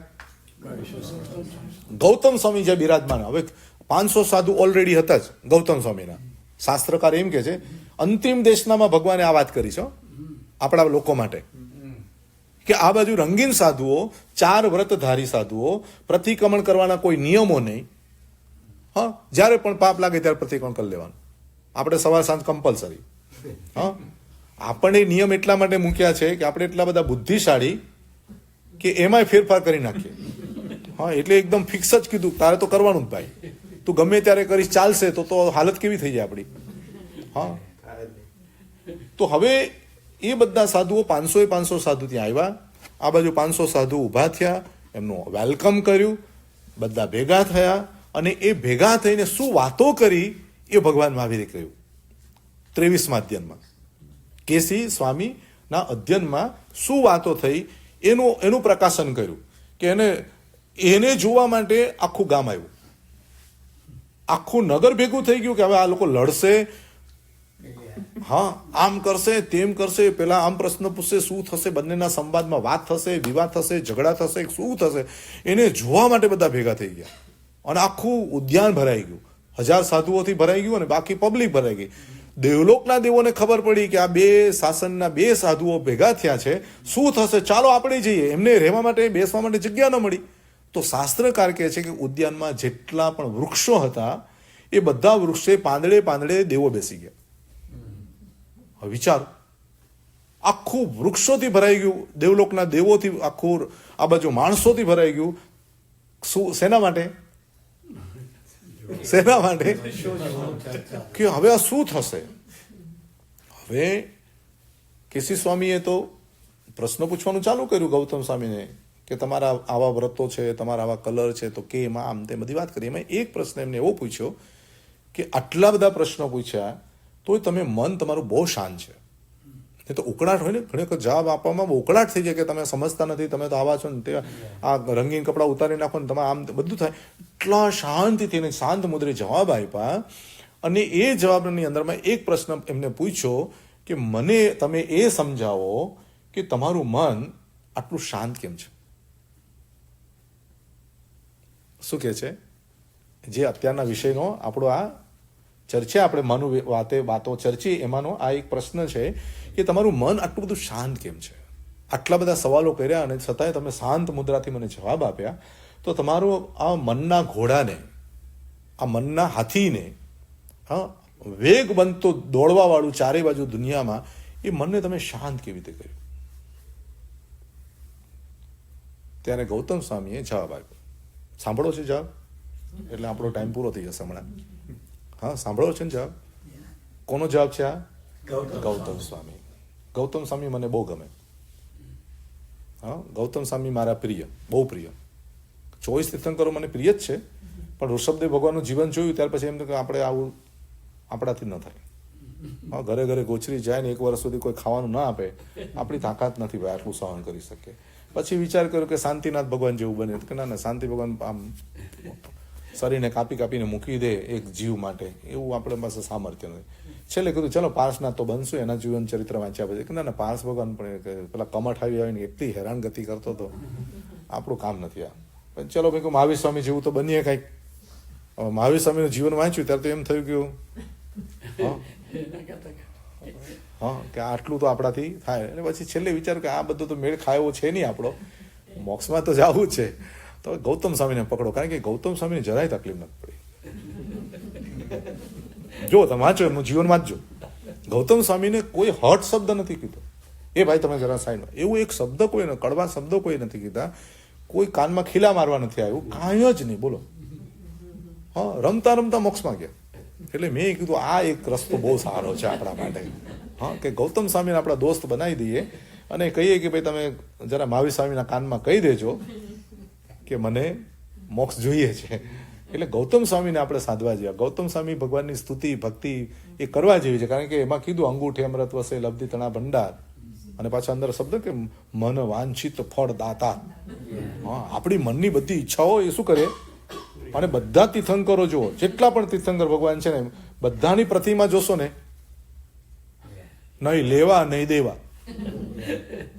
ગૌતમ સ્વામી જે બિરાજમાન. હવે 500 સાધુ ઓલરેડી હતા જ ગૌતમ સ્વામીના. શાસ્ત્રકાર એમ કે છે અંતિમ દેશનામાં ભગવાને આ વાત કરી છે આપણા લોકો માટે કે આ બાજુ રંગીન સાધુઓ, 4 વ્રતધારી સાધુઓ, પ્રતિક્રમણ કરવાના કોઈ નિયમો નહીં. હા, જ્યારે પણ પાપ લાગે ત્યારે પ્રતિક્રમણ કરી લેવાનું. આપણે સવાર સાંજ કમ્પલસરી. હા, આપણે નિયમ એટલા માટે મૂક્યા છે કે આપણે એટલા બધા બુદ્ધિશાળી કે એમાંય ફેરફાર કરી નાખીએ. હા, એટલે એકદમ ફિક્સ જ કીધું તારે તો કરવાનું જ ભાઈ, તું ગમે ત્યારે કરીશ ચાલશે. તો હાલત કેવી થઈ જાય આપણી? હા, તો હવે એ બધા સાધુઓ 500 સાધુ ત્યાં આવ્યા. આ બાજુ 500 સાધુ ઊભા થયા, એમનું વેલકમ કર્યું, બધા ભેગા થયા અને એ ભેગા થઈને શું વાતો કરી એ ભગવાન મહાવીરે કહ્યું 23મા અધ્યયનમાં. કેસી સ્વામીના અધ્યયનમાં શું વાતો થઈ એનું પ્રકાશન કર્યું કે એને જોવા માટે આખું ગામ આવ્યું, આખું નગર ભેગું થઈ ગયું કે હવે આ લોકો લડશે, હા આમ કરશે તેમ કરશે, પેલા આમ પ્રશ્ન પૂછશે, શું થશે, બંનેના સંવાદમાં વાત થશે, વિવાદ થશે, ઝઘડા થશે, શું થશે, એને જોવા માટે બધા ભેગા થઈ ગયા. અને આખું ઉદ્યાન ભરાઈ ગયું, 1000 સાધુઓથી ભરાઈ ગયું અને બાકી પબ્લિક ભરાઈ ગઈ. દેવલોકના દેવોને ખબર પડી કે આ 2 શાસનના 2 સાધુઓ ભેગા થયા છે, શું થશે, ચાલો આપણે જઈએ. એમને રહેવા માટે બેસવા માટે જગ્યા ન મળી. તો શાસ્ત્રકાર કહે છે કે ઉદ્યાનમાં જેટલા પણ વૃક્ષો હતા એ બધા વૃક્ષે પાંદડે દેવો બેસી ગયા. વિચારો, આખું વૃક્ષોથી ભરાઈ ગયું, દેવલોકના દેવોથી, આખું આ બાજુ માણસોથી ભરાઈ ગયું. શું? શેના માટે? કે હવે આ શું થશે? હવે કેસી સ્વામીએ તો પ્રશ્ન પૂછવાનું ચાલુ કર્યું ગૌતમ સ્વામીને કે તમારા આવા વ્રતો છે, તમારા આવા કલર છે, તો કે એમાં આમ તે બધી વાત કરી. એમાં એક પ્રશ્ન એમને એવો પૂછ્યો કે આટલા બધા પ્રશ્નો પૂછ્યા તો તમે મન તમારું બહુ શાંત છે. એ તો ઉકળાટ હોય ને, ઘણી વખત જવાબ આપવામાં બહુ ઉકળાટ થઈ જાય કે તમે સમજતા નથી, તમે તો આવા છો ને તે આ રંગીન કપડાં ઉતારી નાખો ને તમે આમ બધું થાય. એટલા શાંતિથી શાંત મુદ્રે જવાબ આપ્યા. અને એ જવાબની અંદરમાં એક પ્રશ્ન એમને પૂછ્યો કે મને તમે એ સમજાવો કે તમારું મન આટલું શાંત કેમ છે? શું કહે છે? જે અત્યારના વિષયનો આપણો આ ચર્ચા, આપણે મન વાતો ચર્ચી એમાંનો આ એક પ્રશ્ન છે કે તમારું મન આટલું બધું શાંત કેમ છે? આટલા બધા સવાલો કર્યા અને છતાંય તમે શાંત મુદ્રાથી મને જવાબ આપ્યા. તો તમારું આ મનના ઘોડાને, આ મનના હાથીને, હા વેગ બનતો દોડવા વાળું ચારે બાજુ દુનિયામાં, એ મનને તમે શાંત કેવી રીતે કર્યું? ત્યારે ગૌતમ સ્વામીએ જવાબ આપ્યો. સાંભળો છે જવાબ? એટલે આપણો ટાઈમ પૂરો થઈ જશે હમણાં. હા, સાંભળો છે ને જવાબ? કોનો જવાબ છે આ? ગૌતમ સ્વામી. ગૌતમ સ્વામી મને બહુ ગમે. હા, ગૌતમ સ્વામી મારા પ્રિય, બહુ પ્રિય. 24 તીર્થંકરો મને પ્રિય જ છે, પણ ઋષભદેવ ભગવાનનું જીવન જોયું ત્યાર પછી એમ કે આપણે આવું આપણાથી ન થાય. હા, ઘરે ઘરે ગોચરી જાય ને 1 વર્ષ સુધી કોઈ ખાવાનું ના આપે, આપણી તાકાત નથી ભાઈ આટલું સહન કરી શકે. પછી વિચાર કર્યો કે શાંતિનાથ ભગવાન જેવું બને, કે ના શાંતિ ભગવાન આમ શરીરને કાપી કાપીને મૂકી દે એક જીવ માટે, એવું આપણે પાસે સામર્થ્ય નથી. છેલ્લે કીધું ચલો પાર્શનાથ તો બનશું, એના જીવન ચરિત્ર વાંચ્યા પછી કે ના પાર્શ ભગવાન પણ પેલા કમઠ આવીને એટલી હેરાનગતિ કરતો હતો, આપણું કામ નથી આ. પણ ચલો ભાઈ મહાવીર સ્વામી જેવું તો બનીએ કાંઈક. મહાવીર સ્વામીનું જીવન વાંચ્યું ત્યારે તો એમ થયું કે હા કે આટલું તો આપણાથી થાય. એટલે પછી છેલ્લે વિચાર કે આ બધું તો મેળ ખાયો છે નહીં, આપણો મોક્ષમાં તો જવું જ છે, તો ગૌતમ સ્વામીને પકડો. કારણ કે ગૌતમ સ્વામીને જરાય તકલીફ નથી પડી. જો તમે વાંચો એમનું જીવન વાંચજો, ગૌતમ સ્વામીને કોઈ હર્ટ શબ્દ નથી કીધો, એ ભાઈ તમે જરા સાઈડમાં, એવું એક શબ્દ કોઈ કડવા શબ્દ કોઈ નથી કીધા, કોઈ કાનમાં ખીલા મારવા નથી આવ્યું, કાંઈ જ નહીં. બોલો, હા, રમતા રમતા મોક્ષમાં ગયા. એટલે મેં કીધું આ એક રસ્તો બહુ સારો છે આપણા માટે. હા, કે ગૌતમ સ્વામીને આપણા દોસ્ત બનાવી દઈએ અને કહીએ કે ભાઈ તમે જરા મહાવીર સ્વામીના કાનમાં કહી દેજો કે મને મોક્ષ જોઈએ છે. એટલે ગૌતમ સ્વામીને આપણે સાધવા જોઈએ. ગૌતમ સ્વામી ભગવાનની સ્તુતિ ભક્તિ એ કરવા જેવી છે, કારણ કે એમાં કીધું અંગૂઠે અમૃત વસે લબ્ધિ તણા ભંડાર, અને પાછા અંદર શબ્દ કે મન વાંછિત ફળ દાતા. હા, આપણી મનની બધી ઈચ્છાઓ એ શું કરે, અને બધા તીર્થંકરો જુઓ, જેટલા પણ તીર્થંકર ભગવાન છે ને બધાની પ્રતિમા જોશો ને, નહીં લેવા નહીં દેવા.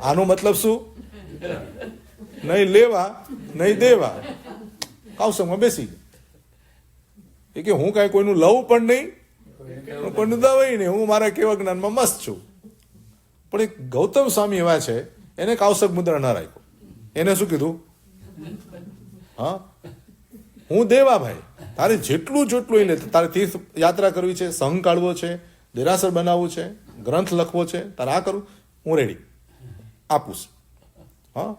આનો મતલબ શું? નહીં લેવા નહીં દેવા. કાઉસંગમાં બેસી એ કે હું કાંઈ કોઈનું લઉં પણ નહીં, કોઈનું દવાઈ નહીં, હું મારા કેવા જ્ઞાનમાં મસ્ત છું. પણ એક ગૌતમ સ્વામી એવા છે, એને કાઉસક મુદ્રા ન રાખ્યો. એને શું કીધું? હા, હું દેવા ભાઈ, તારે જેટલું જેટલું એ લે. તારે તીર્થ યાત્રા કરવી છે, સંઘ કાઢવો છે, દેરાસર બનાવવું છે, ગ્રંથ લખવો છે, તારે આ કરું, હું રેડી આપું. હા,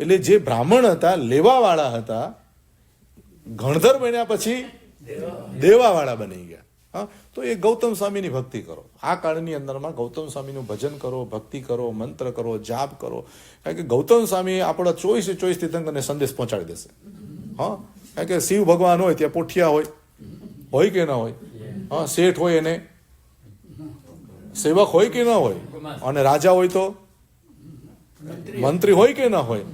એટલે જે બ્રાહ્મણ હતા, લેવાવાળા હતા, ગણધર બન્યા પછી દેવાવાળા બની ગયા. હા, તો એ ગૌતમ સ્વામીની ભક્તિ કરો. આ કાળની અંદરમાં ગૌતમ સ્વામીનું ભજન કરો, ભક્તિ કરો, મંત્ર કરો, જાપ કરો. કારણ કે ગૌતમ સ્વામી આપણા 24 તીર્થંકરને સંદેશ પહોંચાડી દેશે. હા, કારણ કે શિવ ભગવાન હોય ત્યાં પોઠિયા હોય કે ના હોય, હા, શેઠ હોય એને સેવક હોય કે ના હોય, અને રાજા હોય તો મંત્રી હોય કે ના હોય.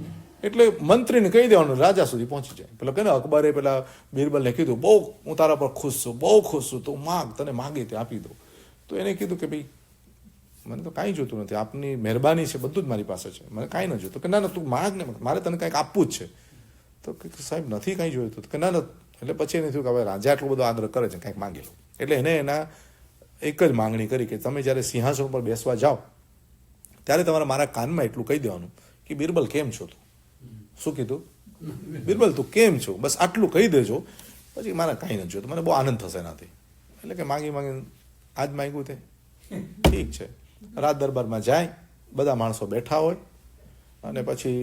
એટલે મંત્રીને કહી દેવાનું, રાજા સુધી પહોંચી જાય. પેલા કે અકબરે પેલા બિરબલને કીધું બહુ હું તારા પર ખુશ છું, બહુ ખુશ છું, તું માગ, તને માગે તે આપી દો. તો એને કીધું કે ભાઈ મને તો કાંઈ જોતું નથી, આપની મહેરબાની છે, બધું જ મારી પાસે છે, મને કાંઈ ન જોતું. કે ના તું માગ ને, મારે તને કાંઈક આપવું જ છે. તો સાહેબ નથી કાંઈ જોયું. કે ના. એટલે પછી એને થયું કે હવે રાજા આટલો બધો આગ્રહ કરે છે, કાંઈક માંગી લો. એટલે એને એના એક જ માંગણી કરી કે તમે જ્યારે સિંહાસન પર બેસવા જાઓ ત્યારે તમારે મારા કાનમાં એટલું કહી દેવાનું કે બિરબલ કેમ છો તું. શું કીધું? બિરબલ તું કેમ છો, બસ આટલું કહી દેજો, પછી મારા કાંઈ નથી જોતું, મને બહુ આનંદ થશે એનાથી. એટલે કે માગી આજ માગ્યું તે ઠીક છે. રાજ દરબારમાં જાય, બધા માણસો બેઠા હોય, અને પછી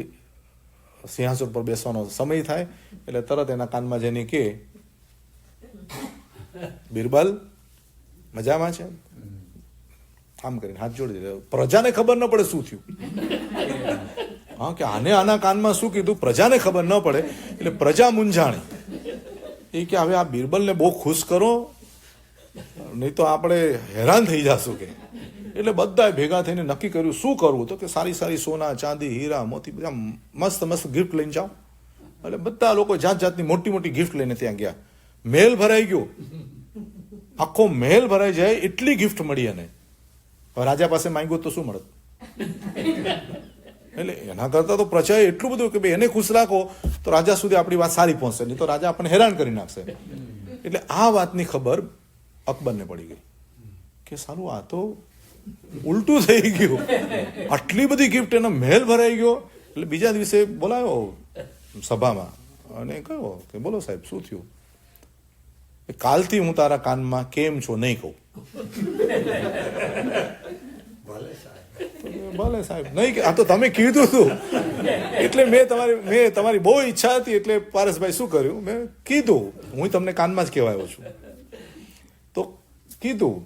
સિંહાસન પર બેસવાનો સમય થાય એટલે તરત એના કાનમાં જઈને કે બિરબલ મજામાં છે, આમ કરીને હાથ જોડી દે. પ્રજાને ખબર ન પડે શું થયું. હા, કે આને આના કાનમાં શું કીધું પ્રજાને ખબર ન પડે. એટલે પ્રજા મૂંઝાણી. એ કે હવે આ બિરબલને બહુ ખુશ કરો, નહીં તો આપણે હેરાન થઈ જશું કે. એટલે બધાએ ભેગા થઈને નક્કી કર્યું શું કરવું. તો કે સારી સારી સોના ચાંદી હીરા મોતી બધા મસ્ત મસ્ત ગિફ્ટ લઈને જાઓ. એટલે બધા લોકો જાત જાતની મોટી મોટી ગિફ્ટ લઈને ત્યાં ગયા. મહેલ ભરાઈ ગયો, આખો મહેલ ભરાઈ જાય એટલી ગિફ્ટ મળી. અને રાજા પાસે માંગ્યું તો શું મળત. એટલે એના કરતાં તો પ્રજાએ એટલું બધું કે ભાઈ એને ખુશ રાખો તો રાજા સુધી આપણી વાત સારી પહોંચશે, નહીં તો રાજા આપણને હેરાન કરી નાખશે. એટલે આ વાતની ખબર અકબરને પડી ગઈ કે સારું આ તો ઉલટું થઈ ગયું, આટલી બધી ગિફ્ટ એનો મહેલ ભરાઈ ગયો. એટલે બીજા દિવસે બોલાયો સભામાં અને કહ્યું કે બોલો સાહેબ શું થયું. કાલથી હું તારા કાનમાં કેમ છો નહીં કહું. ભલે સાહેબ નહીં, આ તો તમે કીધું હતું એટલે મેં તમારી બહુ ઈચ્છા હતી એટલે પારસભાઈ શું કર્યું, મેં કીધું. હું તમને કાનમાં જ કહેવા આવ્યો છું તો કીધું.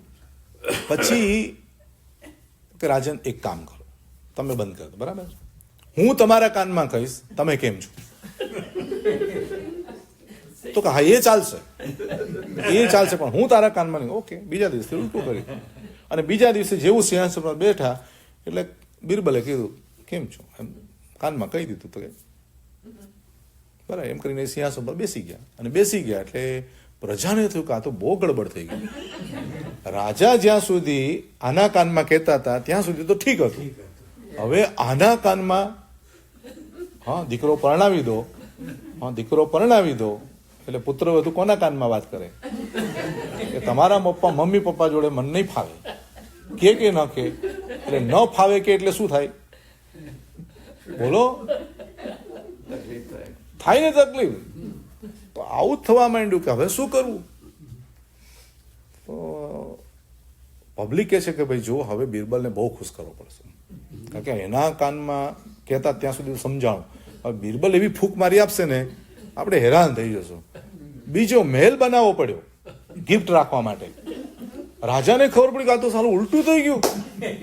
પછી કે રાજન એક કામ કરો, તમે બંધ કરો, બરાબર? હું તમારા કાનમાં કહીશ તમે કેમ છો, તો કે હા એ ચાલશે, પણ હું તારા કાનમાં નહીં. ઓકે, બીજા દિવસે ઉલટું કરી. અને બીજા દિવસે જેવું સિંહાસન પર બેઠા એટલે બિરબલે કીધું કેમ છો, એમ કાનમાં કહી દીધું. તો કે બરાબર એમ કરીને સિંહાસન પર બેસી ગયા. અને બેસી ગયા એટલે પ્રજાને થયું કે આ તો બહુ ગડબડ થઈ ગઈ. રાજા જ્યાં સુધી આના કાનમાં કહેતા હતા ત્યાં સુધી તો ઠીક હતું. હવે આના કાનમાં દીકરો પરણાવી દો, દીકરો પરણાવી દો એટલે પુત્ર વધુ કોના કાનમાં વાત કરે કે તમારા મમ્મી પપ્પા જોડે મન નહીં ફાવે, કે ન કે, એટલે ન ફાવે કે એટલે શું થાય બોલો, થાય ને તકલીફ. તો આવું જ થવા માંડ્યું કે હવે શું કરવું. તો પબ્લિક કહે છે કે ભાઈ જો હવે બિરબલને બહુ ખુશ કરવો પડશે, કારણ કે એના કાનમાં કહેતા ત્યાં સુધી સમજાણું. હવે બિરબલ એવી ફૂંક મારી આપશે ને આપણે હેરાન થઈ જશું. બીજો મહેલ બનાવવો પડ્યો ગિફ્ટ રાખવા માટે. રાજાને ખબર પડી કે આ તો સારું ઉલટું થઈ ગયું,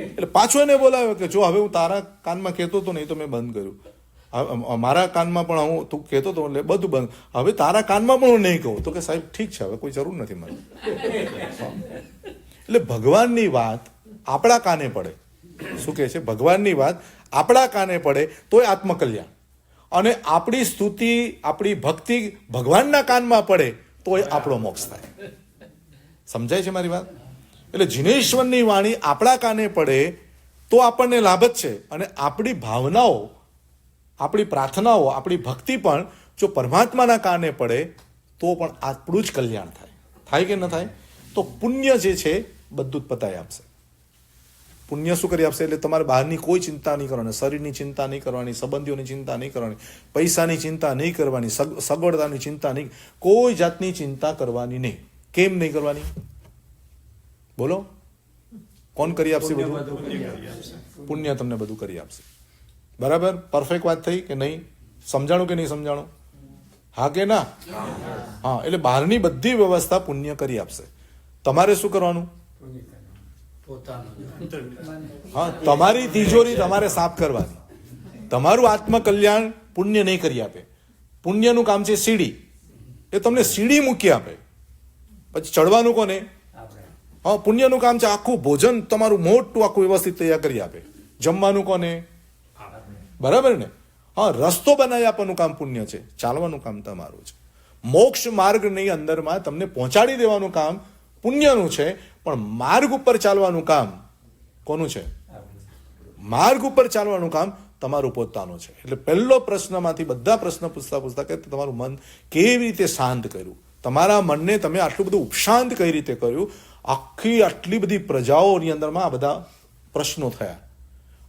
એટલે પાછો એને બોલાવ્યો કે જો હવે હું તારા કાનમાં કહેતો હતો નહીં તો મેં બંધ કર્યું, મારા કાનમાં પણ હું તું કહેતો હતો એટલે બધું બંધ, હવે તારા કાનમાં પણ હું નહીં કહું. તો કે સાહેબ ઠીક છે, હવે કોઈ જરૂર નથી મારે. એટલે ભગવાનની વાત આપણા કાને પડે, શું કહે છે, ભગવાનની વાત આપણા કાને પડે તોય આત્મકલ્યાણ, અને આપણી સ્તુતિ આપણી ભક્તિ ભગવાનના કાનમાં પડે તોય આપણો મોક્ષ થાય. સમજાય છે મારી વાત? એટલે જીનેશ્વરની વાણી આપણા કાને પડે તો આપણને લાભ જ છે, અને આપણી ભાવનાઓ આપણી પ્રાર્થનાઓ આપણી ભક્તિ પણ જો પરમાત્માના કાને પડે તો પણ આપણું જ કલ્યાણ થાય. થાય કે ન થાય? તો પુણ્ય જે છે બધું જ પતાવી આપશે. પુણ્ય શું કરી આપશે? એટલે તમારે બહારની કોઈ ચિંતા નહીં કરવાની, શરીરની ચિંતા નહીં કરવાની, સંબંધીઓની ચિંતા નહીં કરવાની, પૈસાની ચિંતા નહીં કરવાની, સગવડતાની ચિંતા નહીં, કોઈ જાતની ચિંતા કરવાની નહીં. કેમ નહીં કરવાની બોલો? કોણ કરી આપશે બધું? પુણ્ય તમને બધું કરી આપશે. બરાબર? પરફેક્ટ વાત થઈ કે નહીં? સમજાણું કે નહીં સમજાણું? હા કે ના? હા. એટલે બહારની બધી વ્યવસ્થા પુણ્ય કરી આપશે. તમારે શું કરવાનું? હા, તમારી તિજોરી તમારે સાફ કરવાની. તમારું આત્મકલ્યાણ પુણ્ય નહીં કરી આપે. પુણ્યનું કામ છે સીડી, એ તમને સીડી મૂકી આપે, પછી ચડવાનું કોને? હા, પુણ્યનું કામ છે આખું ભોજન તમારું મોટું આખું વ્યવસ્થિત તૈયાર કરી આપે. જમવાનું કોને? બરાબર ને? હા, રસ્તો બનાવી આપવાનું કામ પુણ્ય છે, ચાલવાનું કામ તમારું છે. મોક્ષ માર્ગની અંદરમાં તમને પહોંચાડી દેવાનું કામ પુણ્યનું છે, પણ માર્ગ ઉપર ચાલવાનું કામ કોનું છે? માર્ગ ઉપર ચાલવાનું કામ તમારું પોતાનું છે. એટલે પહેલો પ્રશ્નમાંથી બધા પ્રશ્ન પૂછતા કે તમારું મન કેવી રીતે શાંત કર્યું, તમારા મનને તમે આટલું બધું ઉપશાંત કઈ રીતે કર્યું. આટલી બધી પ્રજાઓની અંદરમાં આ બધા પ્રશ્નો થયા,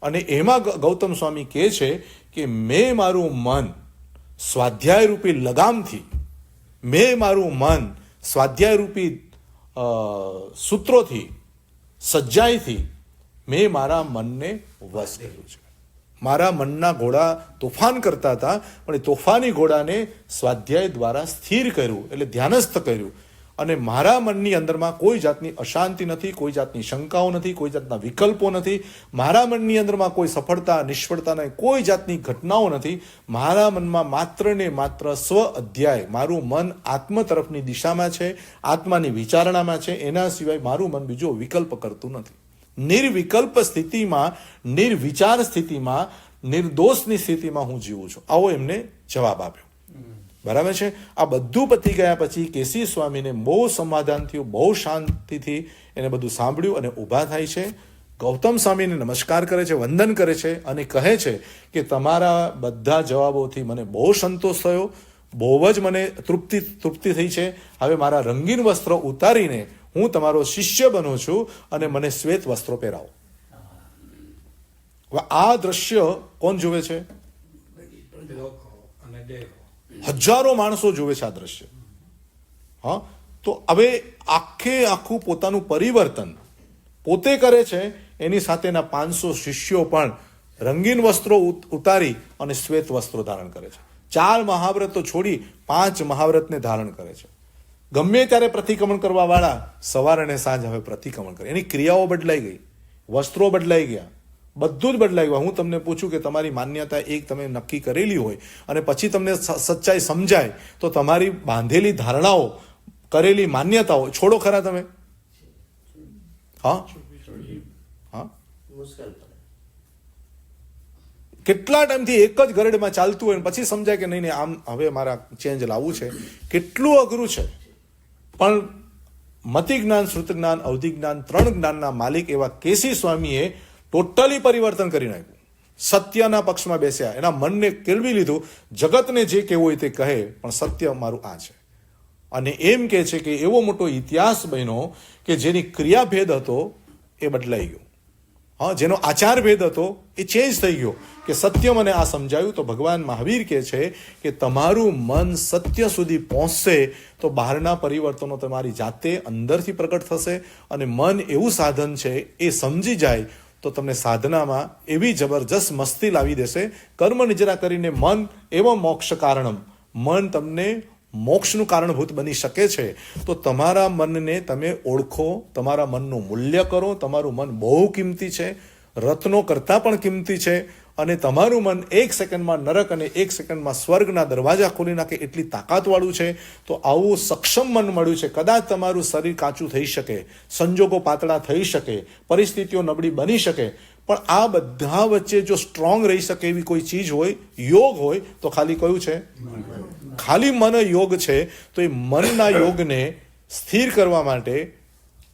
અને એમાં ગૌતમ સ્વામી કહે છે કે મેં મારું મન સ્વાધ્યાય રૂપી લગામથી, મેં મારું મન સ્વાધ્યાય રૂપી સૂત્રોથી, સજ્જાઈથી મેં મારા મનને વશ કર્યું છે. મારા મનના ઘોડા તોફાન કરતા હતા, પણ એ તોફાની ઘોડાને સ્વાધ્યાય દ્વારા સ્થિર કર્યું, એટલે ધ્યાનસ્થ કર્યું. અને મારા મનની અંદરમાં કોઈ જાતની અશાંતિ નથી, કોઈ જાતની શંકાઓ નથી, કોઈ જાતના વિકલ્પો નથી. મારા મનની અંદરમાં કોઈ સફળતા નિષ્ફળતાના કોઈ જાતની ઘટનાઓ નથી. મારા મનમાં માત્ર ને માત્ર સ્વ અધ્યાય, મારું મન આત્મ તરફની દિશામાં છે, આત્માની વિચારણામાં છે. એના સિવાય મારું મન બીજો વિકલ્પ કરતું નથી. નિર્વિકલ્પ સ્થિતિમાં, નિર્વિચાર સ્થિતિમાં, નિર્દોષની સ્થિતિમાં હું જીવું છું. આવો એમને જવાબ આપ્યો. બરાબર છે? આ બધું પતી ગયા પછી કેસી સ્વામીને બહુ સમાધાન થયું, બહુ શાંતિથી એને બધું સાંભળ્યું અને ઊભા થાય છે. ગૌતમ સ્વામીને નમસ્કાર કરે છે, વંદન કરે છે, અને કહે છે કે તમારા બધા જવાબોથી મને બહુ સંતોષ થયો, બહુ જ મને તૃપ્તિ થઈ છે. હવે મારા રંગીન વસ્ત્રો ઉતારીને હું તમારો શિષ્ય બનું છું, અને મને શ્વેત વસ્ત્રો પહેરાવો. હવે આ દ્રશ્ય કોણ જુએ છે? હજારો માણસો જુએ છે આ દ્રશ્ય. હા, તો હવે આખું પોતાનું પરિવર્તન પોતે કરે છે, એની સાથેના 500 શિષ્યો પણ રંગીન વસ્ત્રો ઉતારી અને શ્વેત વસ્ત્રો ધારણ કરે છે. 4 મહાવ્રતો છોડી 5 મહાવ્રતને ધારણ કરે છે. ગમે ત્યારે પ્રતિક્રમણ કરવા વાળા સવાર અને સાંજ હવે પ્રતિક્રમણ કરે. એની ક્રિયાઓ બદલાઈ ગઈ, વસ્ત્રો બદલાઈ ગયા, બધું જ બદલાઈ ગયું. હું તમને પૂછું કે તમારી માન્યતા એક તમે નક્કી કરેલી હોય અને પછી તમને સચ્ચાઈ સમજાય તો તમારી બાંધેલી ધારણાઓ, કરેલી માન્યતાઓ છોડો ખરા તમે? હા હા, મુશ્કેલ પડે. કેટલા ટાઈમથી એક જ ગરડમાં ચાલતું હોય પછી સમજાય કે નહીં આમ હવે મારા ચેન્જ લાવવું છે. કેટલું અઘરું છે. પણ મતિ જ્ઞાન, શ્રુત જ્ઞાન, અવધિ જ્ઞાન, 3 જ્ઞાનના માલિક એવા કેસી સ્વામીએ ટોટલી પરિવર્તન કરી નાખ્યું. સત્યના પક્ષમાં બેસ્યા, એના મનને કેળવી લીધું. જગતને જે કહેવું હોય તે કહે, પણ સત્ય મારું આ છે. અને એમ કે છે કે એવો મોટો ઇતિહાસ બન્યો કે જેની ક્રિયાભેદ હતો એ બદલાઈ ગયો. હા, જેનો આચાર ભેદ હતો એ ચેન્જ થઈ ગયો કે સત્ય મને આ સમજાયું. તો ભગવાન મહાવીર કહે છે કે તમારું મન સત્ય સુધી પહોંચશે તો બહારના પરિવર્તનો તમારી જાતે અંદરથી પ્રગટ થશે. અને મન એવું સાધન છે, એ સમજી જાય તો તમને સાધનામાં એવી જબરજસ્ત મસ્તી લાવી દેશે. કર્મ નિજરા કરીને મન એવો મોક્ષ કારણમ, મન તમને મોક્ષનું કારણભૂત બની શકે છે. તો તમારા મનને તમે ઓળખો, તમારા મનનું મૂલ્ય કરો. તમારું મન બહુ કિંમતી છે, રત્નો કરતાં પણ કિંમતી છે. અને તમારું મન 1 સેકન્ડમાં નરક અને 1 સેકન્ડમાં સ્વર્ગના દરવાજા ખોલી નાખે એટલી તાકાતવાળું છે. તો આવું સક્ષમ મન મળ્યું છે. કદાચ તમારું શરીર કાચું થઈ શકે, સંજોગો પાતળા થઈ શકે, પરિસ્થિતિઓ નબળી બની શકે, પણ આ બધા વચ્ચે જો સ્ટ્રોંગ રહી શકે એવી કોઈ ચીજ હોય, યોગ હોય, તો ખાલી કયું છે? ખાલી મન યોગ છે. તો એ મનના યોગને સ્થિર કરવા માટે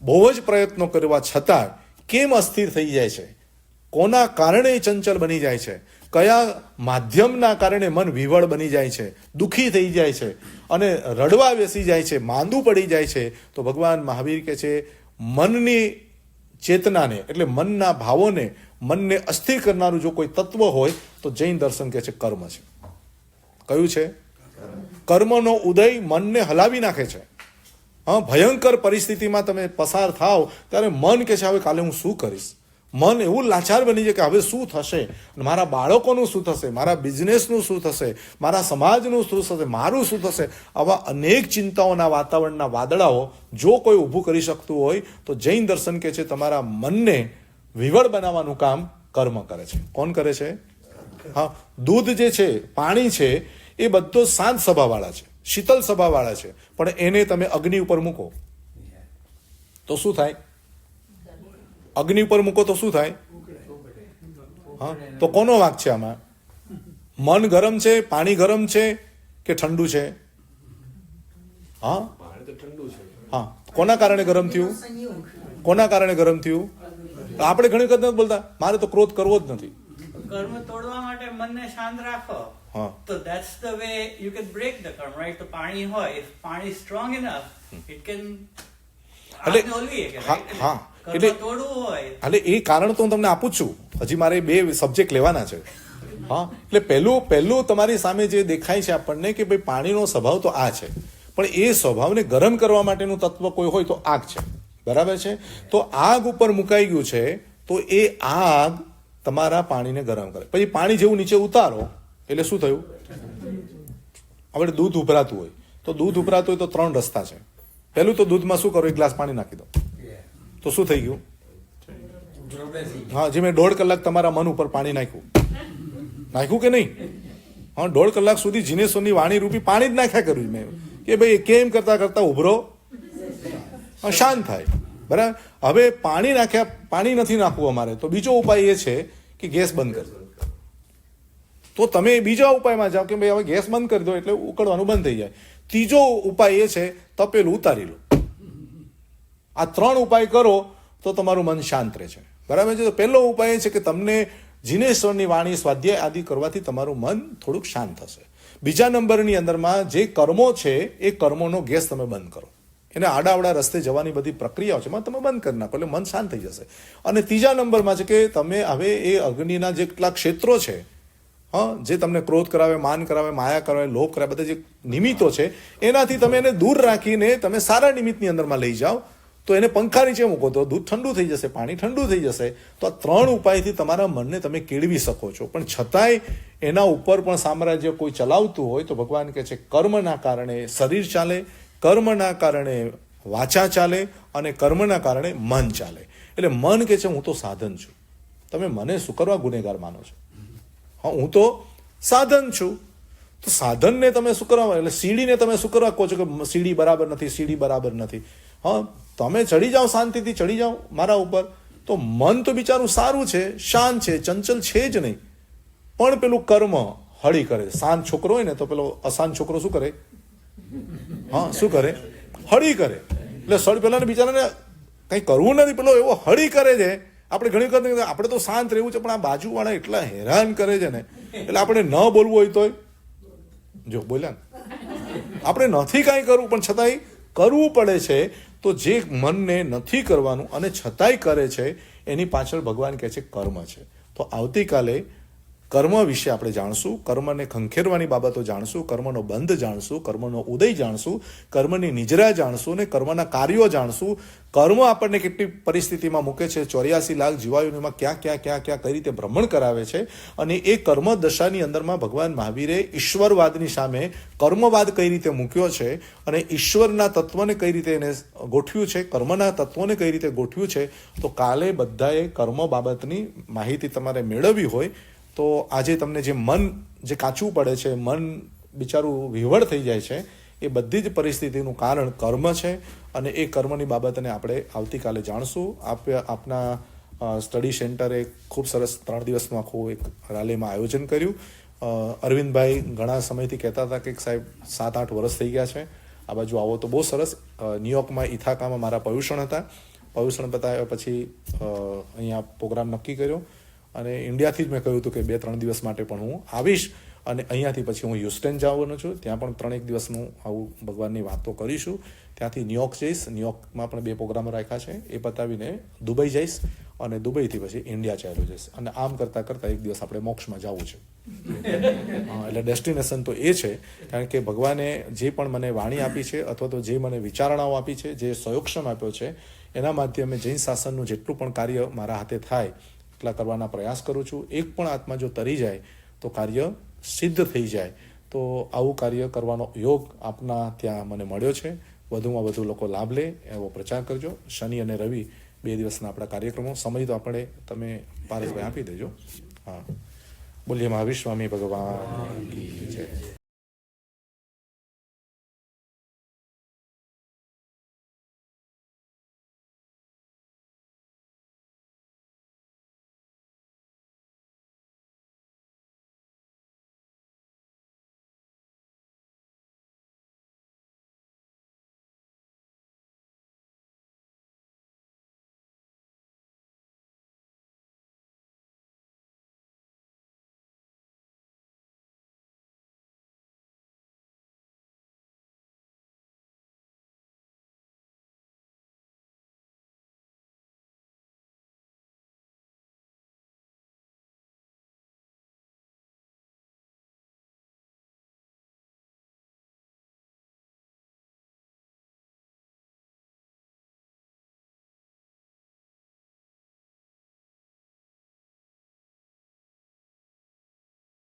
બહુ જ પ્રયત્નો કરવા છતાં કેમ અસ્થિર થઈ જાય છે? કોના કારણે ચંચલ બની જાય છે? કયા માધ્યમના કારણે મન વિવળ બની જાય છે, દુઃખી થઈ જાય છે અને રડવા બેસી જાય છે, માંદું પડી જાય છે? તો ભગવાન મહાવીર કહે છે મનની ચેતનાને, એટલે મનના ભાવોને, મનને અસ્થિર કરનારું જો કોઈ તત્વ હોય તો જૈન દર્શન કહે છે કર્મ છે. કયું છે? કર્મનો ઉદય મનને હલાવી નાખે છે. હા, ભયંકર પરિસ્થિતિમાં તમે પસાર થાવ ત્યારે મન કહે છે હવે કાલે હું શું કરીશ. મન એવું લાચાર બની જાય કે હવે શું થશે, મારા બાળકોનું શું થશે, મારા બિઝનેસનું શું થશે, મારા સમાજનું શું થશે, મારું શું થશે. આવા અનેક ચિંતાઓના વાતાવરણના વાદળાઓ જો કોઈ ઊભું કરી શકતું હોય તો જૈન દર્શન કહે છે તમારા મનને વિવળ બનાવવાનું કામ કર્મ કરે છે. કોણ કરે છે? હા, દૂધ જે છે, પાણી છે, એ બધો શાંત સ્વભાવવાળા છે, શીતલ સ્વભાવવાળા છે. પણ એને તમે અગ્નિ ઉપર મૂકો તો શું થાય? અગ્નિ ઉપર મૂકો તો શું થાય? હા, તો કોનો વાંક છે આમાં? મન ગરમ છે, પાણી ગરમ છે કે ઠંડુ છે? હા હા, કોના કારણે ગરમ થયું? કોના કારણે ગરમ થયું? આપણે ઘણી વખત નથી બોલતા મારે તો ક્રોધ કરવો જ નથી. કર્મ તોડવા માટે મનને શાંત રાખો. હા, So that's the way you can break the karma, right? તો પાણી હોય, if પાણી is strong enough, it can એટલે આપને ઓલવી શકે, હા right? હા, કર્મ એટલે તોડવું હોય એટલે એ કારણ તો હું તમને આપું જ છું. હજી મારે 2 સબ્જેક્ટ લેવાના છે. હા, એટલે પહેલું તમારી સામે જે દેખાય છે આપણને કે ભાઈ પાણીનો સ્વભાવ તો આ છે, પણ એ સ્વભાવને ગરમ કરવા માટેનું તત્વ કોઈ હોય તો આગ છે. બરાબર છે? તો આગ ઉપર મુકાઈ ગયું છે તો એ આગ તમારા પાણીને ગરમ કરે. પછી પાણી જેવું નીચે ઉતારો એટલે શું થયું? આપણે દૂધ ઉભરાતું હોય તો દૂધ ઉભરાતું હોય તો 3 રસ્તા છે. પહેલું તો દૂધમાં શું કરો, 1 ગ્લાસ પાણી નાખી દો તો શું થઈ ગયું? હા, જે મેં 1.5 કલાક તમારા મન ઉપર પાણી નાખ્યું કે નહીં? હા, 1.5 કલાક સુધી જીનેશ્વરની વાણી રૂપી પાણી જ નાખ્યા કર્યું મેં કે ભાઈ કેમ કરતા કરતા ઉભરો, શાંત થાય. બરાબર? હવે પાણી નાખ્યા, પાણી નથી નાખવું અમારે, તો બીજો ઉપાય એ છે કે ગેસ બંધ કરી દો. તો તમે બીજા ઉપાયમાં જાઓ કે ભાઈ હવે ગેસ બંધ કરી દો એટલે ઉકળવાનું બંધ થઈ જાય. ત્રીજો ઉપાય એ છે તપેલું ઉતારી લો. આ 3 ઉપાય કરો તો તમારું મન શાંત રહે છે. બરાબર છે? તો પહેલો ઉપાય એ છે કે તમને જીનેશ્વરની વાણી, સ્વાધ્યાય આદિ કરવાથી તમારું મન થોડુંક શાંત થશે. બીજા નંબરની અંદરમાં જે કર્મો છે એ કર્મોનો ગેસ તમે બંધ કરો. એને આડાવડા રસ્તે જવાની બધી પ્રક્રિયાઓ છે તમે બંધ કરી નાખો એટલે મન શાંત થઈ જશે. અને ત્રીજા નંબરમાં છે કે તમે હવે એ અગ્નિના જે કેટલાક ક્ષેત્રો છે, હા, જે તમને ક્રોધ કરાવે, માન કરાવે, માયા કરાવે, લોભ કરાવે, બધા જે નિમિત્તો છે એનાથી તમે એને દૂર રાખીને તમે સારા નિમિત્તની અંદરમાં લઈ જાઓ તો એને પંખા નીચે મૂકો તો દૂધ ઠંડુ થઈ જશે, પાણી ઠંડુ થઈ જશે. તો આ 3 ઉપાયથી તમારા મનને તમે કેળવી શકો છો. પણ છતાંય એના ઉપર પણ સામ્રાજ્ય કોઈ ચલાવતું હોય તો ભગવાન કહે છે કર્મના કારણે શરીર ચાલે, કર્મના કારણે વાચા ચાલે અને કર્મના કારણે મન ચાલે. એટલે મન કે છે હું તો સાધન છું. તમે મને શું કરવા ગુનેગાર માનો છો? હા, હું તો સાધન છું. તો સાધનને તમે શું કરવા, એટલે સીડીને તમે શું કરવા કહો છો કે સીડી બરાબર નથી, સીડી બરાબર નથી? હા, તમે ચડી જાઓ, શાંતિથી ચડી જાઓ મારા ઉપર. તો મન તો બિચારું સારું છે, શાંત છે, ચંચલ છે જ નહીં, પણ પેલું કર્મ હળી કરે. શાંત છોકરો હોય ને તો પેલો અશાંત છોકરો શું કરે? હા, શું કરે? હળી કરે. એટલે પેલાને બિચારાને કંઈ કરવું નથી, પેલો એવો હળી કરે છે. આપણે ઘણી વખત આપણે તો શાંત રહેવું છે, પણ આ બાજુવાળા એટલા હેરાન કરે છે ને, એટલે આપણે ન બોલવું હોય તોય જો બોલ્યા ને, આપણે નથી કાંઈ કરવું પણ છતાંય કરવું પડે છે. તો જે મનને નથી કરવાનું અને છતાંય કરે છે એની પાછળ ભગવાન કહે છે કર્મ છે. તો આવતીકાલે કર્મ વિશે આપણે જાણશું, કર્મને ખંખેરવાની બાબતો જાણશું, કર્મનો બંધ જાણશું, કર્મનો ઉદય જાણશું, કર્મની નિજરા જાણશું અને કર્મના કાર્યો જાણશું. કર્મ આપણને કેટલી પરિસ્થિતિમાં મૂકે છે, 84 લાખ જીવાયુમાં ક્યાં કઈ રીતે ભ્રમણ કરાવે છે. અને એ કર્મ દશાની અંદરમાં ભગવાન મહાવીરે ઈશ્વરવાદની સામે કર્મવાદ કઈ રીતે મૂક્યો છે અને ઈશ્વરના તત્વને કઈ રીતે એને ગોઠવ્યું છે, કર્મના તત્વોને કઈ રીતે ગોઠવ્યું છે. તો કાલે બધાએ કર્મ બાબતની માહિતી તમારે મેળવવી હોય તો આજે તમને જે મન જે કાચું પડે છે, મન બિચારું વિહવળ થઈ જાય છે, એ બધી જ પરિસ્થિતિનું કારણ કર્મ છે. અને એ કર્મની બાબતને આપણે આવતીકાલે જાણશું. આપના સ્ટડી સેન્ટરે ખૂબ સરસ 3 દિવસનું આખું એક રેલીમાં આયોજન કર્યું. અરવિંદભાઈ ઘણા સમયથી કહેતા હતા કે સાહેબ 7-8 વર્ષ થઈ ગયા છે, આ બાજુ આવો તો બહુ સરસ. ન્યુયોર્કમાં ઇથાકામાં મારા પર્યુષણ હતા. પર્યુષણ પતાવ્યા પછી અહીંયા પ્રોગ્રામ નક્કી કર્યો અને ઇન્ડિયાથી જ મેં કહ્યું હતું કે 2-3 દિવસ માટે પણ હું આવીશ. અને અહીંયાથી પછી હું હ્યુસ્ટન જવાનો છું, ત્યાં પણ 3-1 દિવસનું આવું ભગવાનની વાતો કરીશું. ત્યાંથી ન્યુયોર્ક જઈશ, ન્યુયોર્કમાં પણ 2 પ્રોગ્રામો રાખ્યા છે, એ પતાવીને દુબઈ જઈશ અને દુબઈથી પછી ઇન્ડિયા ચાલ્યો જઈશ. અને આમ કરતાં એક દિવસ આપણે મોક્ષમાં જવું છે. એટલે ડેસ્ટિનેશન તો એ છે, કારણ કે ભગવાને જે પણ મને વાણી આપી છે અથવા તો જે મને વિચારણાઓ આપી છે, જે સયોક્ષમ આપ્યો છે, એના માધ્યમે જૈન શાસનનું જેટલું પણ કાર્ય મારા હાથે થાય એટલા કરવાના પ્રયાસ કરું છું. એક પણ આત્મા જો તરી જાય તો કાર્ય સિદ્ધ થઈ જાય. તો આવું કાર્ય કરવાનો યોગ આપના ત્યાં મને મળ્યો છે. વધુમાં વધુ લોકો લાભ લે એવો પ્રચાર કરજો. શનિ અને રવિ 2 દિવસના આપણા કાર્યક્રમો, સમય તો તમે પારસભાઈ આપી દેજો. હા, બોલીએ મહાવીર સ્વામી ભગવાન કી જય.